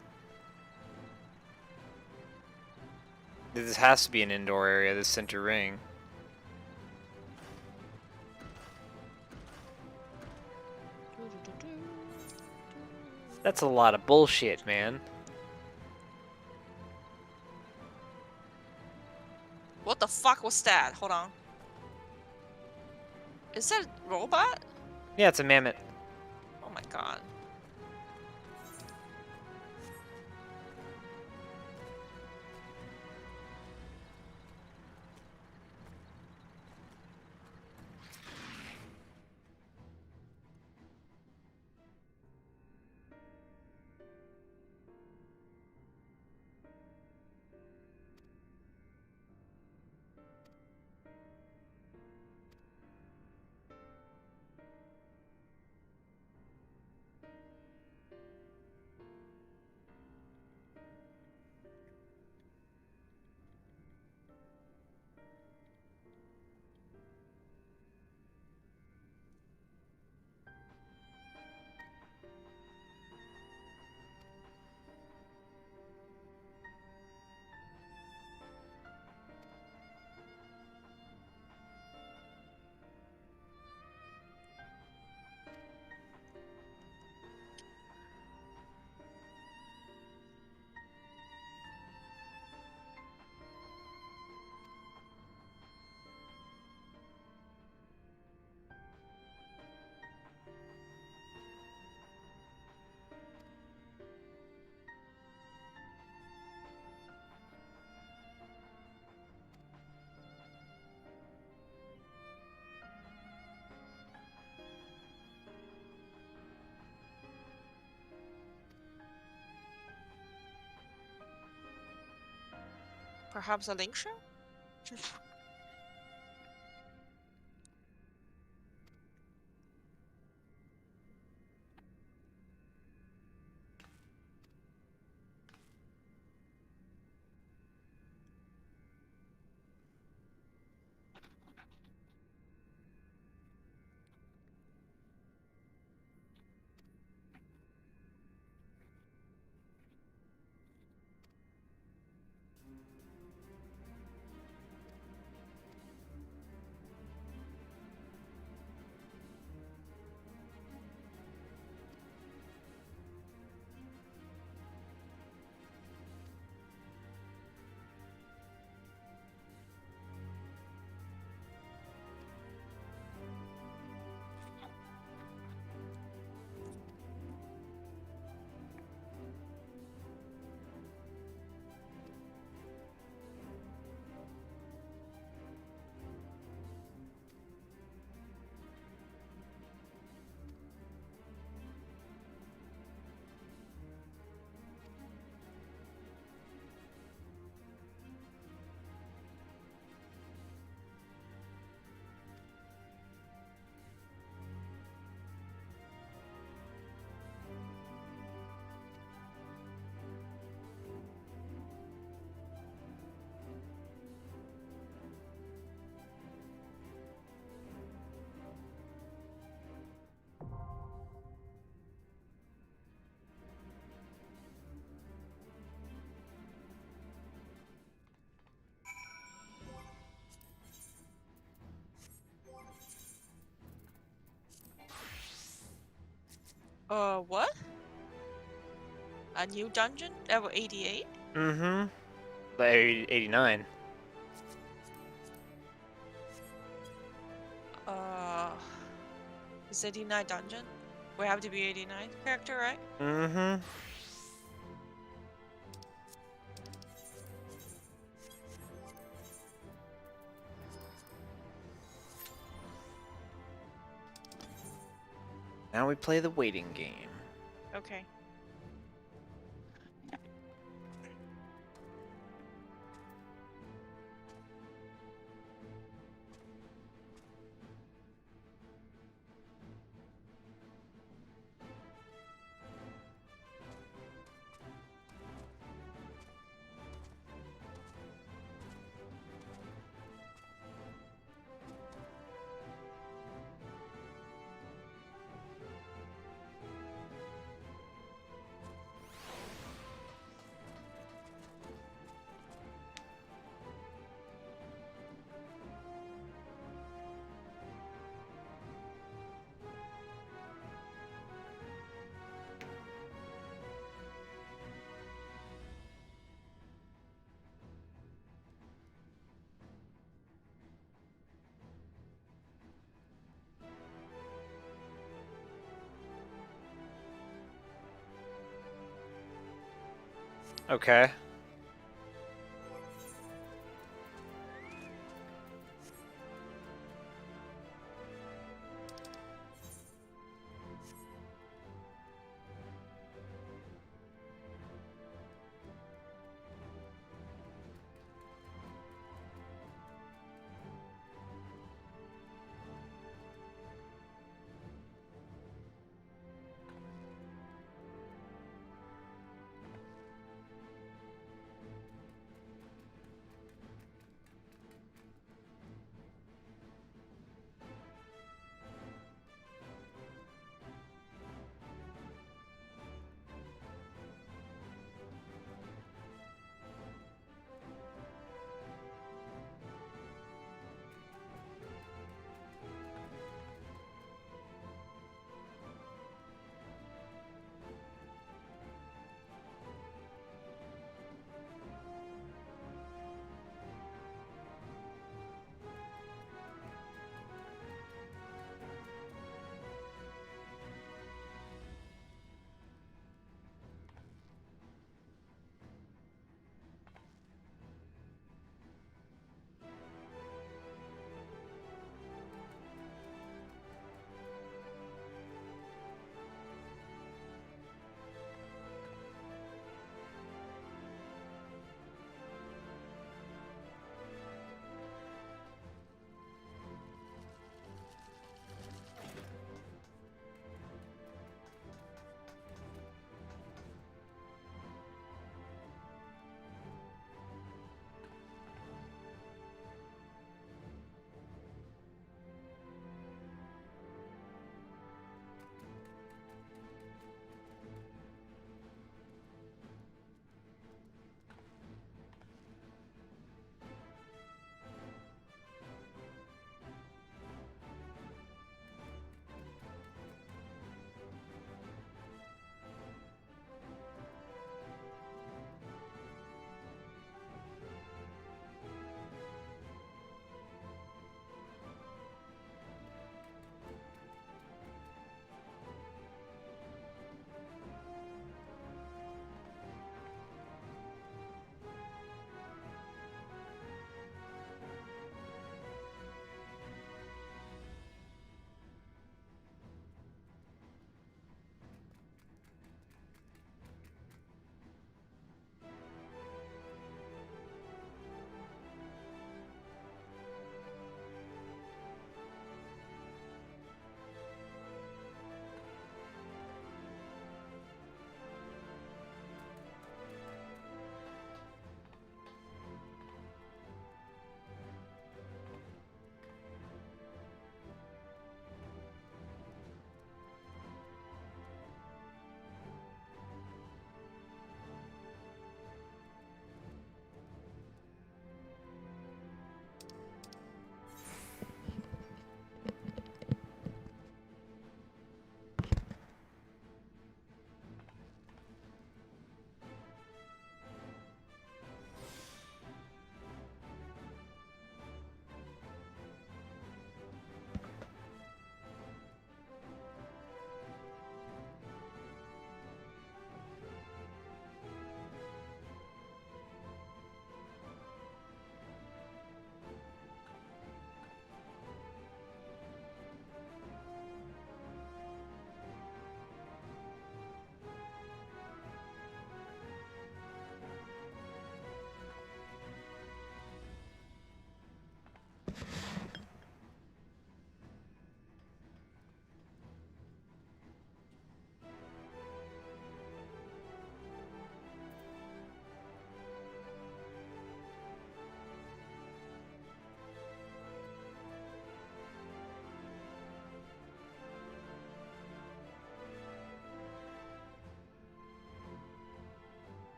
This has to be an indoor area, this center ring. That's a lot of bullshit, man. What the fuck was that? Hold on. Is that a robot? Yeah, it's a mammoth. Oh my god. Perhaps a link show? What? A new dungeon? Level 88? Mm-hmm. Like 89. It's 89 dungeon? We have to be 89 character, right? Mm-hmm. Now we play the waiting game. Okay. Okay.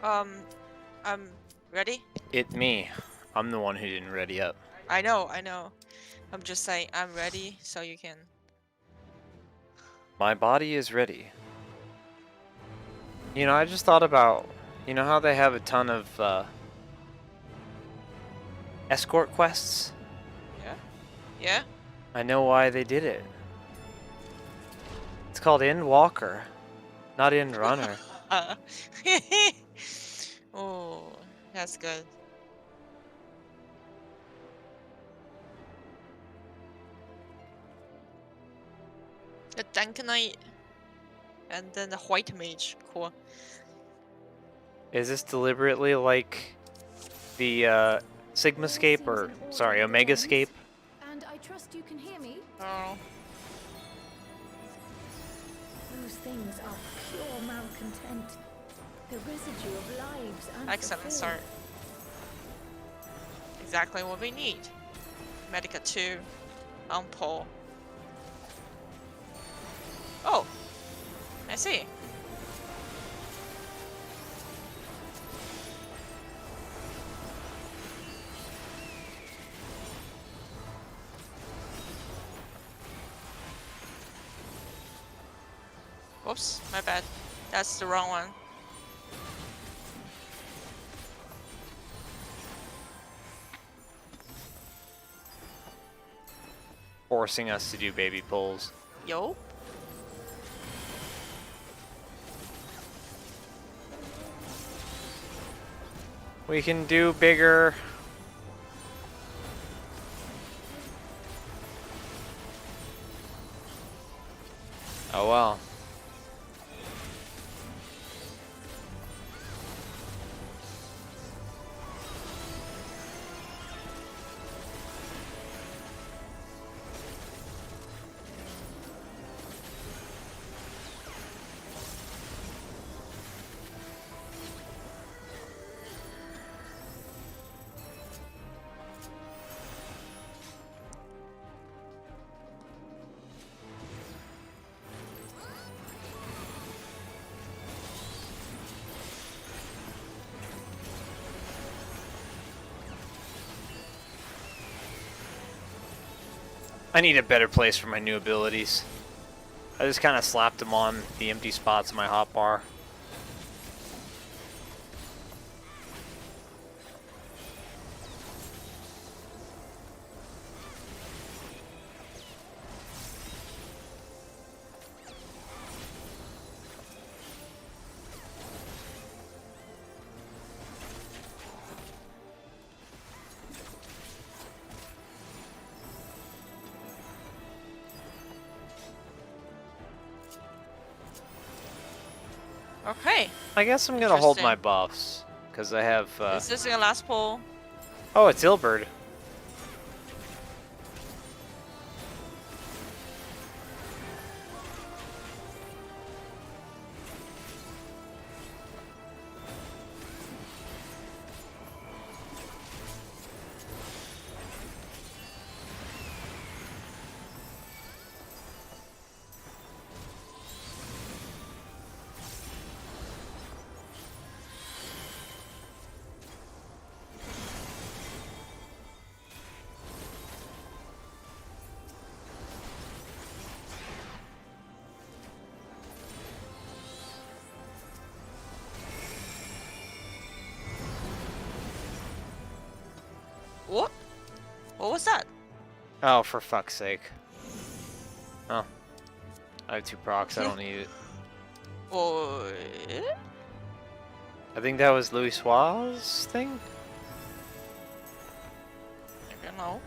I'm ready. It me. I'm the one who didn't ready up. I know. I'm just saying I'm ready, so you can. My body is ready. You know, I just thought about, you know how they have a ton of escort quests? Yeah. Yeah. I know why they did it. It's called Endwalker, not Endrunner. Oh, that's good. The Dankonite and then the White Mage. Cool. Is this deliberately like the Sigmascape or sorry, Omegascape? And I trust you can hear me? Oh. Those things are pure malcontent. The residue of lives Excellent unfulfilled. start. Exactly what we need. Medica 2. On Paul. Oh. I see. Whoops, my bad. That's the wrong one. Forcing us to do baby pulls. Yo. We can do bigger. Oh well. I need a better place for my new abilities. I just kind of slapped them on the empty spots in my hotbar. Okay. I guess I'm gonna hold my Interesting. buffs because I have. Is this your last pull? Oh, it's Ilberd. What? What was that? Oh, for fuck's sake. Oh. I have 2 procs, I don't need it. Oh. I think that was Louis Suarez's thing? I don't know.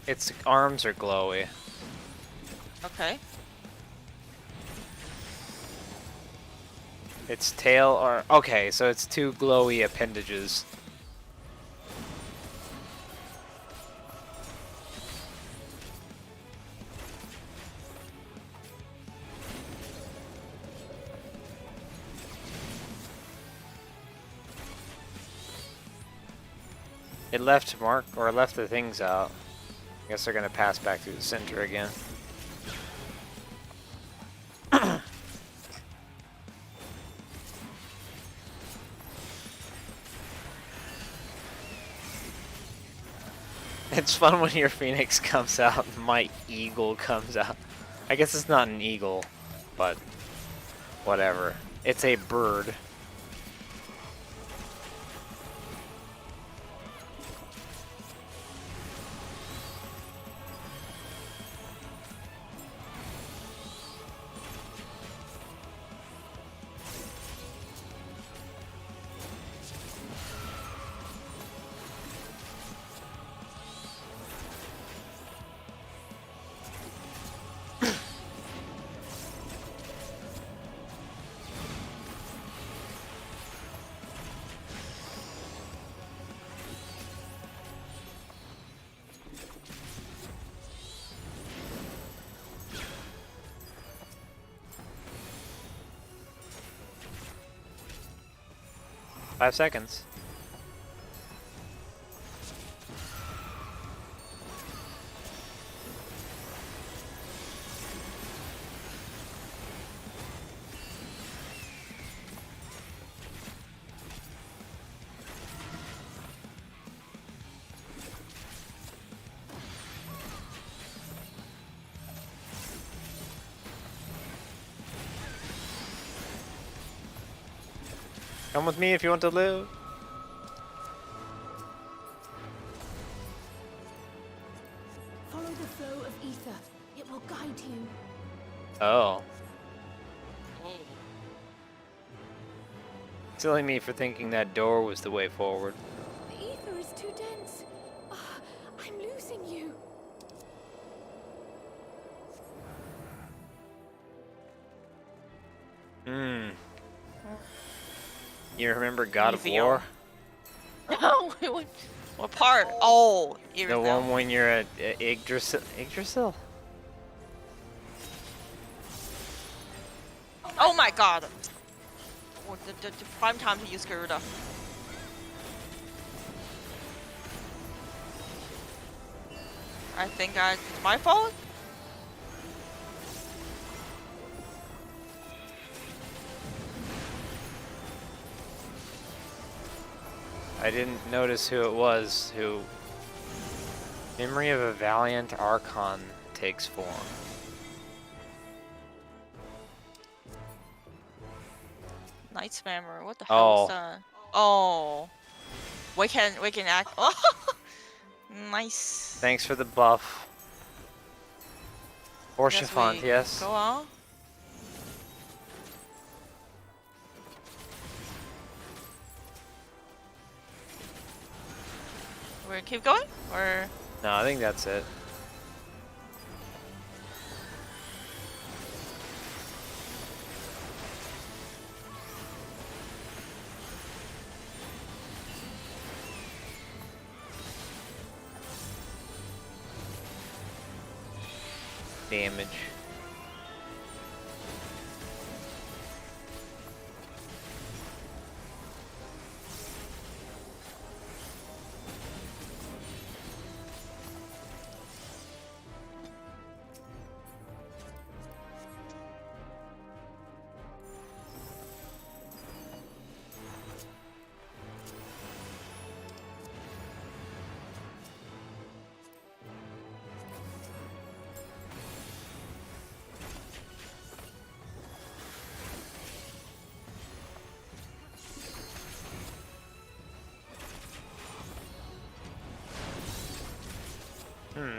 Its arms are glowy. Okay. Its tail or okay, so it's two glowy appendages. It left left the things out. I guess they're gonna pass back through the center again. It's fun when your phoenix comes out and my eagle comes out. I guess it's not an eagle, but whatever. It's a bird. Five seconds. Come with me if you want to live. Follow the flow of ether. It will guide you. Oh. Silly me for thinking that door was the way forward. The ether is too dense. Ah, I'm losing you. Hmm. You remember God of Evil. War? No, what part? Oh, The one when you're at Yggdrasil? Yggdrasil? Oh my god. Oh, the prime time to use Garuda. I think it's my fault. I didn't notice who it was who... Memory of a Valiant Archon takes form. Night Spammer. What the hell Oh. is that? Oh. We can act. Oh. Nice. Thanks for the buff. Or Guess Chiffon, we yes. Go on. We keep going, or No, I think that's it. Damage.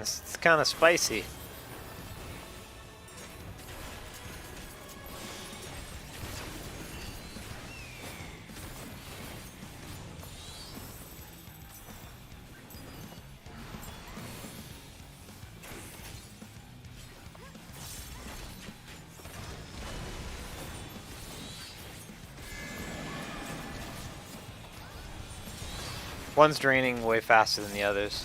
It's kind of spicy. One's draining way faster than the others.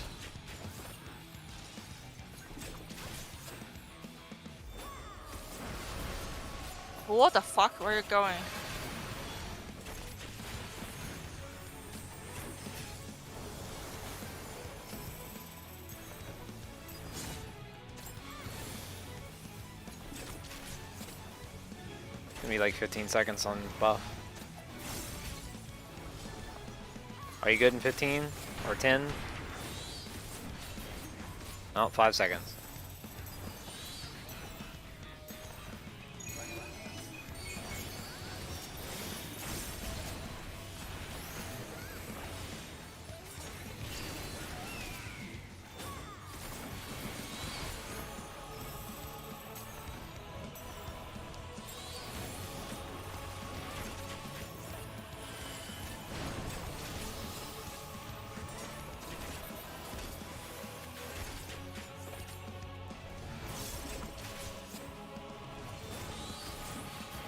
What the fuck? Where are you going? Give me like 15 seconds on buff. Are you good in 15 or 10? Oh, 5 seconds.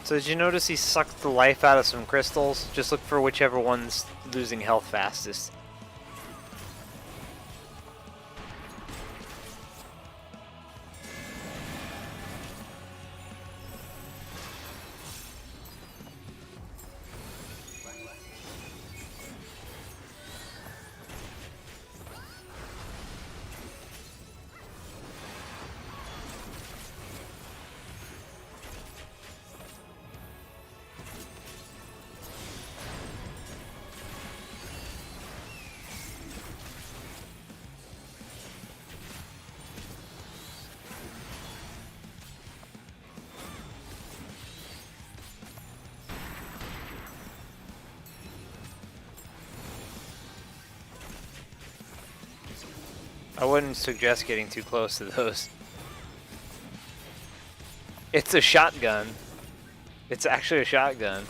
So did you notice he sucked the life out of some crystals? Just look for whichever one's losing health fastest. I wouldn't suggest getting too close to those. It's a shotgun. It's actually a shotgun.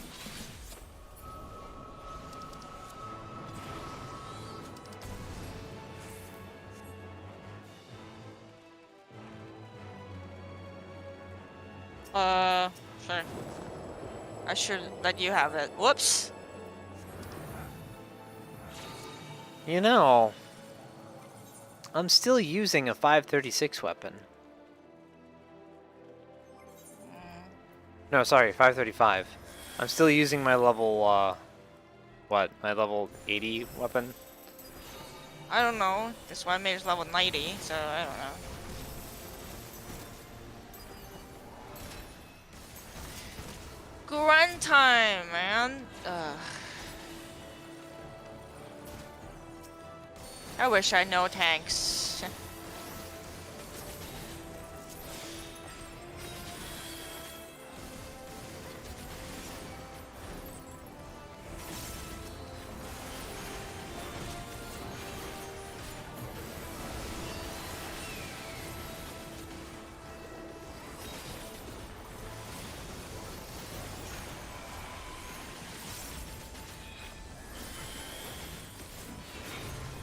Sure. I should let you have it. Whoops. You know, I'm still using a 536 weapon. No, sorry, 535. I'm still using my level, what? My level 80 weapon? I don't know. This one made level 90, so I don't know. Grind time, man. Ugh. I wish I know tanks.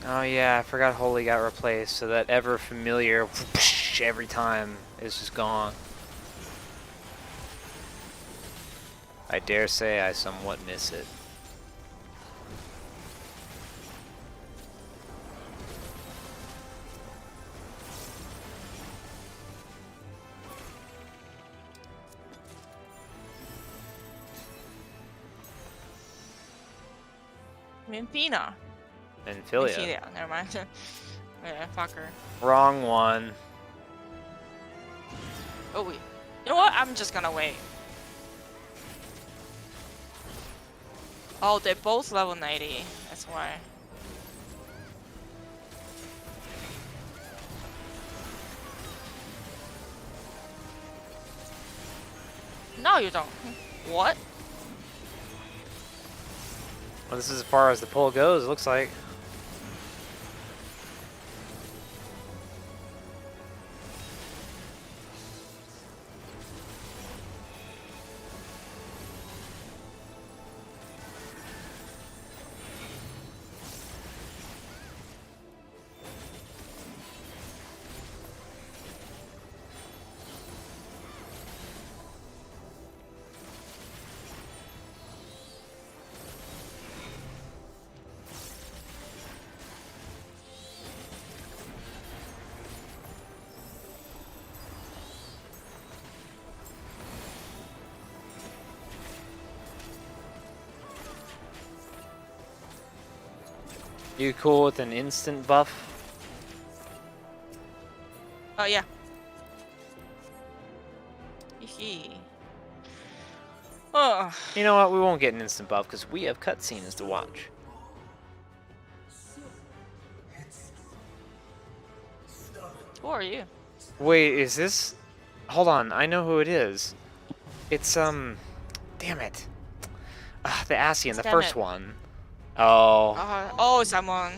Oh yeah, I forgot Holy got replaced, so that ever familiar whoosh, every time is just gone. I dare say I somewhat miss it. Mimpina. Amphilia. Never mind. Yeah, fucker. Wrong one. Oh wait. You know what? I'm just gonna wait. Oh, they're both level 90. That's why. No, you don't. What? Well, this is as far as the pull goes, it looks like. You cool with an instant buff? Oh yeah. Hee. Oh. You know what? We won't get an instant buff because we have cutscenes to watch. Who are you? Wait, is this? Hold on, I know who it is. It's damn it. The Asian, the Damn first it. one. Oh. Oh, someone.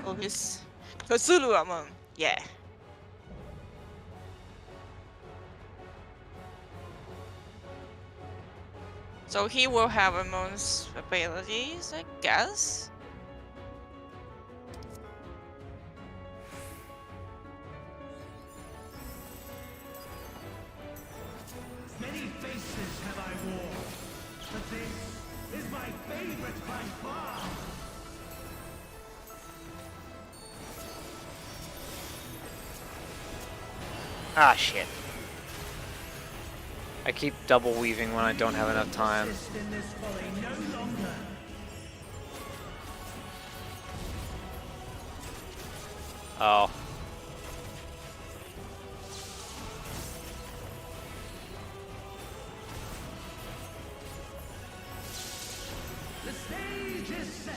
Oh, he's Cthulhu Amon. Yeah. So he will have Amon's abilities, I guess. Many faces have I worn, but this is my favorite by far. Ah, shit. I keep double weaving when I don't have enough time. In this folly no longer. Oh. The stage is set.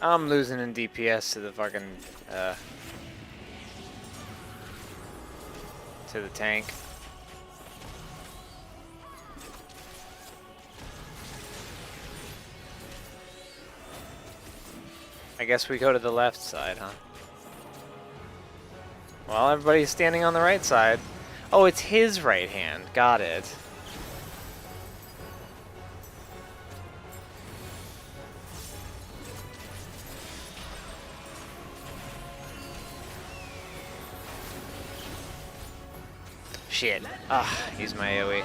I'm losing in DPS to the fucking, to the tank. I guess we go to the left side, huh? Well, everybody's standing on the right side. Oh, it's his right hand. Got it. Shit. Ah, use my AoE.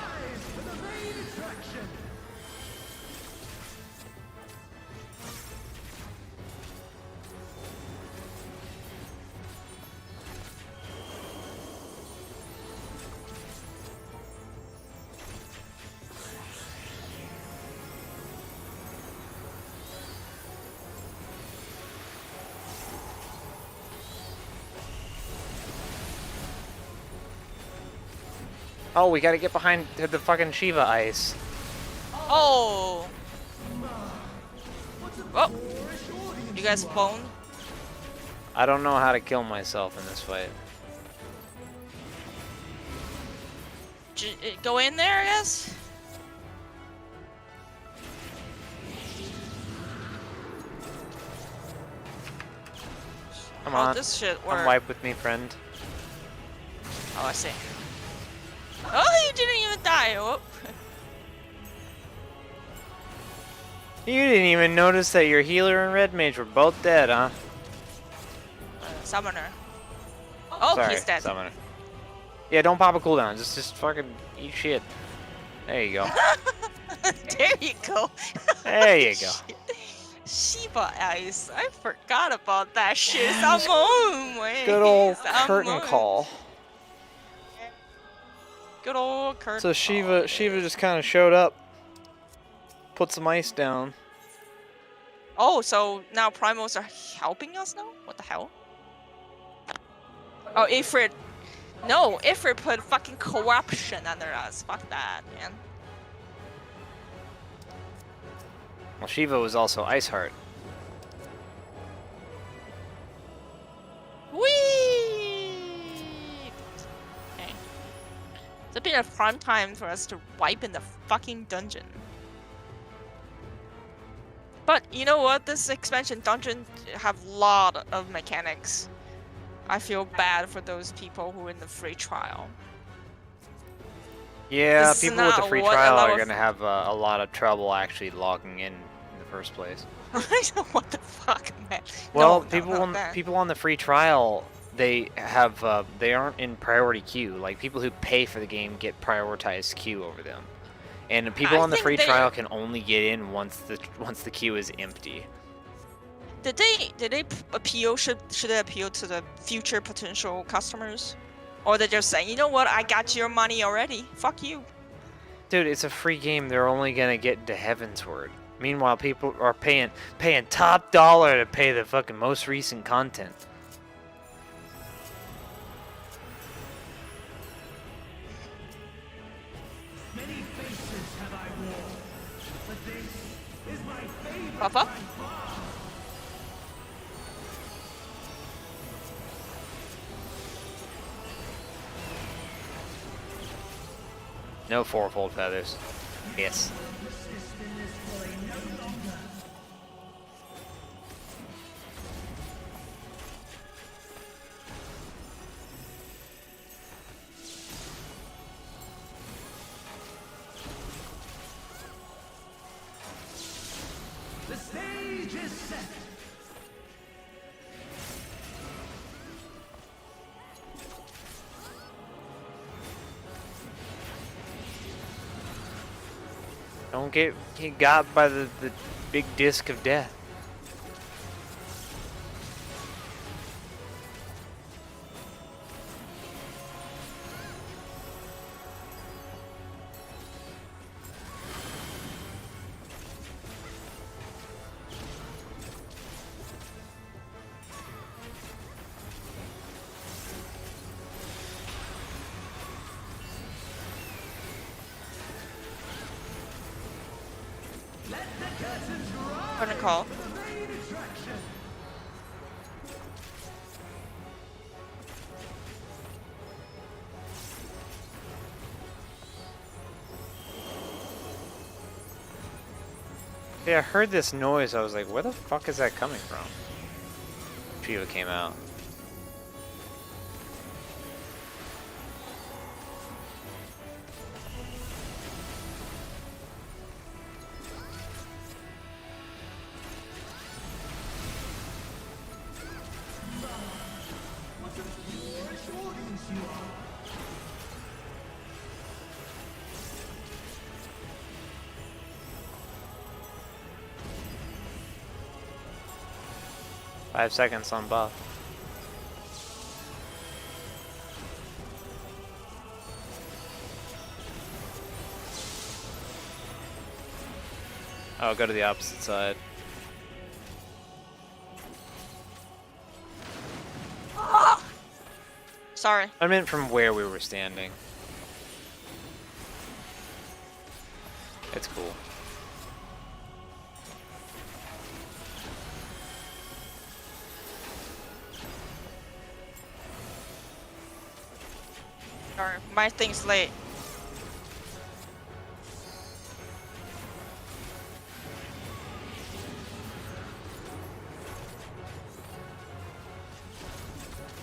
Oh, we gotta get behind the fucking Shiva ice. Oh. Oh. You guys phone? I don't know how to kill myself in this fight. Go in there, I guess? Come Oh, on. this shit Come work. wipe with me, friend. Oh, I see. Oh, you didn't even die. Oh. You didn't even notice that your healer and red mage were both dead, huh? Summoner. Oh, Sorry, he's dead. summoner. Yeah, don't pop a cooldown. Just fucking eat shit. There you go. There you go. There you go. Shiba Ice. I forgot about that shit. Someone. Good old curtain call. Good old curtain. So Shiva just kind of showed up, put some ice down. Oh, so now primals are helping us now? What the hell? Oh, Ifrit. No, Ifrit put fucking corruption under us. Fuck that, man. Well, Shiva was also Ice Heart. Whee! Okay. It's a bit of prime time for us to wipe in the fucking dungeon. But you know what? This expansion dungeon have a lot of mechanics. I feel bad for those people who are in the free trial. Yeah, This is people with the not free what a trial lot are of- going to have a lot of trouble actually logging in the first place. What the fuck, man? Well, No, not that. people on the free trial, they have they aren't in priority queue. Like people who pay for the game get prioritized queue over them, and people I on the think free they- trial can only get in once the queue is empty. Did they appeal? Should they appeal to the future potential customers? Or they're just saying, you know what, I got your money already. Fuck you. Dude, it's a free game. They're only gonna get into Heavensward. Meanwhile, people are paying top dollar to pay the fucking most recent content. Many faces have I worn, but this is my favorite Papa? by far. No fourfold feathers. Yes. The stage is set. Don't get got by the big disc of death. Gonna call. Yeah, I heard this noise. I was like, where the fuck is that coming from? Shiva came out. What a foolish audience you are. 5 seconds on buff. Oh, go to the opposite side. Sorry. I meant from where we were standing. It's cool. Sorry, my thing's late.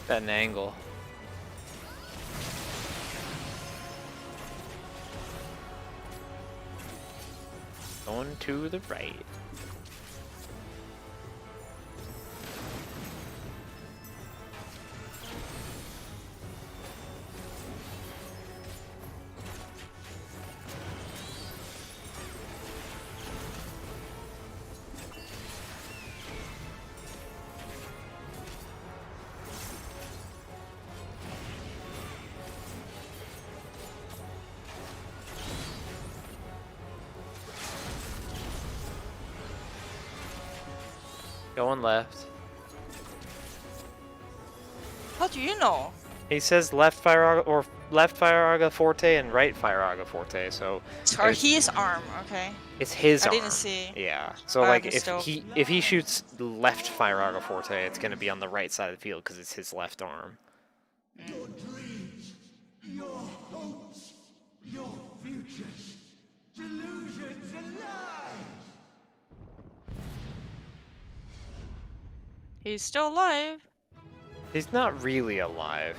At an angle. Going to the right. Going left. How do you know? He says left Fire Forte and right Fire Forte, so Or his arm, okay. it's his I arm. didn't see. Yeah. So I like missed out. if he shoots left Fire Forte, it's gonna be on the right side of the field because it's his left arm. Your dreams, your hopes, your futures, delusions and lies. He's still alive. He's not really alive.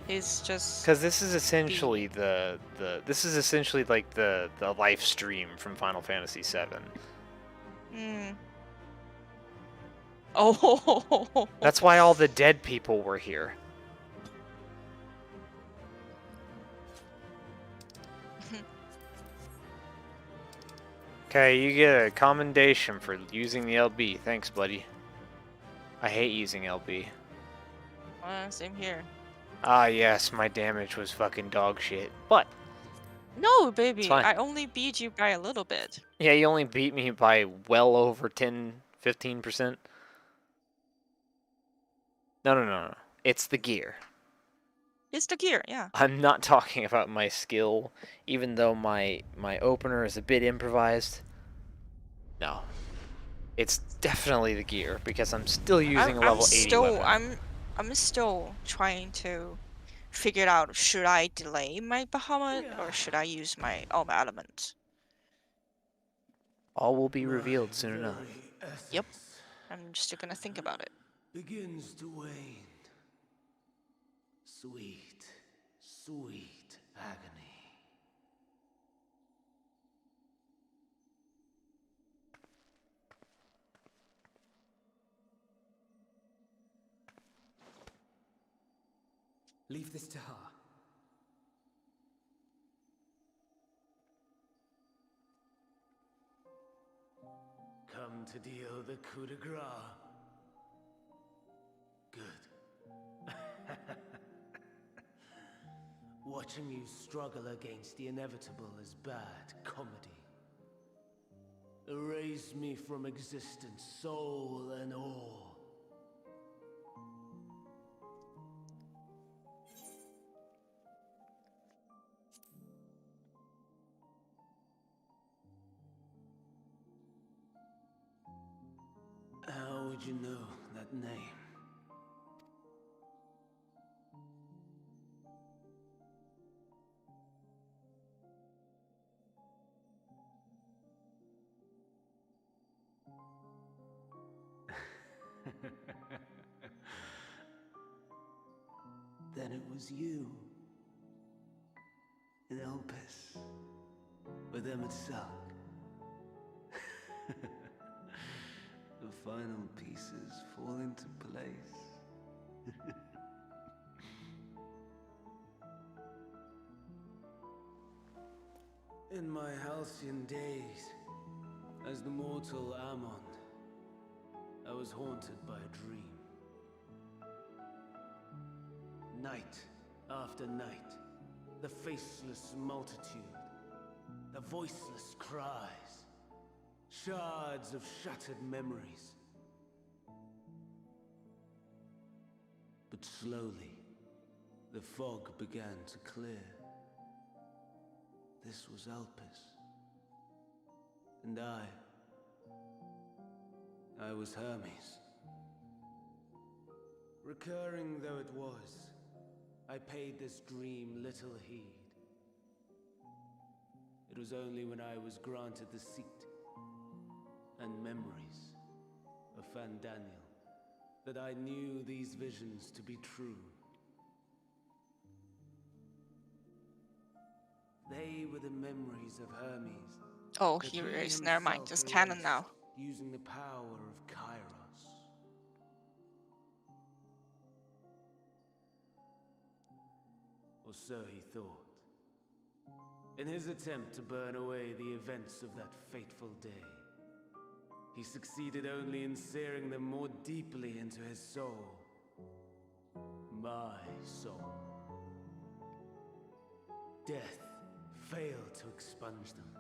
He's just Because this is essentially this is essentially like the live stream from Final Fantasy VII. Hmm. Oh. That's why all the dead people were here. Okay, you get a commendation for using the LB. Thanks, buddy. I hate using LB. Same here. Ah, yes, my damage was fucking dog shit. But No, it's baby, fine. I only beat you by a little bit. Yeah, you only beat me by well over 10, 15%. No. It's the gear. It's the gear, yeah. I'm not talking about my skill, even though my opener is a bit improvised. No. It's definitely the gear, because I'm still using a level 80 weapon. I'm still trying to figure out, should I delay my Bahamut or should I use my element? All will be revealed soon enough. Yep. I'm still gonna think about it. Begins to wane. Sweet, sweet agony. Leave this to her. Come to deal the coup de grace. Good. Watching you struggle against the inevitable is bad comedy. Erase me from existence, soul and all. How would you know that name? Then it was you. In Elpis. With Emmet-Salk. The final pieces fall into place. In my halcyon days, as the mortal Ammon, I was haunted by a dream. Night after night, the faceless multitude, the voiceless cries, shards of shattered memories. But slowly, the fog began to clear. This was Elpis. And I was Hermes. Recurring though it was, I paid this dream little heed. It was only when I was granted the seat and memories of Fandaniel that I knew these visions to be true. They were the memories of Hermes. Oh, that here he it is. Never mind. himself It's canon erased now. Using the power of Kairos. Or so he thought. In his attempt to burn away the events of that fateful day, he succeeded only in searing them more deeply into his soul. My soul. Death failed to expunge them,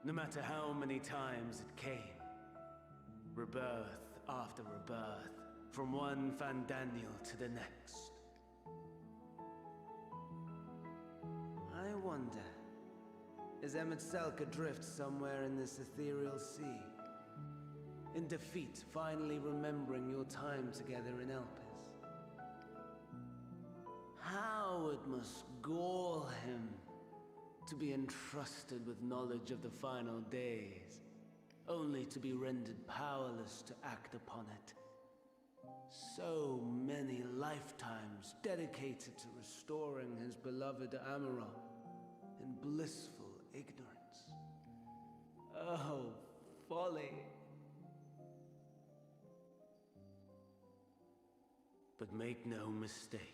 no matter how many times it came. Rebirth after rebirth, from one Fandaniel to the next. I wonder, is Emmet-Salk adrift somewhere in this ethereal sea? In defeat, finally remembering your time together in Elpis? How it must gall him to be entrusted with knowledge of the final days, only to be rendered powerless to act upon it. So many lifetimes dedicated to restoring his beloved Amaral in blissful ignorance. Oh, folly! But make no mistake.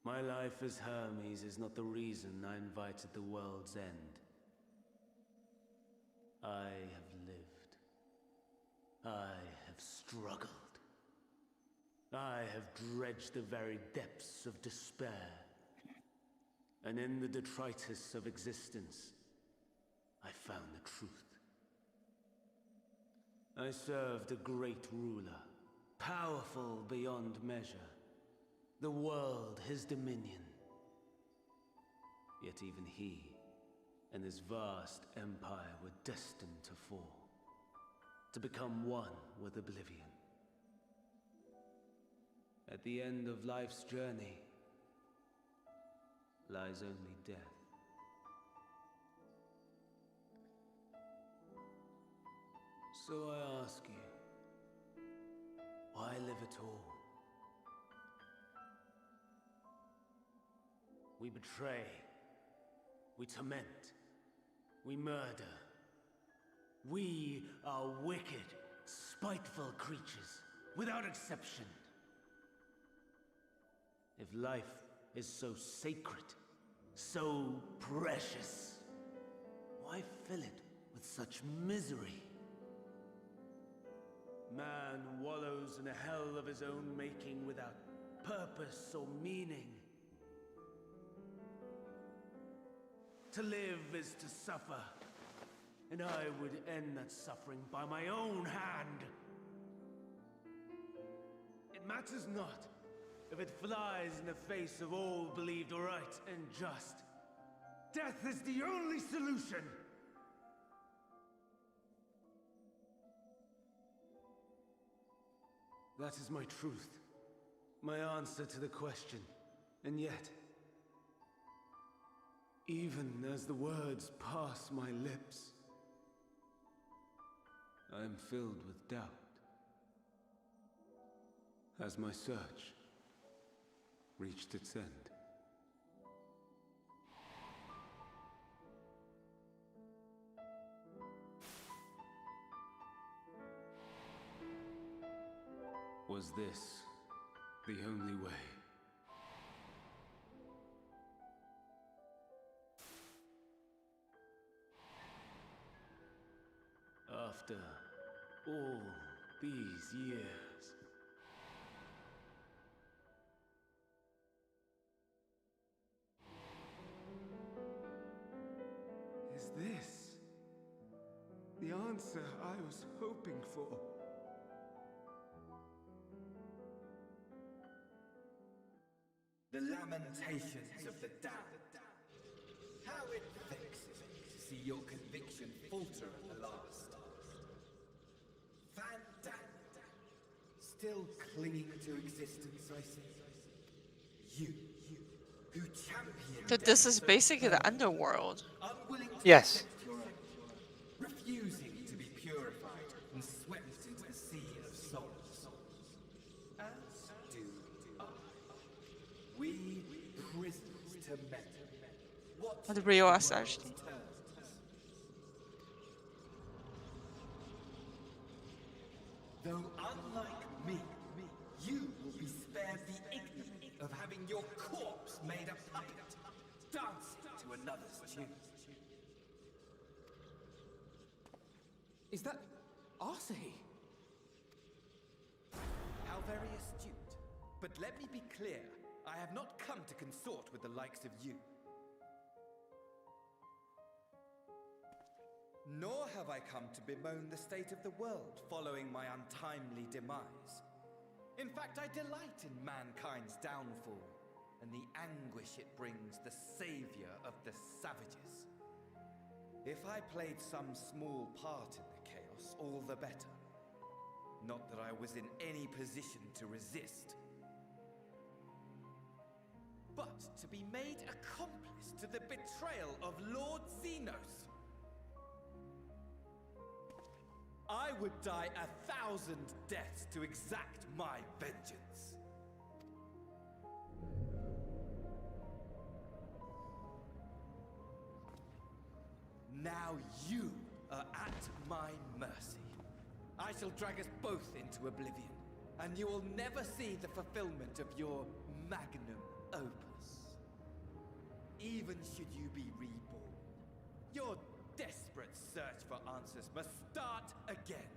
My life as Hermes is not the reason I invited the world's end. I have lived. I have struggled. I have dredged the very depths of despair. And in the detritus of existence, I found the truth. I served a great ruler, powerful beyond measure. The world his dominion. Yet even he and his vast empire were destined to fall, to become one with oblivion. At the end of life's journey lies only death. So I ask you, why live at all? We betray, we torment, we murder. We are wicked, spiteful creatures, without exception. If life is so sacred, so precious, why fill it with such misery? Man wallows in a hell of his own making without purpose or meaning. To live is to suffer, and I would end that suffering by my own hand. It matters not if it flies in the face of all believed right and just. Death is the only solution! That is my truth, my answer to the question. And yet, even as the words pass my lips, I am filled with doubt. Has my search reached its end? Was this the only way? After all these years, is this the answer I was hoping for? The lamentations of the damned. How it vexes me to see your conviction falter at the last. Van Dam, still clinging to existence, I see. You who champion. That this is basically the underworld. Unwilling to Yes. accept your own, refusing to be purified and swept into the sea of souls. As do I. We prisoners to men. What The real us, actually. Though unlike me, you will be spared the ignominy of having your corpse made a puppet, dancing to another's tune. Is that Arsahi? How very astute. But let me be clear, I have not come to consort with the likes of you. Nor have I come to bemoan the state of the world following my untimely demise. In fact, I delight in mankind's downfall and the anguish it brings the savior of the savages. If I played some small part in the chaos, all the better. Not that I was in any position to resist. But to be made accomplice to the betrayal of Lord Xenos. I would die 1,000 deaths to exact my vengeance. Now you are at my mercy. I shall drag us both into oblivion, and you will never see the fulfillment of your magnum opus. Even should you be reborn, your desperate search for answers must start again.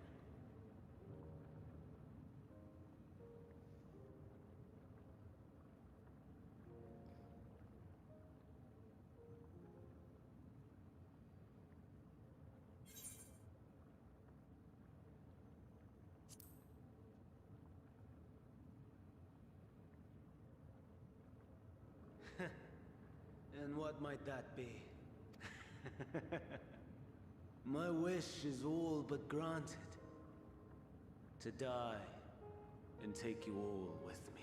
And what might that be? My wish is all but granted. To die and take you all with me.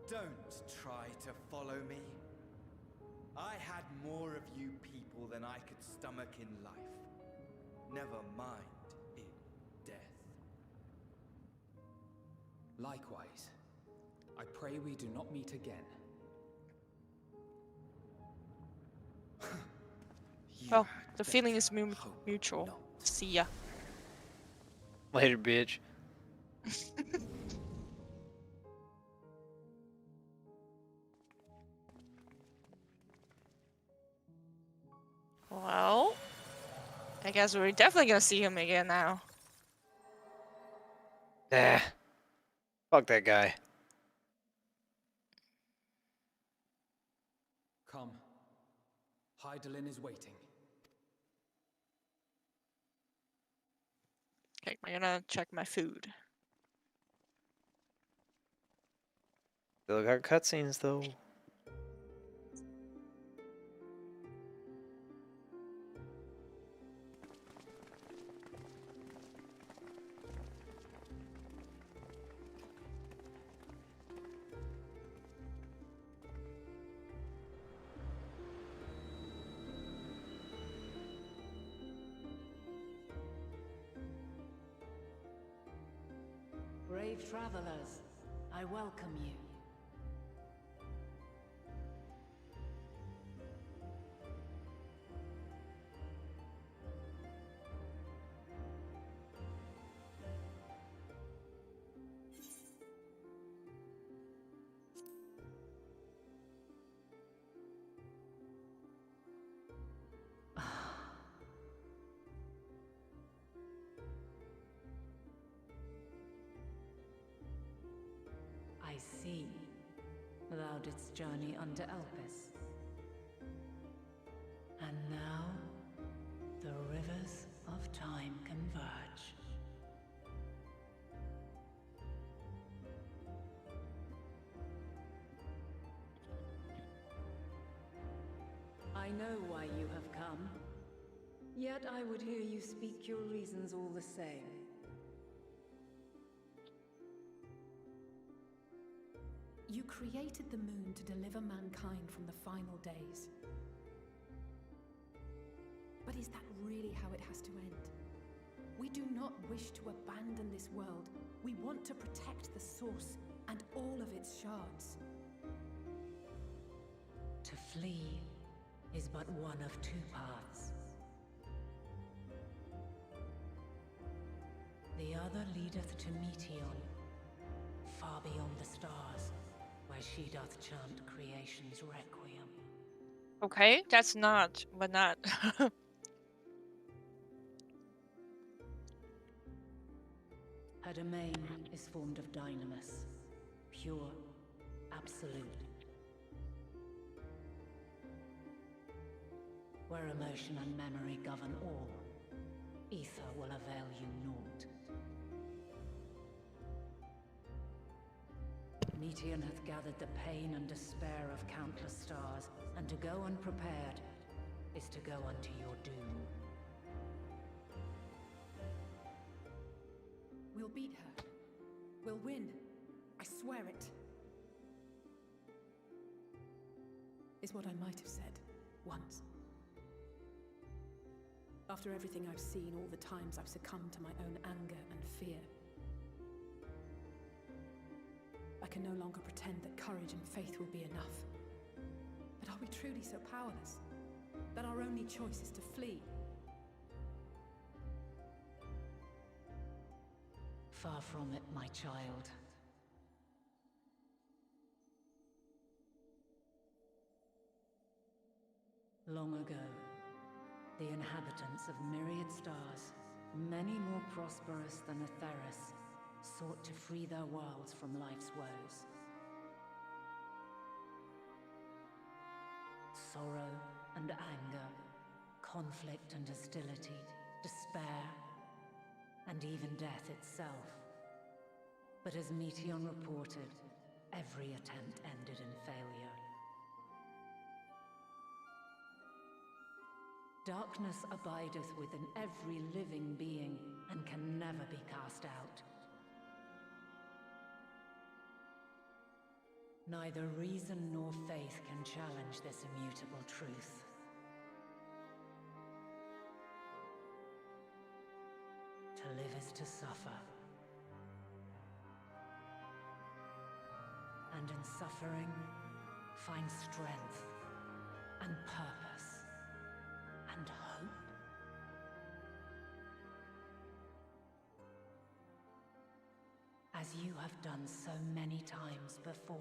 Don't try to follow me. I had more of you people than I could stomach in life. Never mind in death. Likewise, I pray we do not meet again. Well, the feeling is mutual. See ya. Later, bitch. Well, I guess we're definitely gonna see him again now. Nah. Fuck that guy. Come. Hydaelyn is waiting. Okay, I'm gonna check my food. Still got cutscenes though. Brave travelers, I welcome you. I see. Thou didst journey unto Elpis. And now, the rivers of time converge. I know why you have come. Yet I would hear you speak your reasons all the same. You created the moon to deliver mankind from the final days. But is that really how it has to end? We do not wish to abandon this world. We want to protect the source and all of its shards. To flee is but one of two paths. The other leadeth to Meteon, far beyond the stars, where she doth chant creation's requiem. Okay, that's not, but not. Her domain is formed of dynamis, pure, absolute. Where emotion and memory govern all, ether will avail you naught. Meteon hath gathered the pain and despair of countless stars, and to go unprepared is to go unto your doom. We'll beat her. We'll win. I swear it. Is what I might have said once. After everything I've seen, all the times I've succumbed to my own anger and fear. I can no longer pretend that courage and faith will be enough. But are we truly so powerless? That our only choice is to flee? Far from it, my child. Long ago, the inhabitants of myriad stars, many more prosperous than Atheris, sought to free their worlds from life's woes. Sorrow and anger, conflict and hostility, despair, and even death itself. But as Meteon reported, every attempt ended in failure. Darkness abideth within every living being and can never be cast out. Neither reason nor faith can challenge this immutable truth. To live is to suffer. And in suffering, find strength and purpose and hope. As you have done so many times before.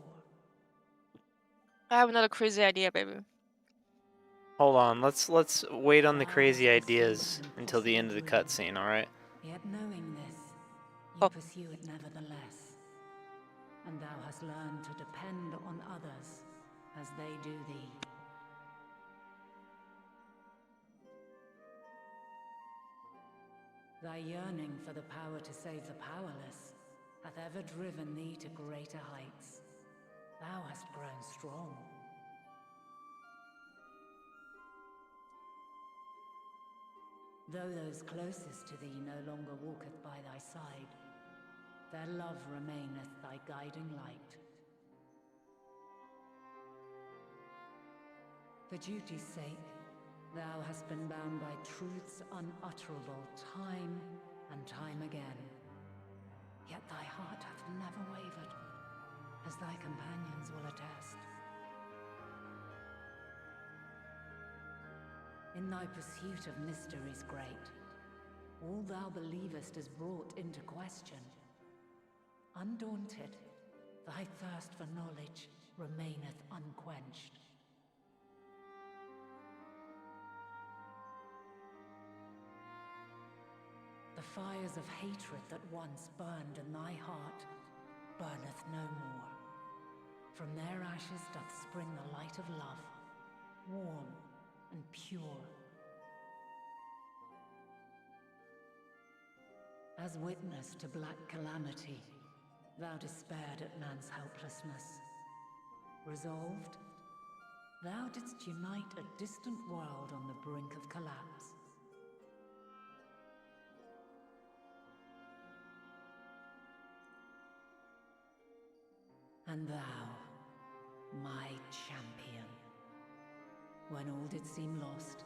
I have another crazy idea, baby. Hold on, let's wait on the crazy ideas until the end of the cutscene, alright? Yet knowing this, you pursue it nevertheless. And thou hast learned to depend on others as they do thee. Thy yearning for the power to save the powerless hath ever driven thee to greater heights. Thou hast grown strong. Though those closest to thee no longer walketh by thy side, their love remaineth thy guiding light. For duty's sake, thou hast been bound by truths unutterable time and time again. Yet thy heart hath never wavered, as thy companions will attest. In thy pursuit of mysteries great, all thou believest is brought into question. Undaunted, thy thirst for knowledge remaineth unquenched. The fires of hatred that once burned in thy heart burneth no more. From their ashes doth spring the light of love, warm and pure. As witness to black calamity, thou despaired at man's helplessness. Resolved, thou didst unite a distant world on the brink of collapse. And thou, my champion, when all did seem lost,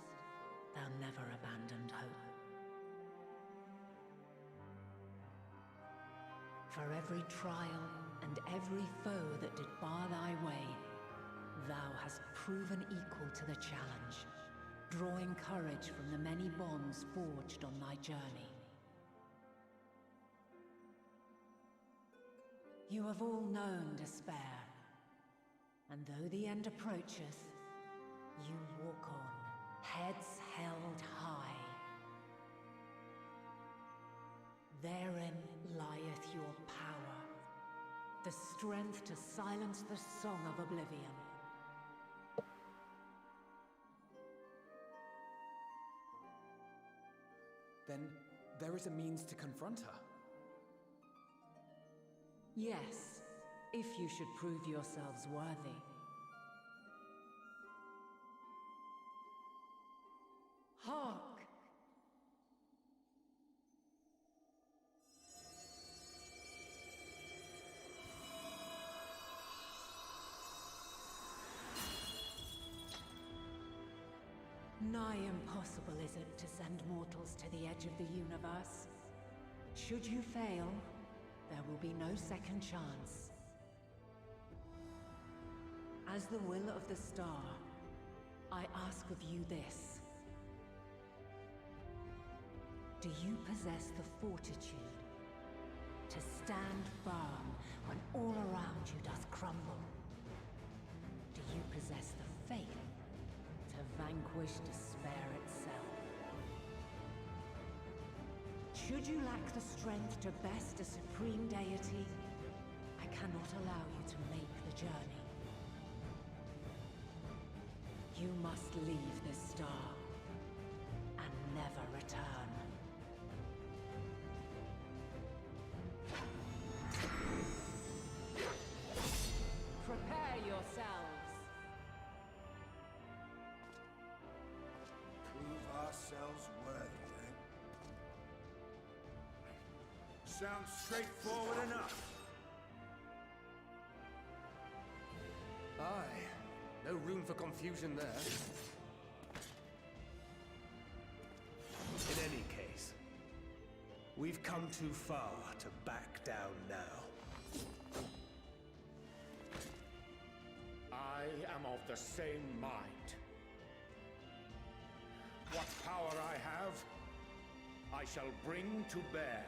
thou never abandoned hope. For every trial and every foe that did bar thy way, thou hast proven equal to the challenge, drawing courage from the many bonds forged on thy journey. You have all known despair, and though the end approacheth, you walk on, heads held high. Therein lieth your power, the strength to silence the song of oblivion. Then there is a means to confront her. Yes, if you should prove yourselves worthy. Hark! Nigh impossible is it to send mortals to the edge of the universe. Should you fail, there will be no second chance. As the will of the star, I ask of you this. Do you possess the fortitude to stand firm when all around you doth crumble? Do you possess the faith to vanquish despair itself? Should you lack the strength to best a supreme deity, I cannot allow you to make the journey. You must leave this star never return. Prepare yourselves. Prove ourselves worthy, eh? Sounds straightforward enough. Aye. No room for confusion there. In any case, we've come too far to back down now. I am of the same mind. What power I have, I shall bring to bear.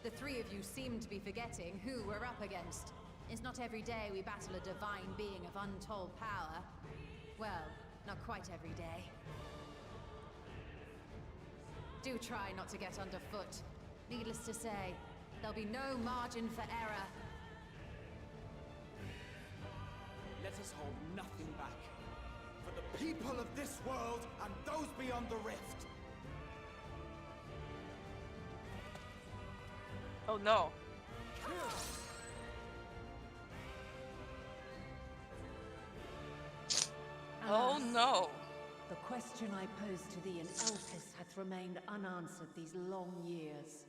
The three of you seem to be forgetting who we're up against. It's not every day we battle a divine being of untold power. Well, not quite every day. Do try not to get underfoot. Needless to say, there'll be no margin for error. Let us hold nothing back. For the people of this world and those beyond the rift. Oh no. Oh no. The question I posed to thee in Elpis hath remained unanswered these long years.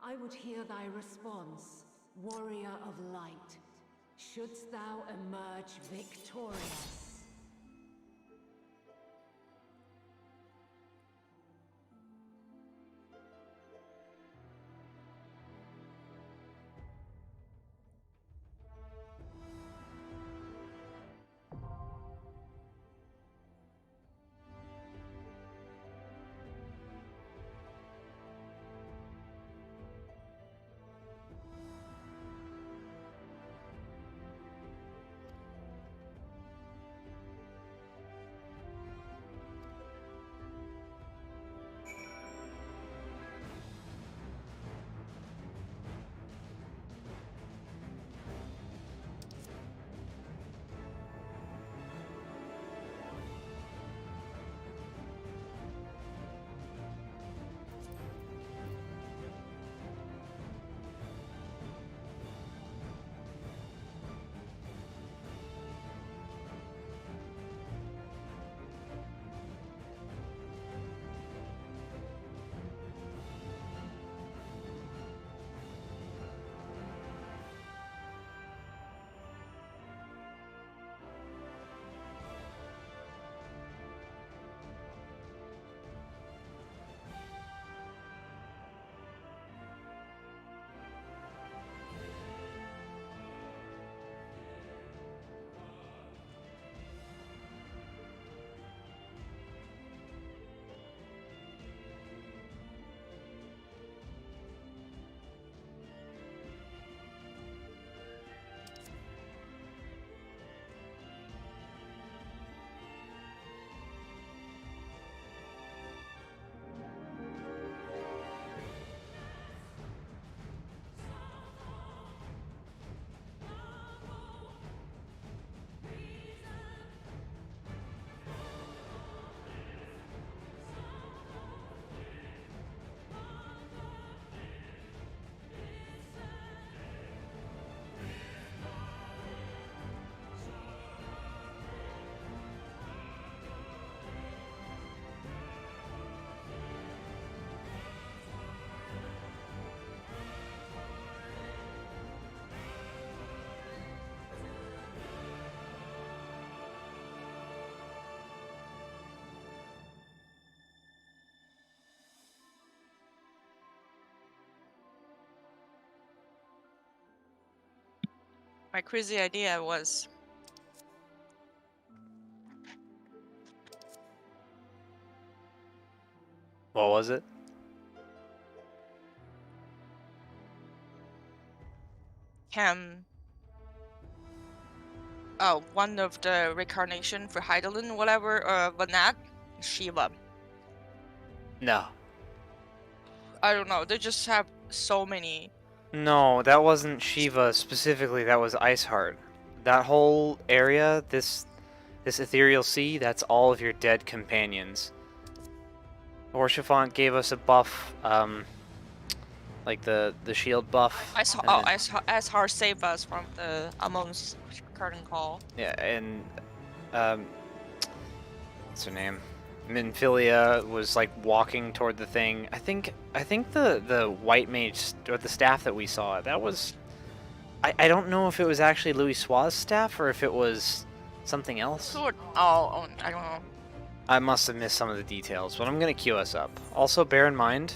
I would hear thy response, warrior of light. Shouldst thou emerge victorious? My crazy idea was What was it? one of the reincarnation for Heidelin, whatever, Vanat, Shiva. No. I don't know. They just have so many. No, that wasn't Shiva specifically. That was Iceheart. That whole area, this This ethereal sea, that's all of your dead companions. Orchifant gave us a buff, like the shield buff. I saw. and Oh, then- as her save us from the Amon's curtain call. Yeah, and what's her name? Minfilia was like walking toward the thing. I think the white mage or the staff that we saw, that was I don't know if it was actually Louis Sua's staff or if it was something else. Sword. Oh, I don't know. I must have missed some of the details, but I'm gonna queue us up. Also, bear in mind,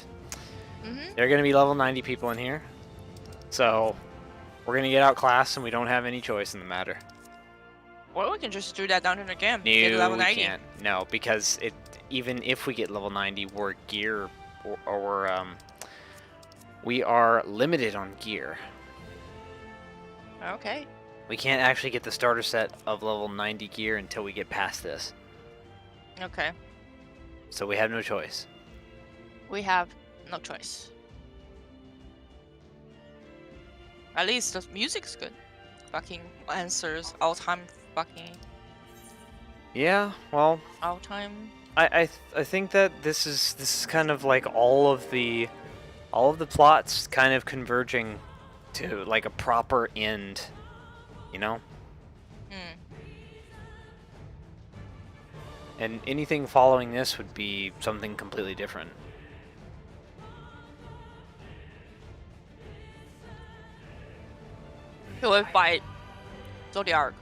there are gonna be level 90 people in here, so we're gonna get outclassed, and we don't have any choice in the matter. Well, we can just do that dungeon again. No, Get level we 90. can't. No, because even if we get level 90, we're gear, or we are limited on gear. Okay. We can't actually get the starter set of level 90 gear until we get past this. Okay. So we have no choice. We have no choice. At least the music's good. Fucking answers all time. Fucking Yeah, well, all time. I think that this is kind of like all of the plots kind of converging to like a proper end, you know? And anything following this would be something completely different. He will fight Zodiac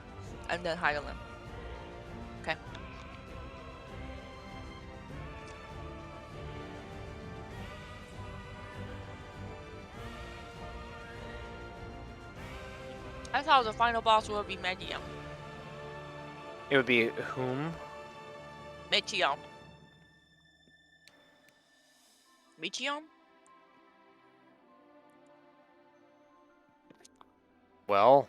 and then Highland. Okay. I thought the final boss would be Medium. It would be whom? Medium. Medium? Well,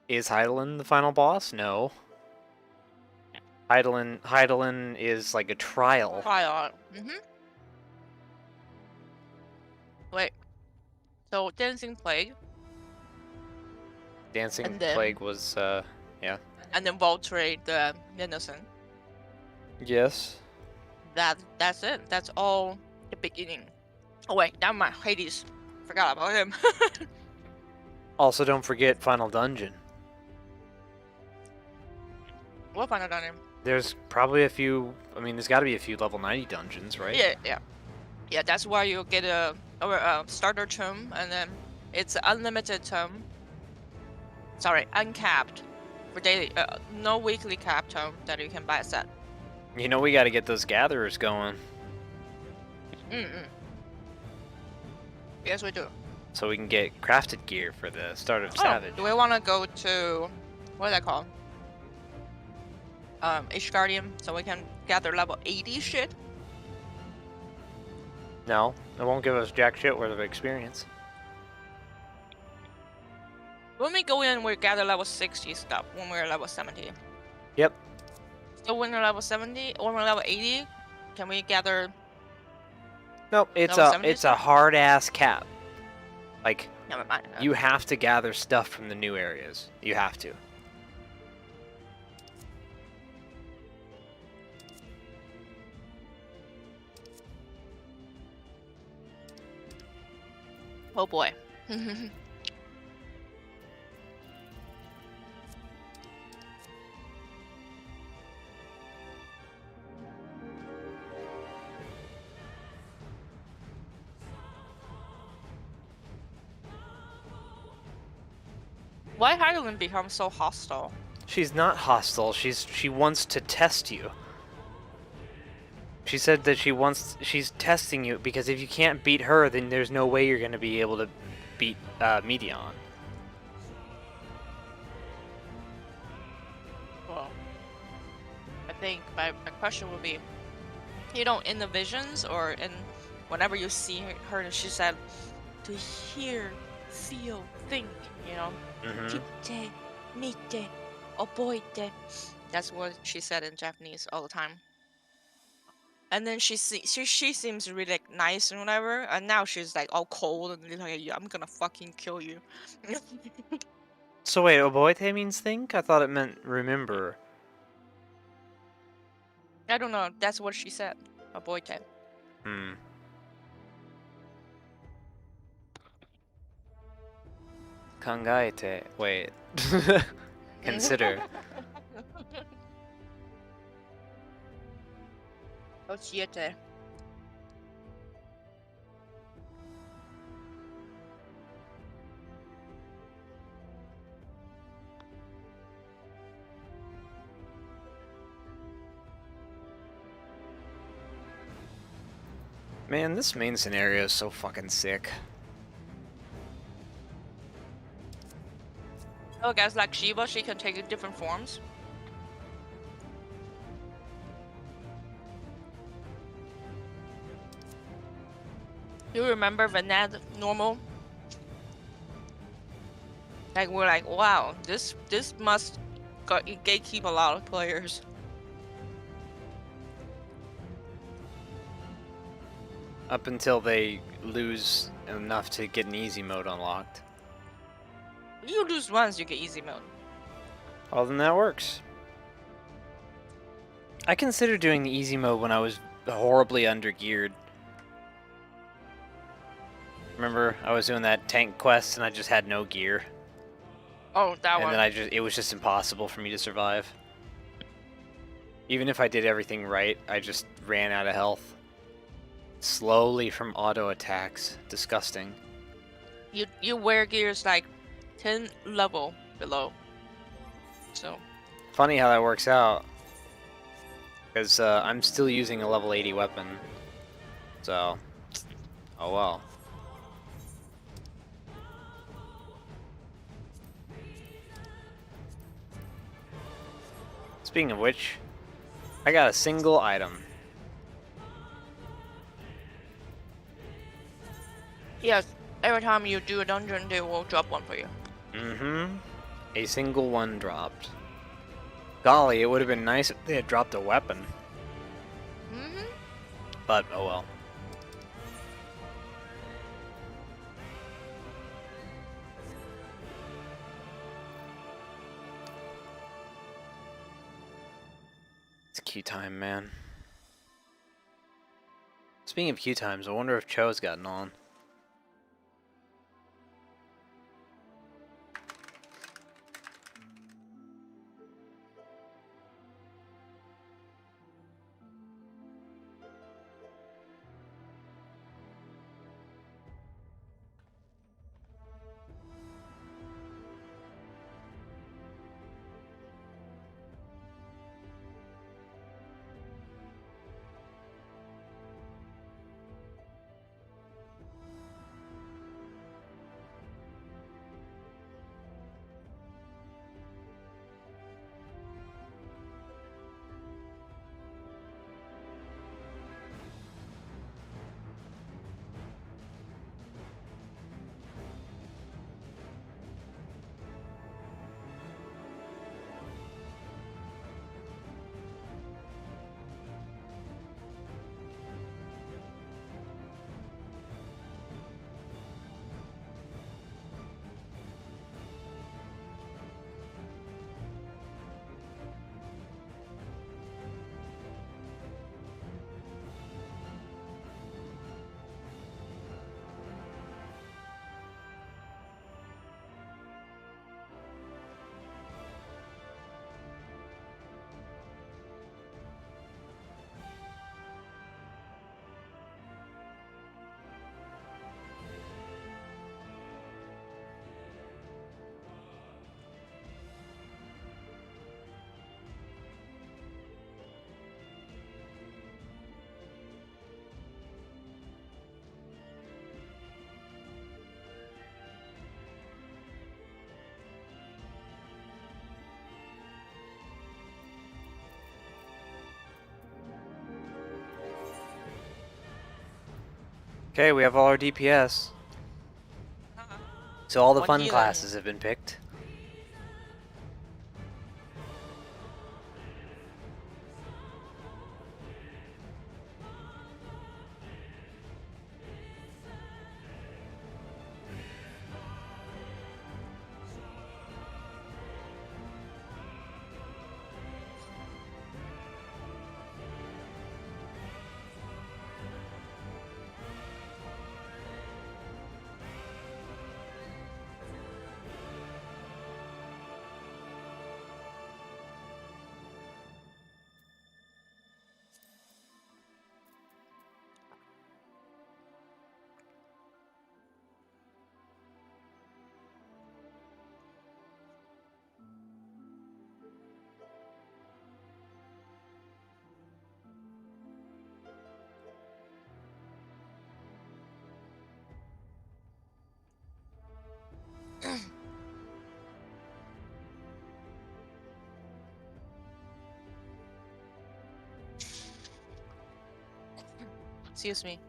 is Hydaelyn the final boss? No. Hydaelyn is like a trial. Trial. Wait. So Dancing Plague. Dancing And then- Plague was, yeah. And then Voltray the Innocent. Yes. That's it. That's all the beginning. Oh wait, never mind. Hades. Forgot about him. Also, don't forget Final Dungeon. What final dungeon? There's probably a few. I mean, there's got to be a few level 90 dungeons, right? Yeah. That's why you get a starter term, and then it's unlimited term. Sorry, uncapped for daily. No weekly cap term that you can buy a set. You know, we got to get those gatherers going, Yes, we do. so we can get crafted gear for the start of Savage. Do we want to go to what is that called? H Guardian, so we can gather level 80 shit. No, it won't give us jack shit worth of experience. When we go in, we gather level 60 stuff when we're level 70. Yep. So when we're level 70 or when we're level 80, can we gather? Nope, it's Level a 70 it's a stuff? hard ass cap. Like, Never mind. you have to gather stuff from the new areas. You have to. Oh boy. Why Hydaelyn become so hostile? She's not hostile. She wants to test you. She said that she's testing you because if you can't beat her, then there's no way you're going to be able to beat Medion. Well, I think my question would be, you know, in the visions or in whenever you see her, she said to hear, feel, think, you know. Kite, mite, oboite. That's what she said in Japanese all the time. And then she seems really like, nice and whatever, and now she's like all cold and like, yeah, I'm gonna fucking kill you. So wait, oboite means think? I thought it meant remember. I don't know. That's what she said. A boy type. Hmm. Kangaete. Wait. Consider. Ochiete. Man, this main scenario is so fucking sick. Oh, guys, like Shiva, she can take different forms. You remember Vanad normal? Like we're like, wow, this must gatekeep a lot of players. Up until they lose enough to get an easy mode unlocked. You lose once, you get easy mode. Well, then that works. I considered doing the easy mode when I was horribly undergeared. Remember, I was doing that tank quest and I just had no gear. Oh, that one. And then it was just impossible for me to survive. Even if I did everything right, I just ran out of health. Slowly from auto attacks. Disgusting. You wear gears like 10 level below. So. Funny how that works out. Because I'm still using a level 80 weapon. So, oh well. Speaking of which, I got a single item. Yes, every time you do a dungeon, they will drop one for you. Mm-hmm. A single one dropped. Golly, it would have been nice if they had dropped a weapon. Mm-hmm. But, oh well. It's queue time, man. Speaking of queue times, I wonder if Cho's gotten on. Okay, we have all our DPS. So all the One fun healer. classes have been picked. Excuse me.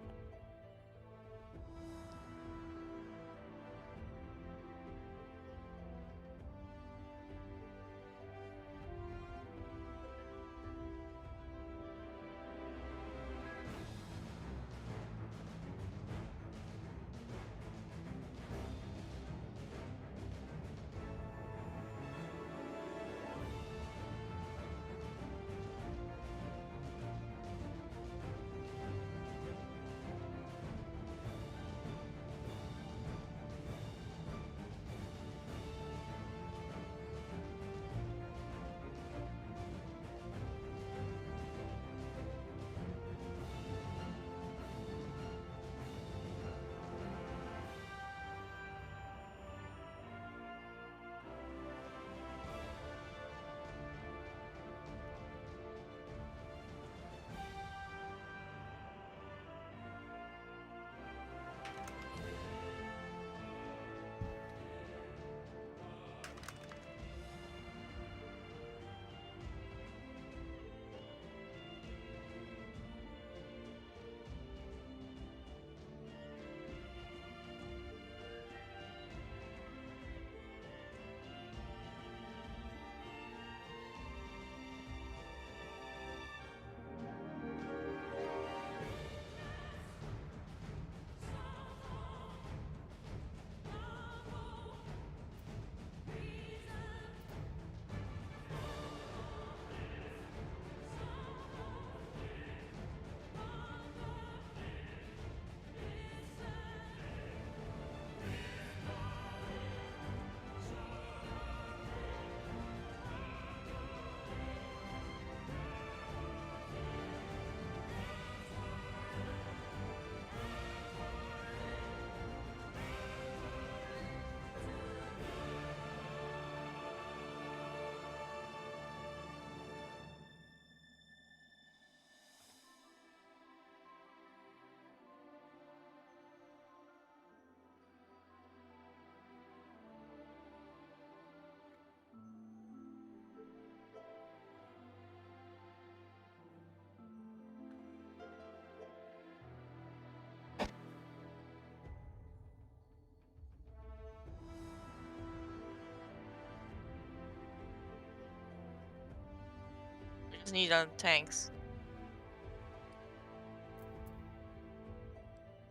Just need tanks.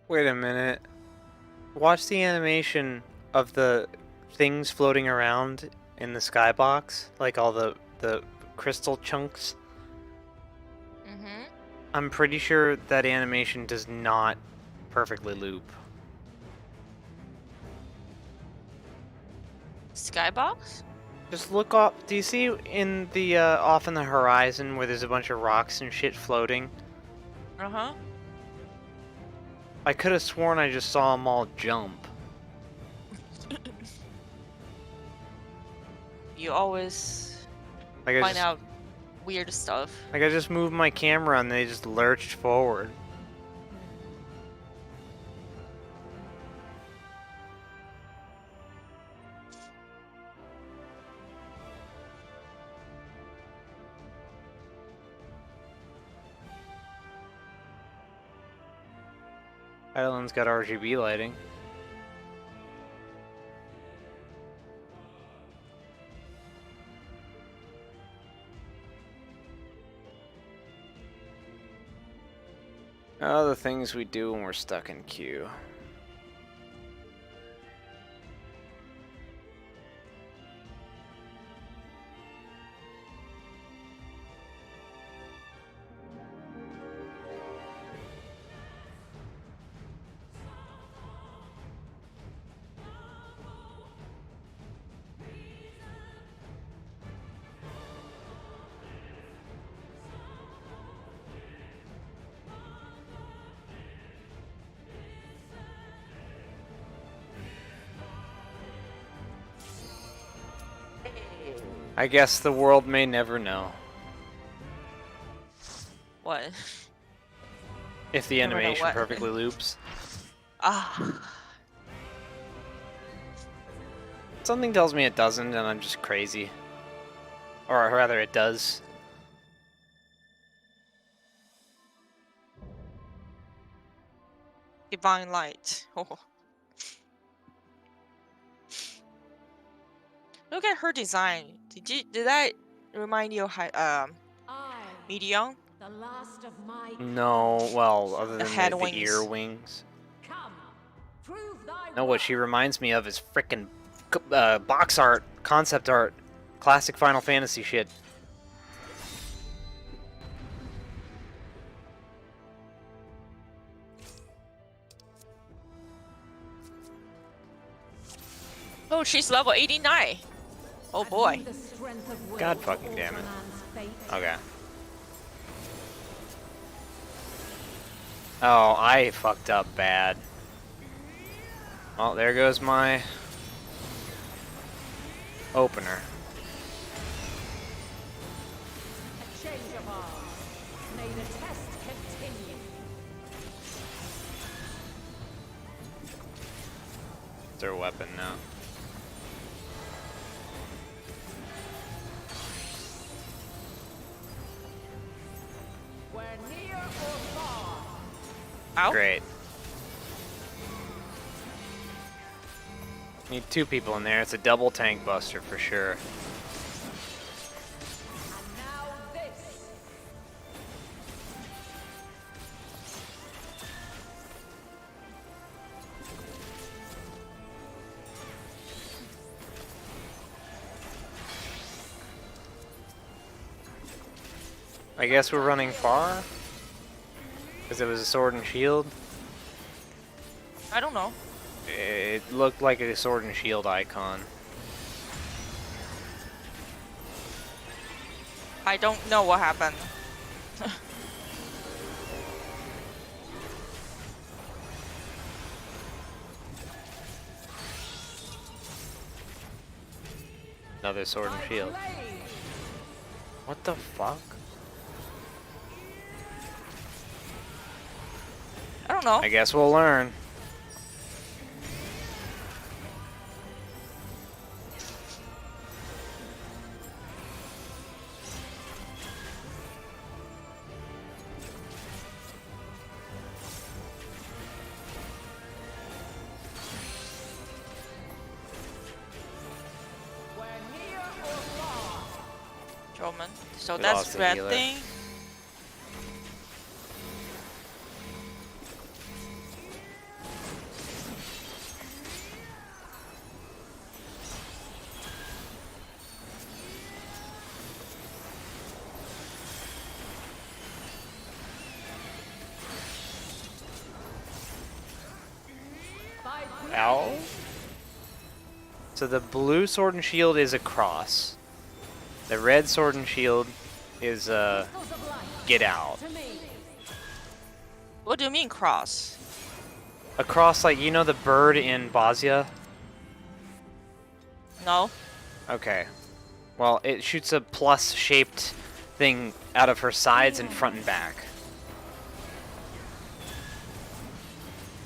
Wait a minute. Watch the animation of the things floating around in the skybox, like all the crystal chunks. Mm-hmm. I'm pretty sure that animation does not perfectly loop. Skybox? Just look up. Do you see in the off in the horizon where there's a bunch of rocks and shit floating? Uh-huh. I could have sworn I just saw them all jump. You always Like find out weird stuff. Like I just moved my camera and they just lurched forward. Island's got RGB lighting. Oh, the things we do when we're stuck in queue. I guess the world may never know. What? If the Never know animation what. perfectly loops. Ah. Something tells me it doesn't, and I'm just crazy. Or rather, it does. Divine light. Oh. Look at her design. Did that remind you of Medion? The last of my No, well, other The than head the ear wings. wings. Come, prove thy No, what she reminds me of is frickin' box art, concept art, classic Final Fantasy shit. Oh, she's level 89. Oh boy. God fucking damn it. Okay. Oh, I fucked up bad. Well, there goes my opener. A change of arms. May the test continue. It's her weapon now. We're near or far. Ow. Great. Need 2 people in there. It's a double tank buster for sure. And now this. I guess we're running far? Because it was a sword and shield? I don't know. It looked like a sword and shield icon. I don't know what happened. Another sword and shield. What the fuck? I don't know. I guess we'll learn. Roman. So We that's lost the red healer. thing. Ow. So the blue sword and shield is a cross. The red sword and shield is get out. What do you mean cross? A cross, like, you know the bird in Bosnia? No. Okay. Well, it shoots a plus-shaped thing out of her sides and front and back.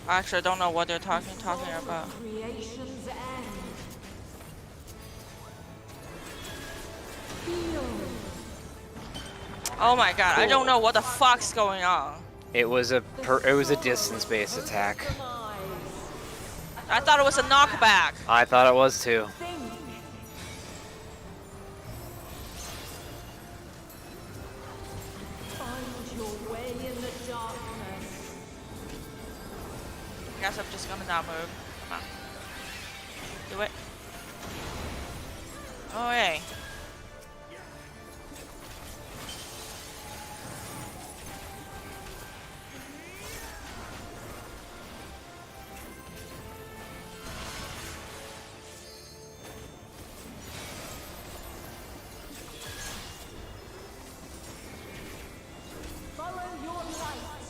I actually don't know what they're talking about. Creation's end. Oh my god, I don't know what the fuck's going on. It was a distance-based attack. I thought it was a knockback. I thought it was too. Find your way in the darkness. I guess I'm just gonna not move. Come on. Do it. Oh hey. Follow your light.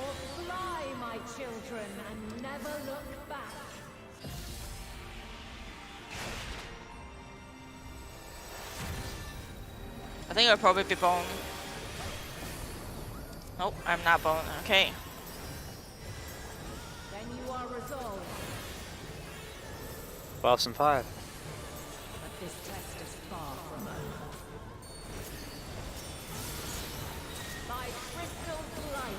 Or fly, my children, and never look back. I think I'll probably be bone. Nope, I'm not bone. Okay. Then you are resolved. 12 and 5. But this test is far from over. By crystal light.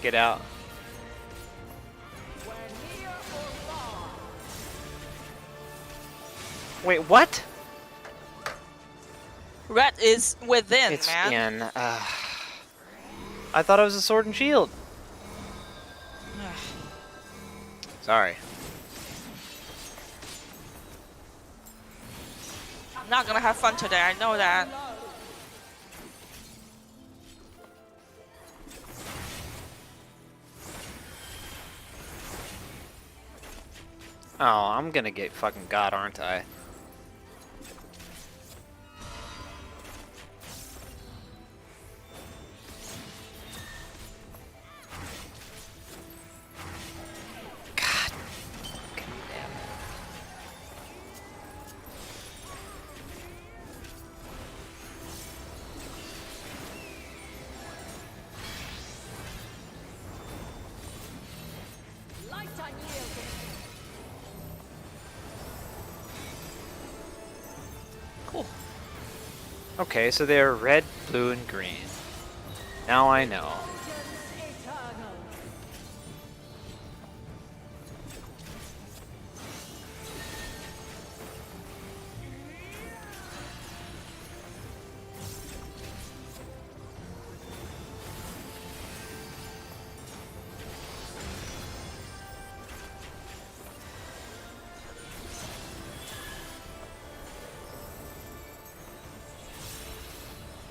Get out. Wait, what? Red is within, It's man. in. I thought it was a sword and shield. Sorry. I'm not gonna have fun today, I know that. Oh, I'm gonna get fucking got, aren't I? Cool. Okay, so they're red, blue, and green. Now I know.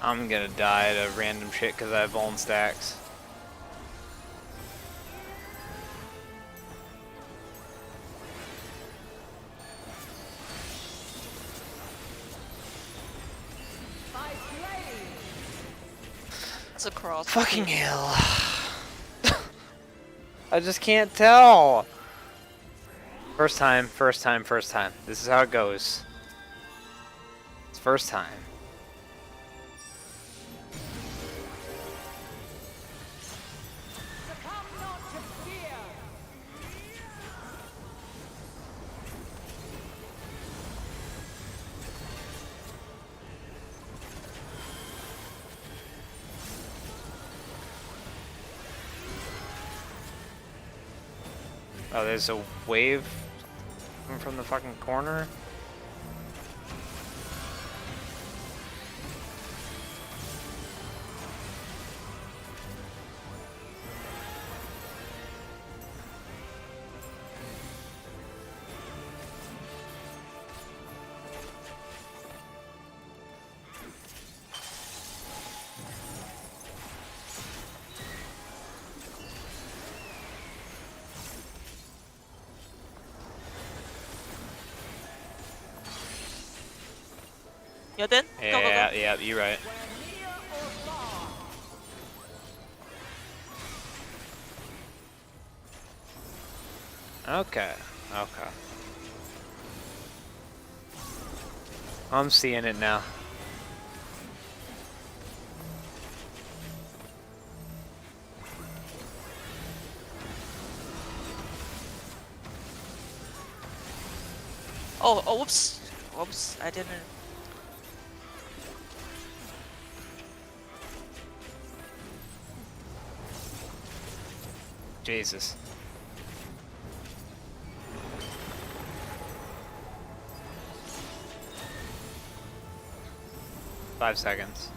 I'm gonna die to random shit because I have vuln stacks. It's a cross. Fucking hell. I just can't tell. First time, first time, first time. This is how it goes. It's first time. Oh, there's a wave coming from the fucking corner. You're done? Yeah, Go, go, go. yeah, you're right. Okay, okay. I'm seeing it now. Oh, whoops. Whoops, I didn't. Jesus. Five seconds.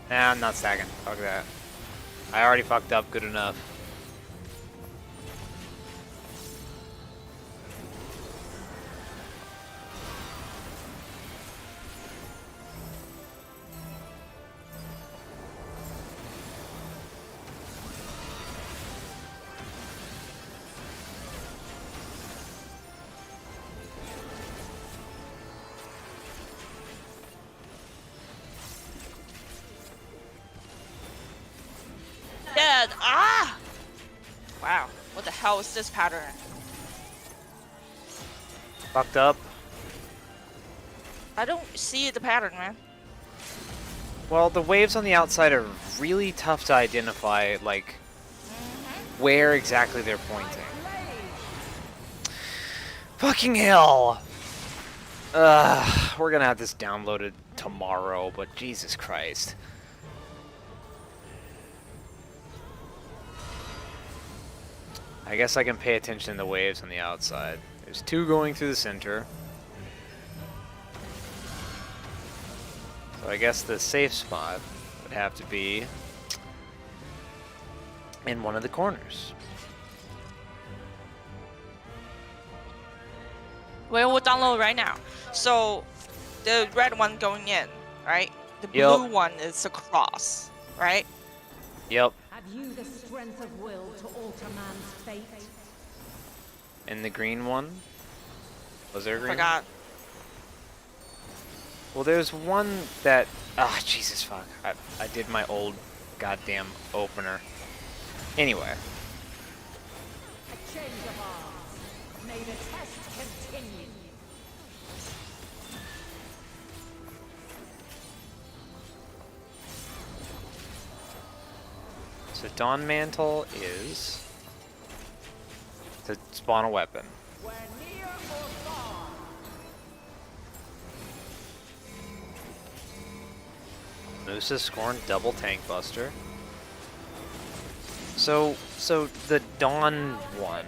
Nah, I'm not stacking. Fuck that. I already fucked up good enough. Dead! Ah! Wow, what the hell is this pattern? Fucked up. I don't see the pattern, man. Well, the waves on the outside are really tough to identify, like, where exactly they're pointing. Fucking hell! We're gonna have this downloaded tomorrow, but Jesus Christ. I guess I can pay attention to the waves on the outside. There's 2 going through the center. So I guess the safe spot would have to be in one of the corners. We will download right now. So the red one going in, right? The blue one is across, right? Yep. Have you the strength of will to alter man's fate? And the green one? Was there a green Forgot. one? Well, there's one that... Ah, Jesus fuck. I did my old goddamn opener. Anyway. A change of arms. May the test continue. So Dawn Mantle is to spawn a weapon. Moose's Scorn double tank buster. So the Dawn one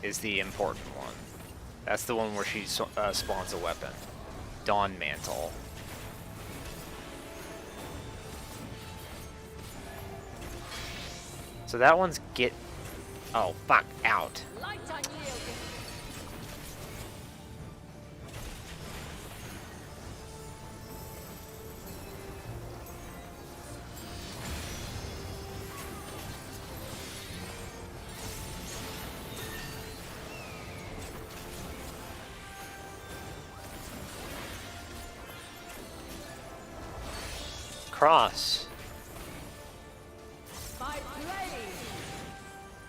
is the important one. That's the one where she spawns a weapon. Dawn Mantle. So that one's get... Oh, fuck, out. Cross.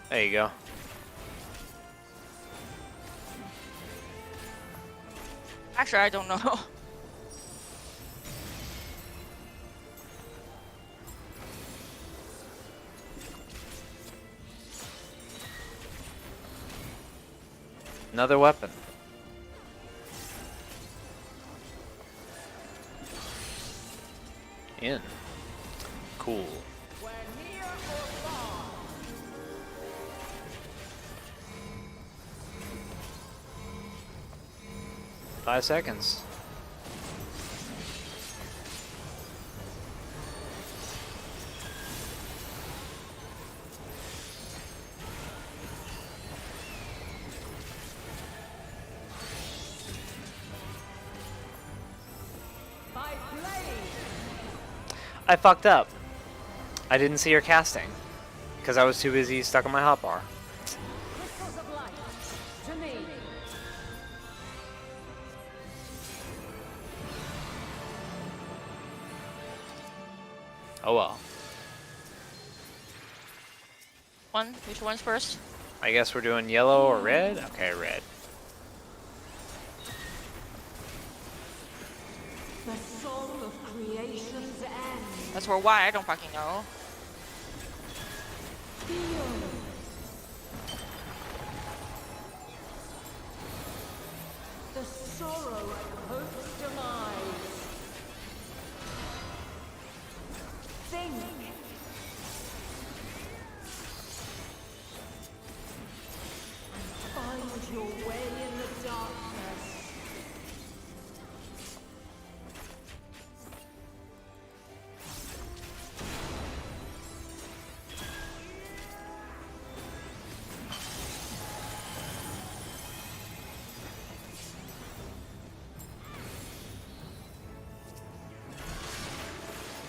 There you go. Actually, I don't know. Another weapon. In. Cool. 5 seconds. I fucked up. I didn't see her casting because I was too busy stuck on my hotbar. Crystals of light. To me. Oh well. Which one's first? I guess we're doing yellow or red? Okay, red. The soul of creation's end. That's for why I don't fucking know. The sorrow of hope's demise. Think. And find your way in the darkness.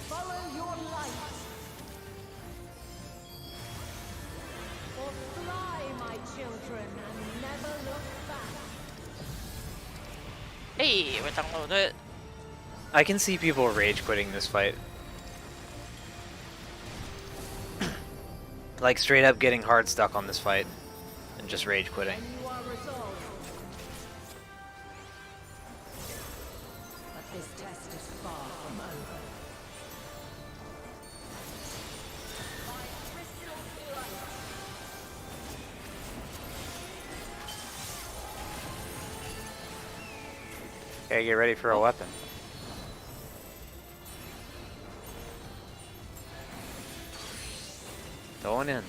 Follow your light. Or fly, my children, and never look back. Hey, we downloaded it. I can see people rage quitting this fight. Like straight up getting hard stuck on this fight and just rage quitting. You are resolved. But this test is far from over. Okay, get ready for a weapon. Going in.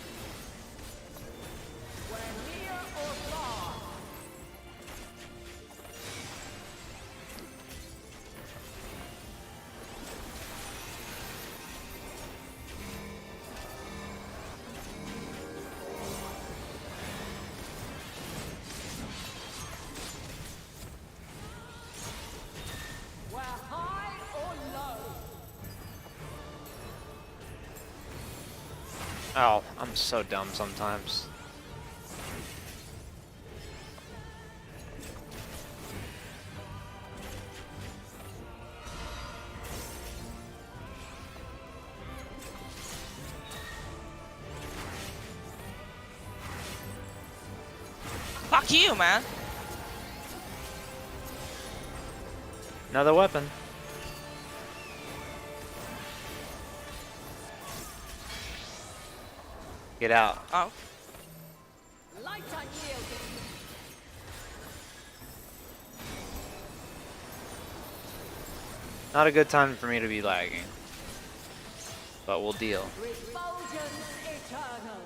Oh, I'm so dumb sometimes. Fuck you, man. Another weapon. Get out. Oh. Light unyielding. Not a good time for me to be lagging. But we'll deal. Refulgence eternal.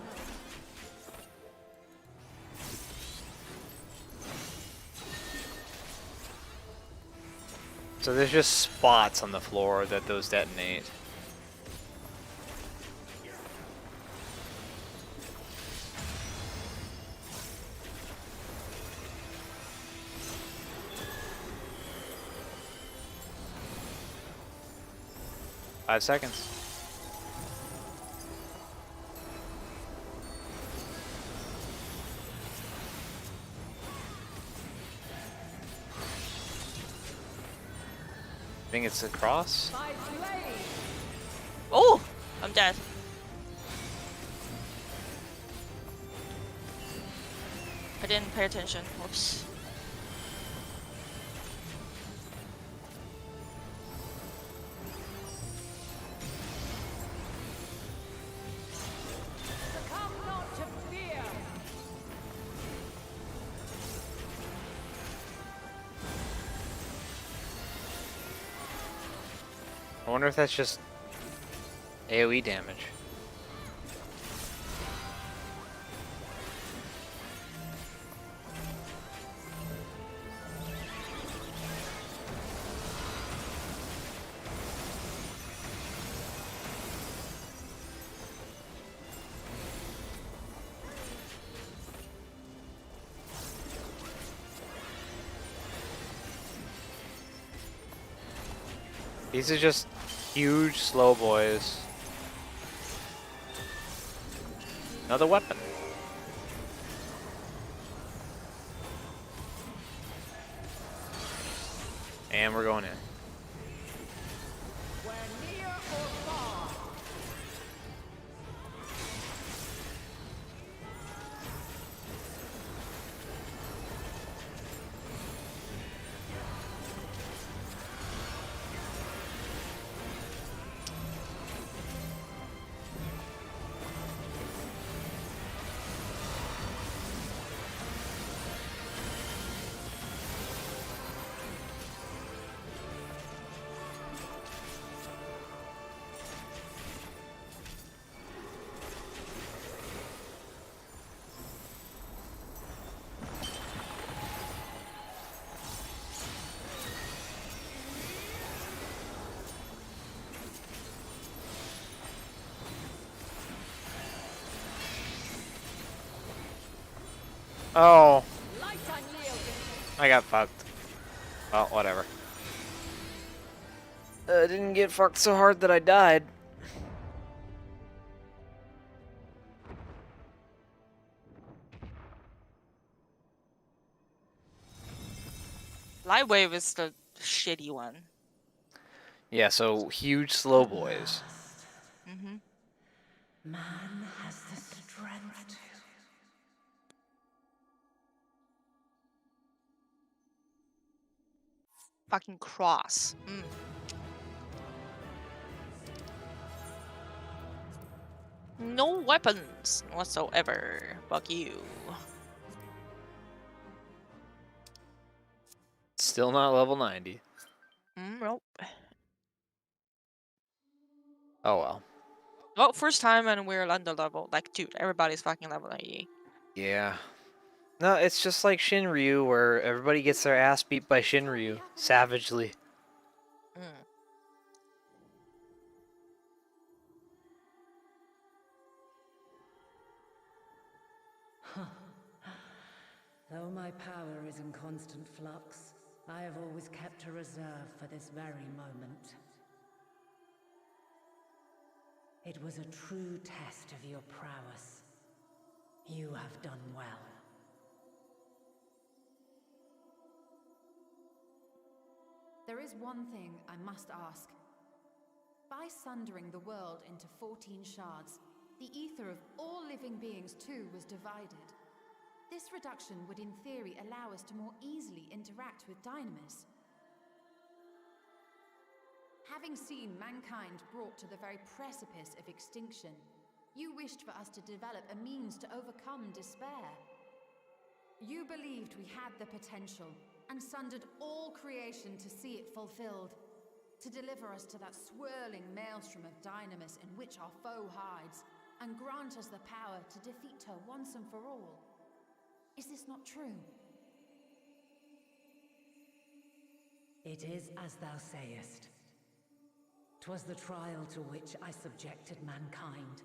So there's just spots on the floor that those detonate. Five seconds. Think it's across? Oh, I'm dead. I didn't pay attention. Whoops. Succumb not to fear. I wonder if that's just AoE damage. These are just huge slow boys. Another weapon. And we're going in. Where near or far. Oh. I got fucked. Well, whatever. I didn't get fucked so hard that I died. Lightwave is the shitty one. Yeah, so huge slow boys. Mm-hmm. Man has the strength to. Fucking cross. Mm. No weapons whatsoever. Fuck you. Still not level 90. Nope. Oh well. Well, first time and we're under level. Like, dude, everybody's fucking level 98. Yeah. No, it's just like Shinryu, where everybody gets their ass beat by Shinryu savagely. Though my power is in constant flux, I have always kept a reserve for this very moment. It was a true test of your prowess. You have done well. There is one thing I must ask. By sundering the world into 14 shards, the ether of all living beings too was divided. This reduction would in theory allow us to more easily interact with Dynamis. Having seen mankind brought to the very precipice of extinction, you wished for us to develop a means to overcome despair. You believed we had the potential, and sundered all creation to see it fulfilled, to deliver us to that swirling maelstrom of Dynamis in which our foe hides, and grant us the power to defeat her once and for all. Is this not true? It is as thou sayest. 'Twas the trial to which I subjected mankind,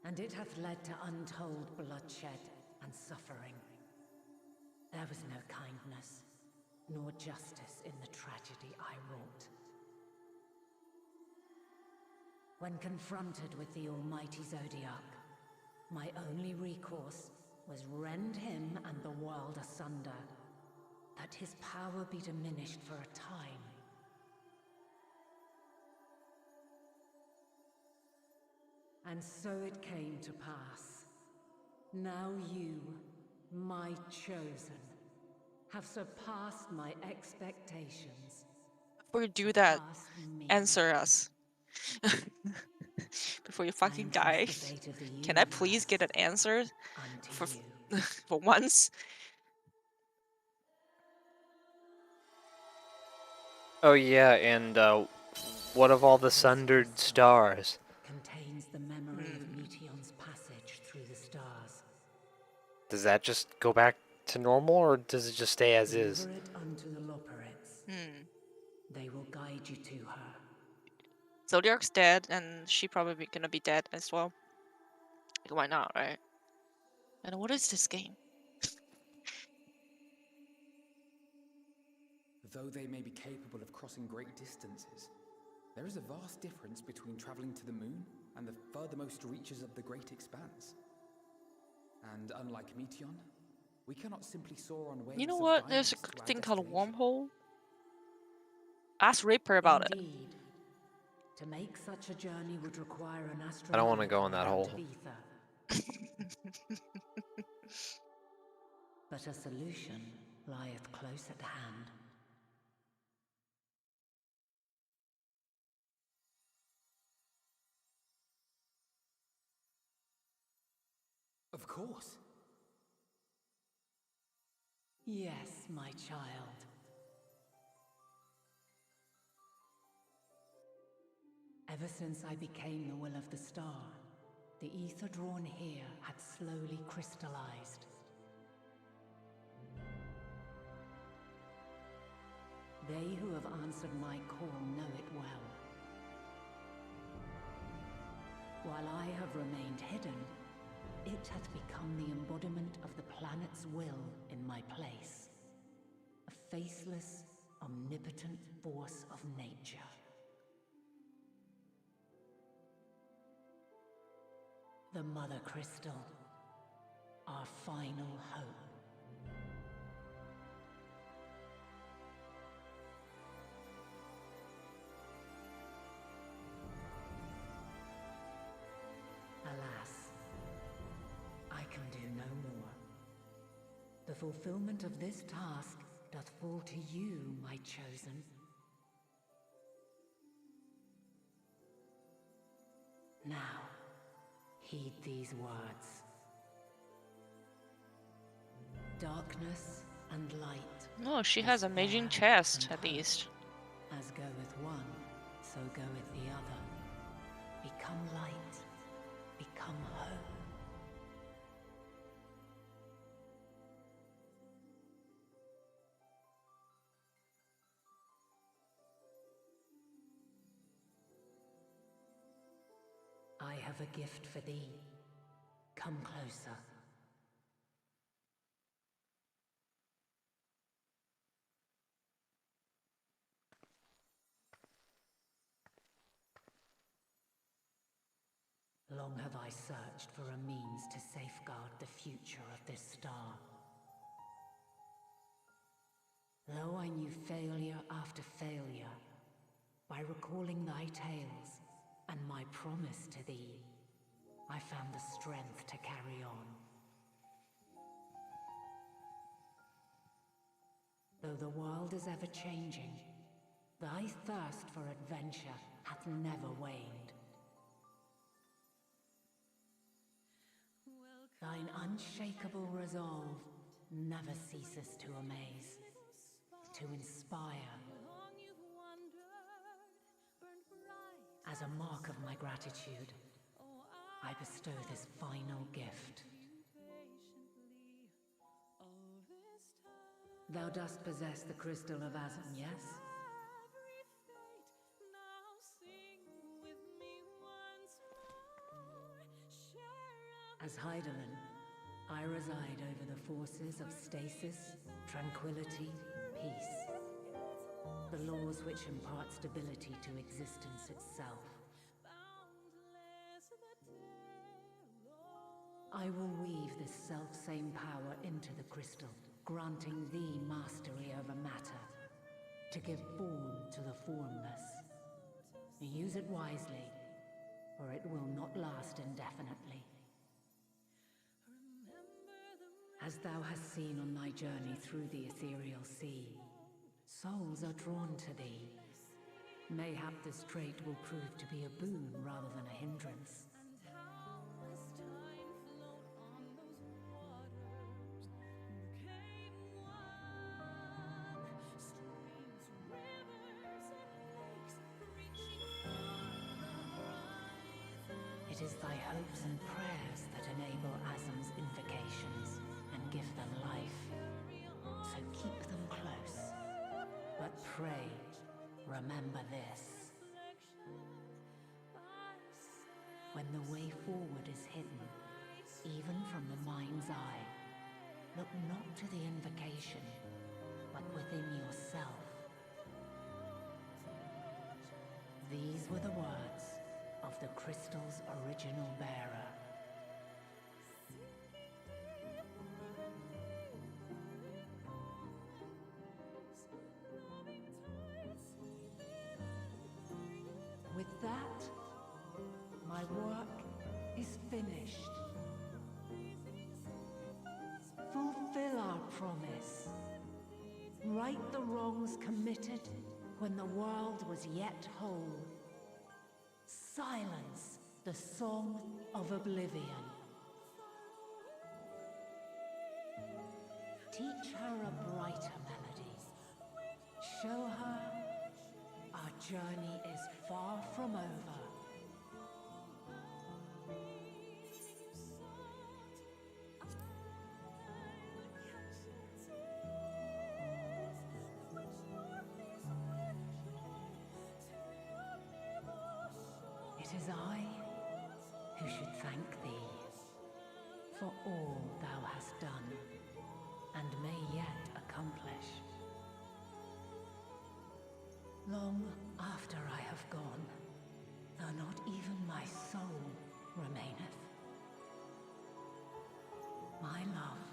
and it hath led to untold bloodshed and suffering. There was no kindness, nor justice in the tragedy I wrought. When confronted with the almighty Zodiac, my only recourse was rend him and the world asunder, that his power be diminished for a time. And so it came to pass. Now you, my chosen, have surpassed my expectations. Before you do that, answer us. Before you fucking die. Can I please get an answer? For, for once? Oh yeah, and what of all the sundered stars? Contains the memory of Meteion's passage through the stars. Does that just go back to normal, or does it just stay as is? Deliver it unto the Loporrits. They will guide you to her. Zodiac's dead, and she probably gonna be dead as well. Like, why not, right? And what is this game? Though they may be capable of crossing great distances, there is a vast difference between traveling to the moon and the furthermost reaches of the great expanse. And unlike Meteion, we cannot simply soar on waves. You know of what? There's a Dynamis to our thing called a destination. wormhole. Ask Reaper about it. Indeed. To make such a journey would require an astronomical I don't want to go in that amount hole. of ether. But a solution lieth close at hand. Of course. Yes, my child. Ever since I became the will of the star, the ether drawn here had slowly crystallized. They who have answered my call know it well. While I have remained hidden, it hath become the embodiment of the planet's will in my place. A faceless, omnipotent force of nature. The Mother Crystal, our final hope. Alas, I can do no more. The fulfillment of this task doth fall to you, my chosen. Now, heed these words. Darkness and light. Oh, she has amazing chest, at least. As goeth one, so goeth the other. Become light, become hope. I have a gift for thee. Come closer. Long have I searched for a means to safeguard the future of this star. Though I knew failure after failure, by recalling thy tales and my promise to thee, I found the strength to carry on. Though the world is ever changing, thy thirst for adventure hath never waned. Thine unshakable resolve never ceases to amaze, to inspire. As a mark of my gratitude, I bestow this final gift. Thou dost possess the crystal of Azam, yes? As Heidelin, I reside over the forces of stasis, tranquility, peace. The laws which impart stability to existence itself. I will weave this self-same power into the crystal, granting thee mastery over matter, to give form to the formless. Use it wisely, or it will not last indefinitely. As thou hast seen on thy journey through the ethereal sea, souls are drawn to thee. Mayhap this trait will prove to be a boon rather than a hindrance. It is thy hopes and prayers that enable Azam's invocations and give them life. So keep them close. But pray, remember this. When the way forward is hidden, even from the mind's eye, look not to the invocation, but within yourself. These were the words of the crystal's original bearer. With that, my work is finished. Fulfill our promise. Right the wrongs committed when the world was yet whole. Silence the song of oblivion. Teach her a brighter melody. Show her our journey is far from over. It is I who should thank thee for all thou hast done and may yet accomplish. Long after I have gone, though not even my soul remaineth, my love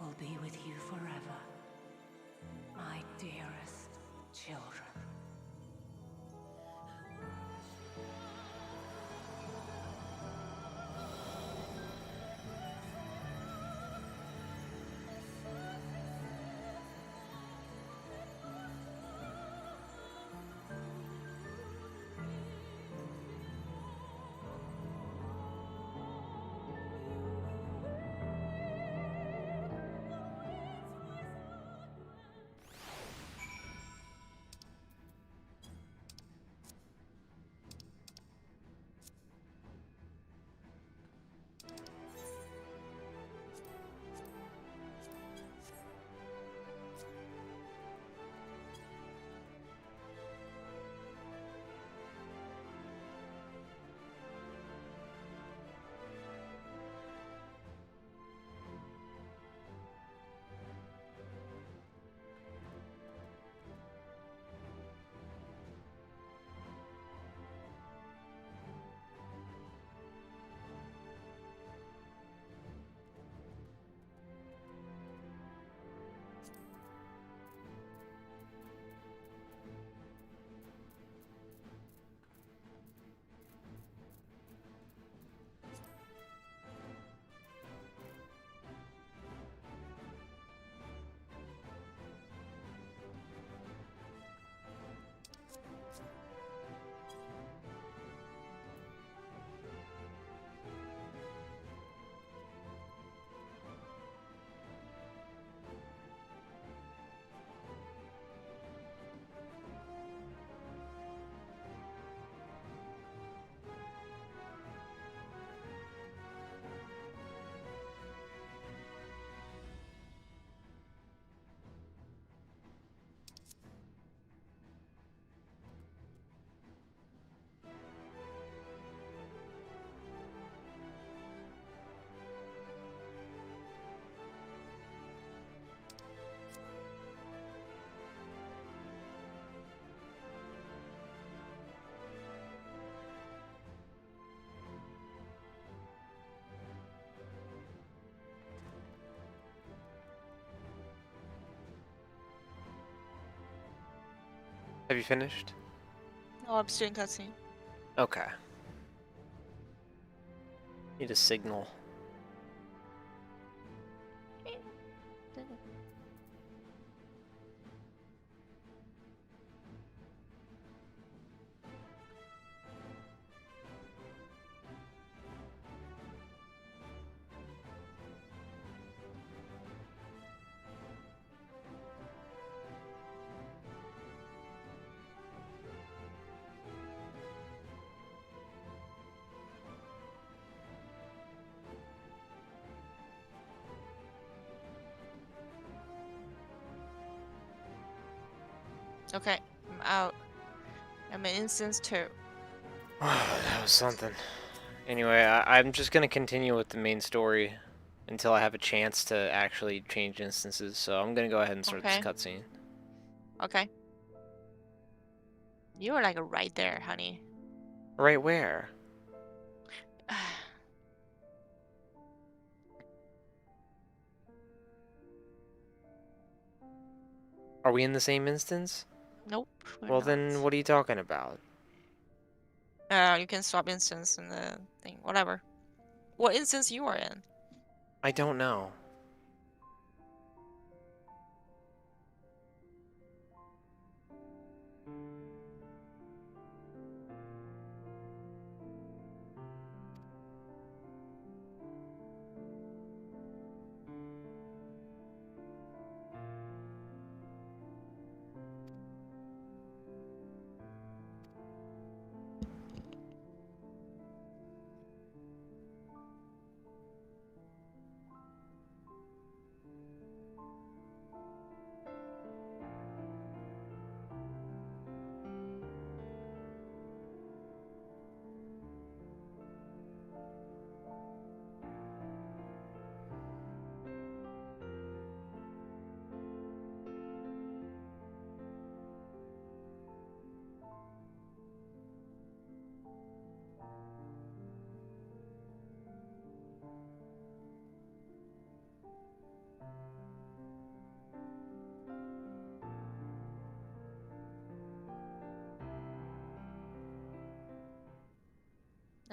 will be with you forever, my dearest children. Have you finished? No, I'm still in cutscene. Okay. Need a signal. Okay, I'm out. I'm in instance 2. That was something. Anyway, I'm just gonna continue with the main story until I have a chance to actually change instances, so I'm gonna go ahead and start this Okay. cutscene. Okay. You were like right there, honey. Right where? Are we in the same instance? Nope. Well, then what are you talking about? You can swap instance in the thing. Whatever. What instance you are in? I don't know.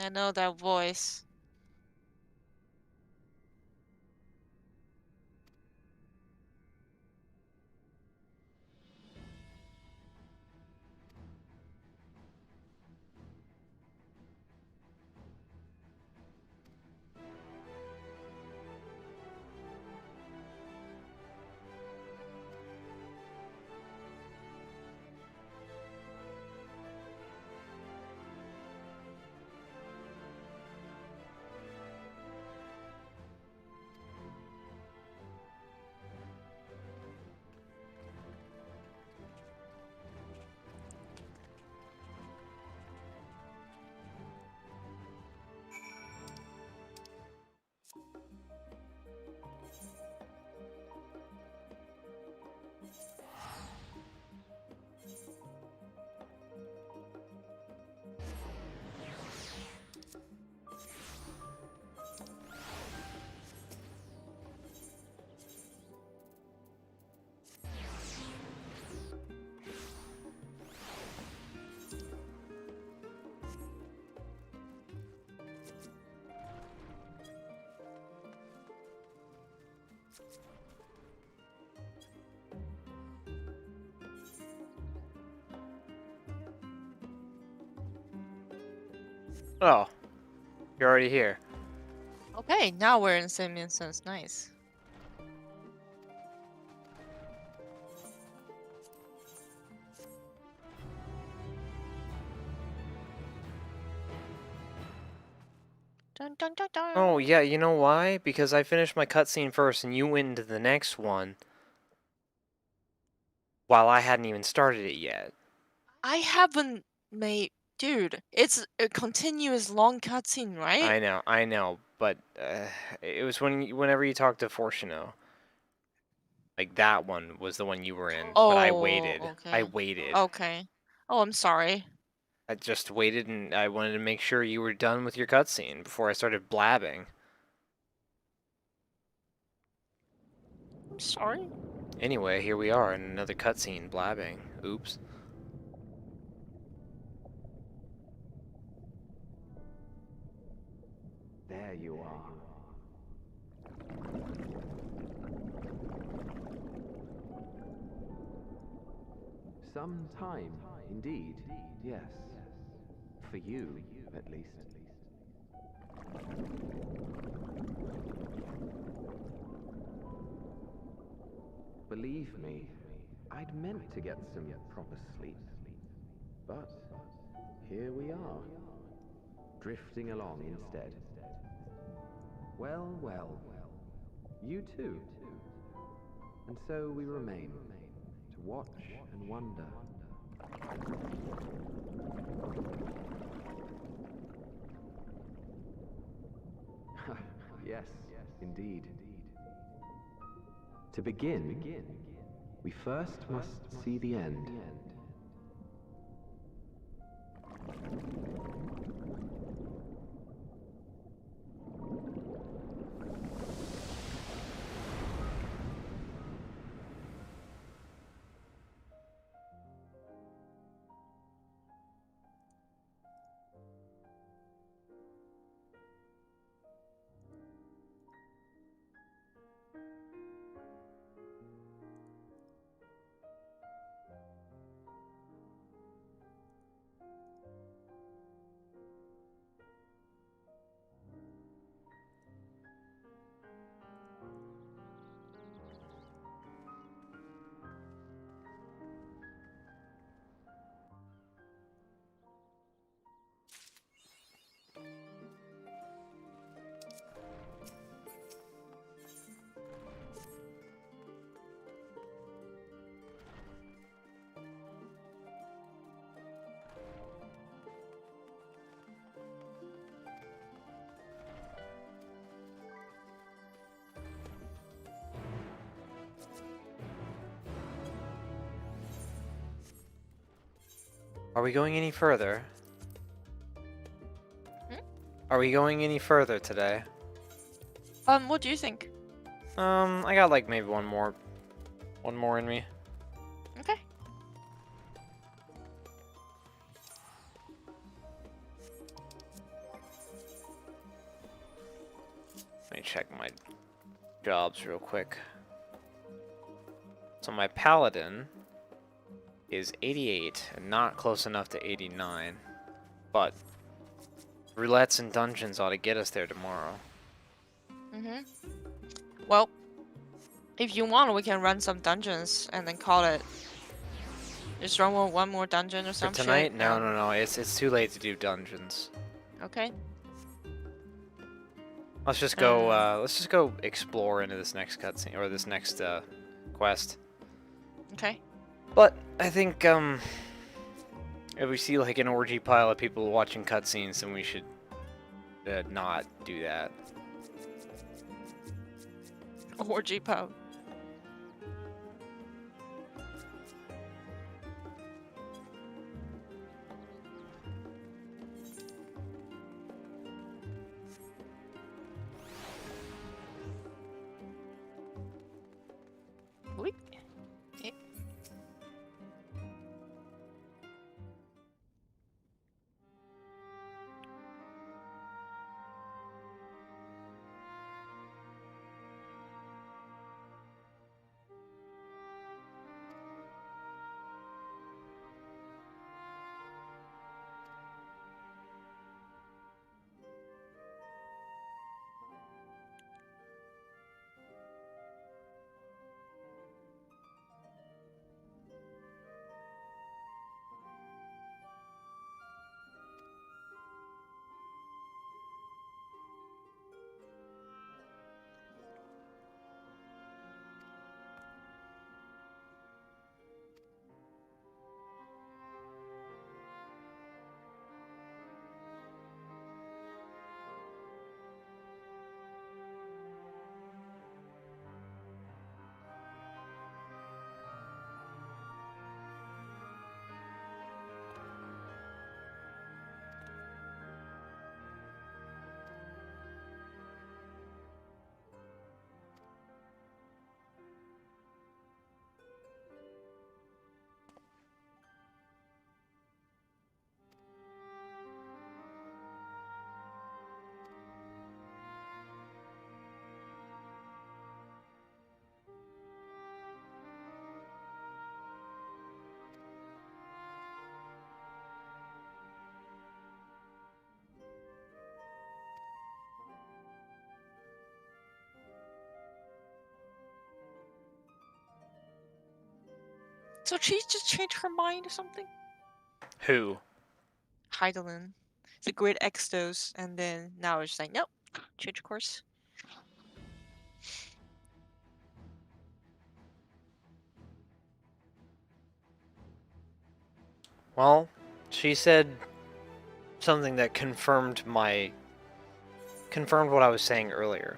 I know that voice. Oh, you're already here. Okay, now we're in the same instance. Nice. Dun, dun, dun, dun. Oh, yeah, you know why? Because I finished my cutscene first and you went into the next one while I hadn't even started it yet. I haven't made... Dude, it's a continuous long cutscene, right? I know, but it was whenever you talked to Fortuno. Like, that one was the one you were in, but I waited. okay. I waited. Okay. Oh, I'm sorry. I just waited, and I wanted to make sure you were done with your cutscene before I started blabbing. I'm sorry. Anyway, here we are in another cutscene blabbing. Oops. there you are. Some time, indeed, yes. For you, at least. Believe me, I'd meant to get some proper sleep. But here we are, drifting along instead. Well, well, you too. And so we remain, to watch and wonder. Yes, indeed. To begin, we first must see the end. Are we going any further? Hmm? Are we going any further today? What do you think? I got like maybe one more in me. Okay. Let me check my jobs real quick. So my paladin is 88 and not close enough to 89, but roulettes and dungeons ought to get us there tomorrow. Mm-hmm. Well, if you want, we can run some dungeons and then call it. Just run one more dungeon or For some tonight? shit. No. It's too late to do dungeons. Okay. Let's just go explore into this next cutscene or this next quest. Okay. But I think if we see like an orgy pile of people watching cutscenes, then we should not do that. Orgy pub. Wait. Yeah. So she just changed her mind or something? Who? Heidelin. The great Extos, and then now it's like, nope, change course. Well, she said something that confirmed what I was saying earlier.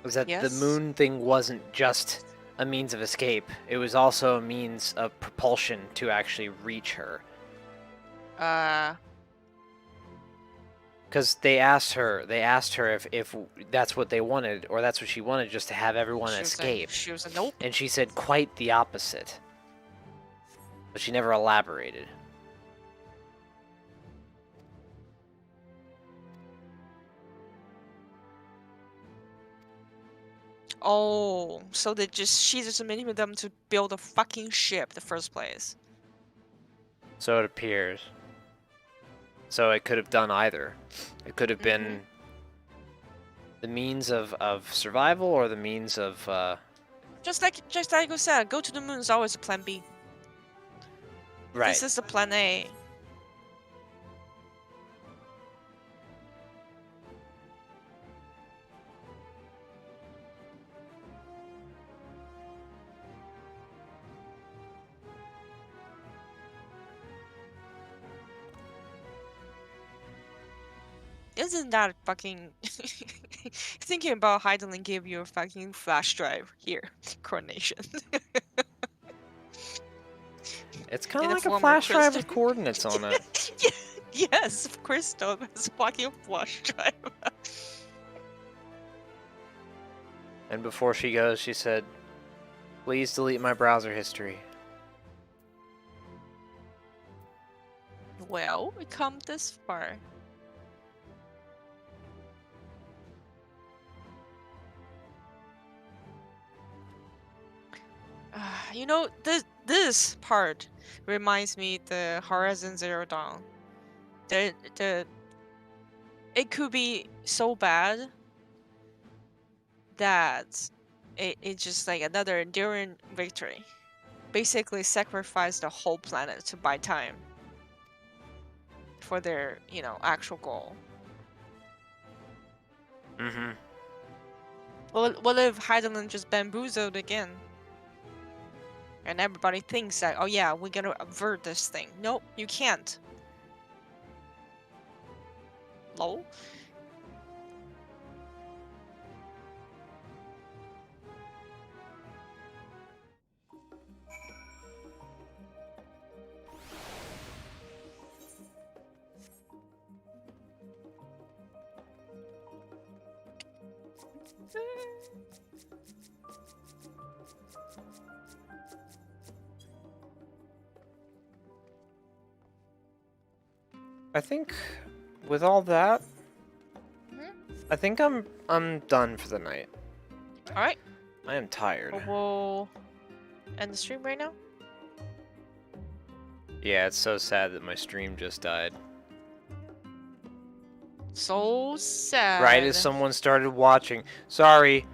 Was that the moon thing wasn't just a means of escape, it was also a means of propulsion to actually reach her. Because they asked her if that's what they wanted, or that's what she wanted, just to have everyone escape. She was a nope. And she said quite the opposite. But she never elaborated. Oh, so she just manipulated them to build a fucking ship in the first place. So it appears. So it could have done either. It could have been the means of survival or the means of Just like you said, go to the moon is always a plan B. Right. This is the plan A. Isn't that fucking... Thinking about Heidelin gave you a fucking flash drive here. Coordination. It's kind of like a flash drive with coordinates on it. Yes, of course, though. It's fucking flash drive. And before she goes, she said, "Please delete my browser history." Well, we come this far. You know, this part reminds me the Horizon Zero Dawn. It could be so bad that it's just like another enduring victory. Basically sacrifice the whole planet to buy time for their, actual goal. Mm-hmm. What if Heidelin just bamboozled again? And everybody thinks that, oh yeah, we're gonna avert this thing. Nope, you can't. Lol. I think with all that, I think I'm done for the night. All right. I am tired. We'll end the stream right now. Yeah, it's so sad that my stream just died. So sad. Right as someone started watching. Sorry.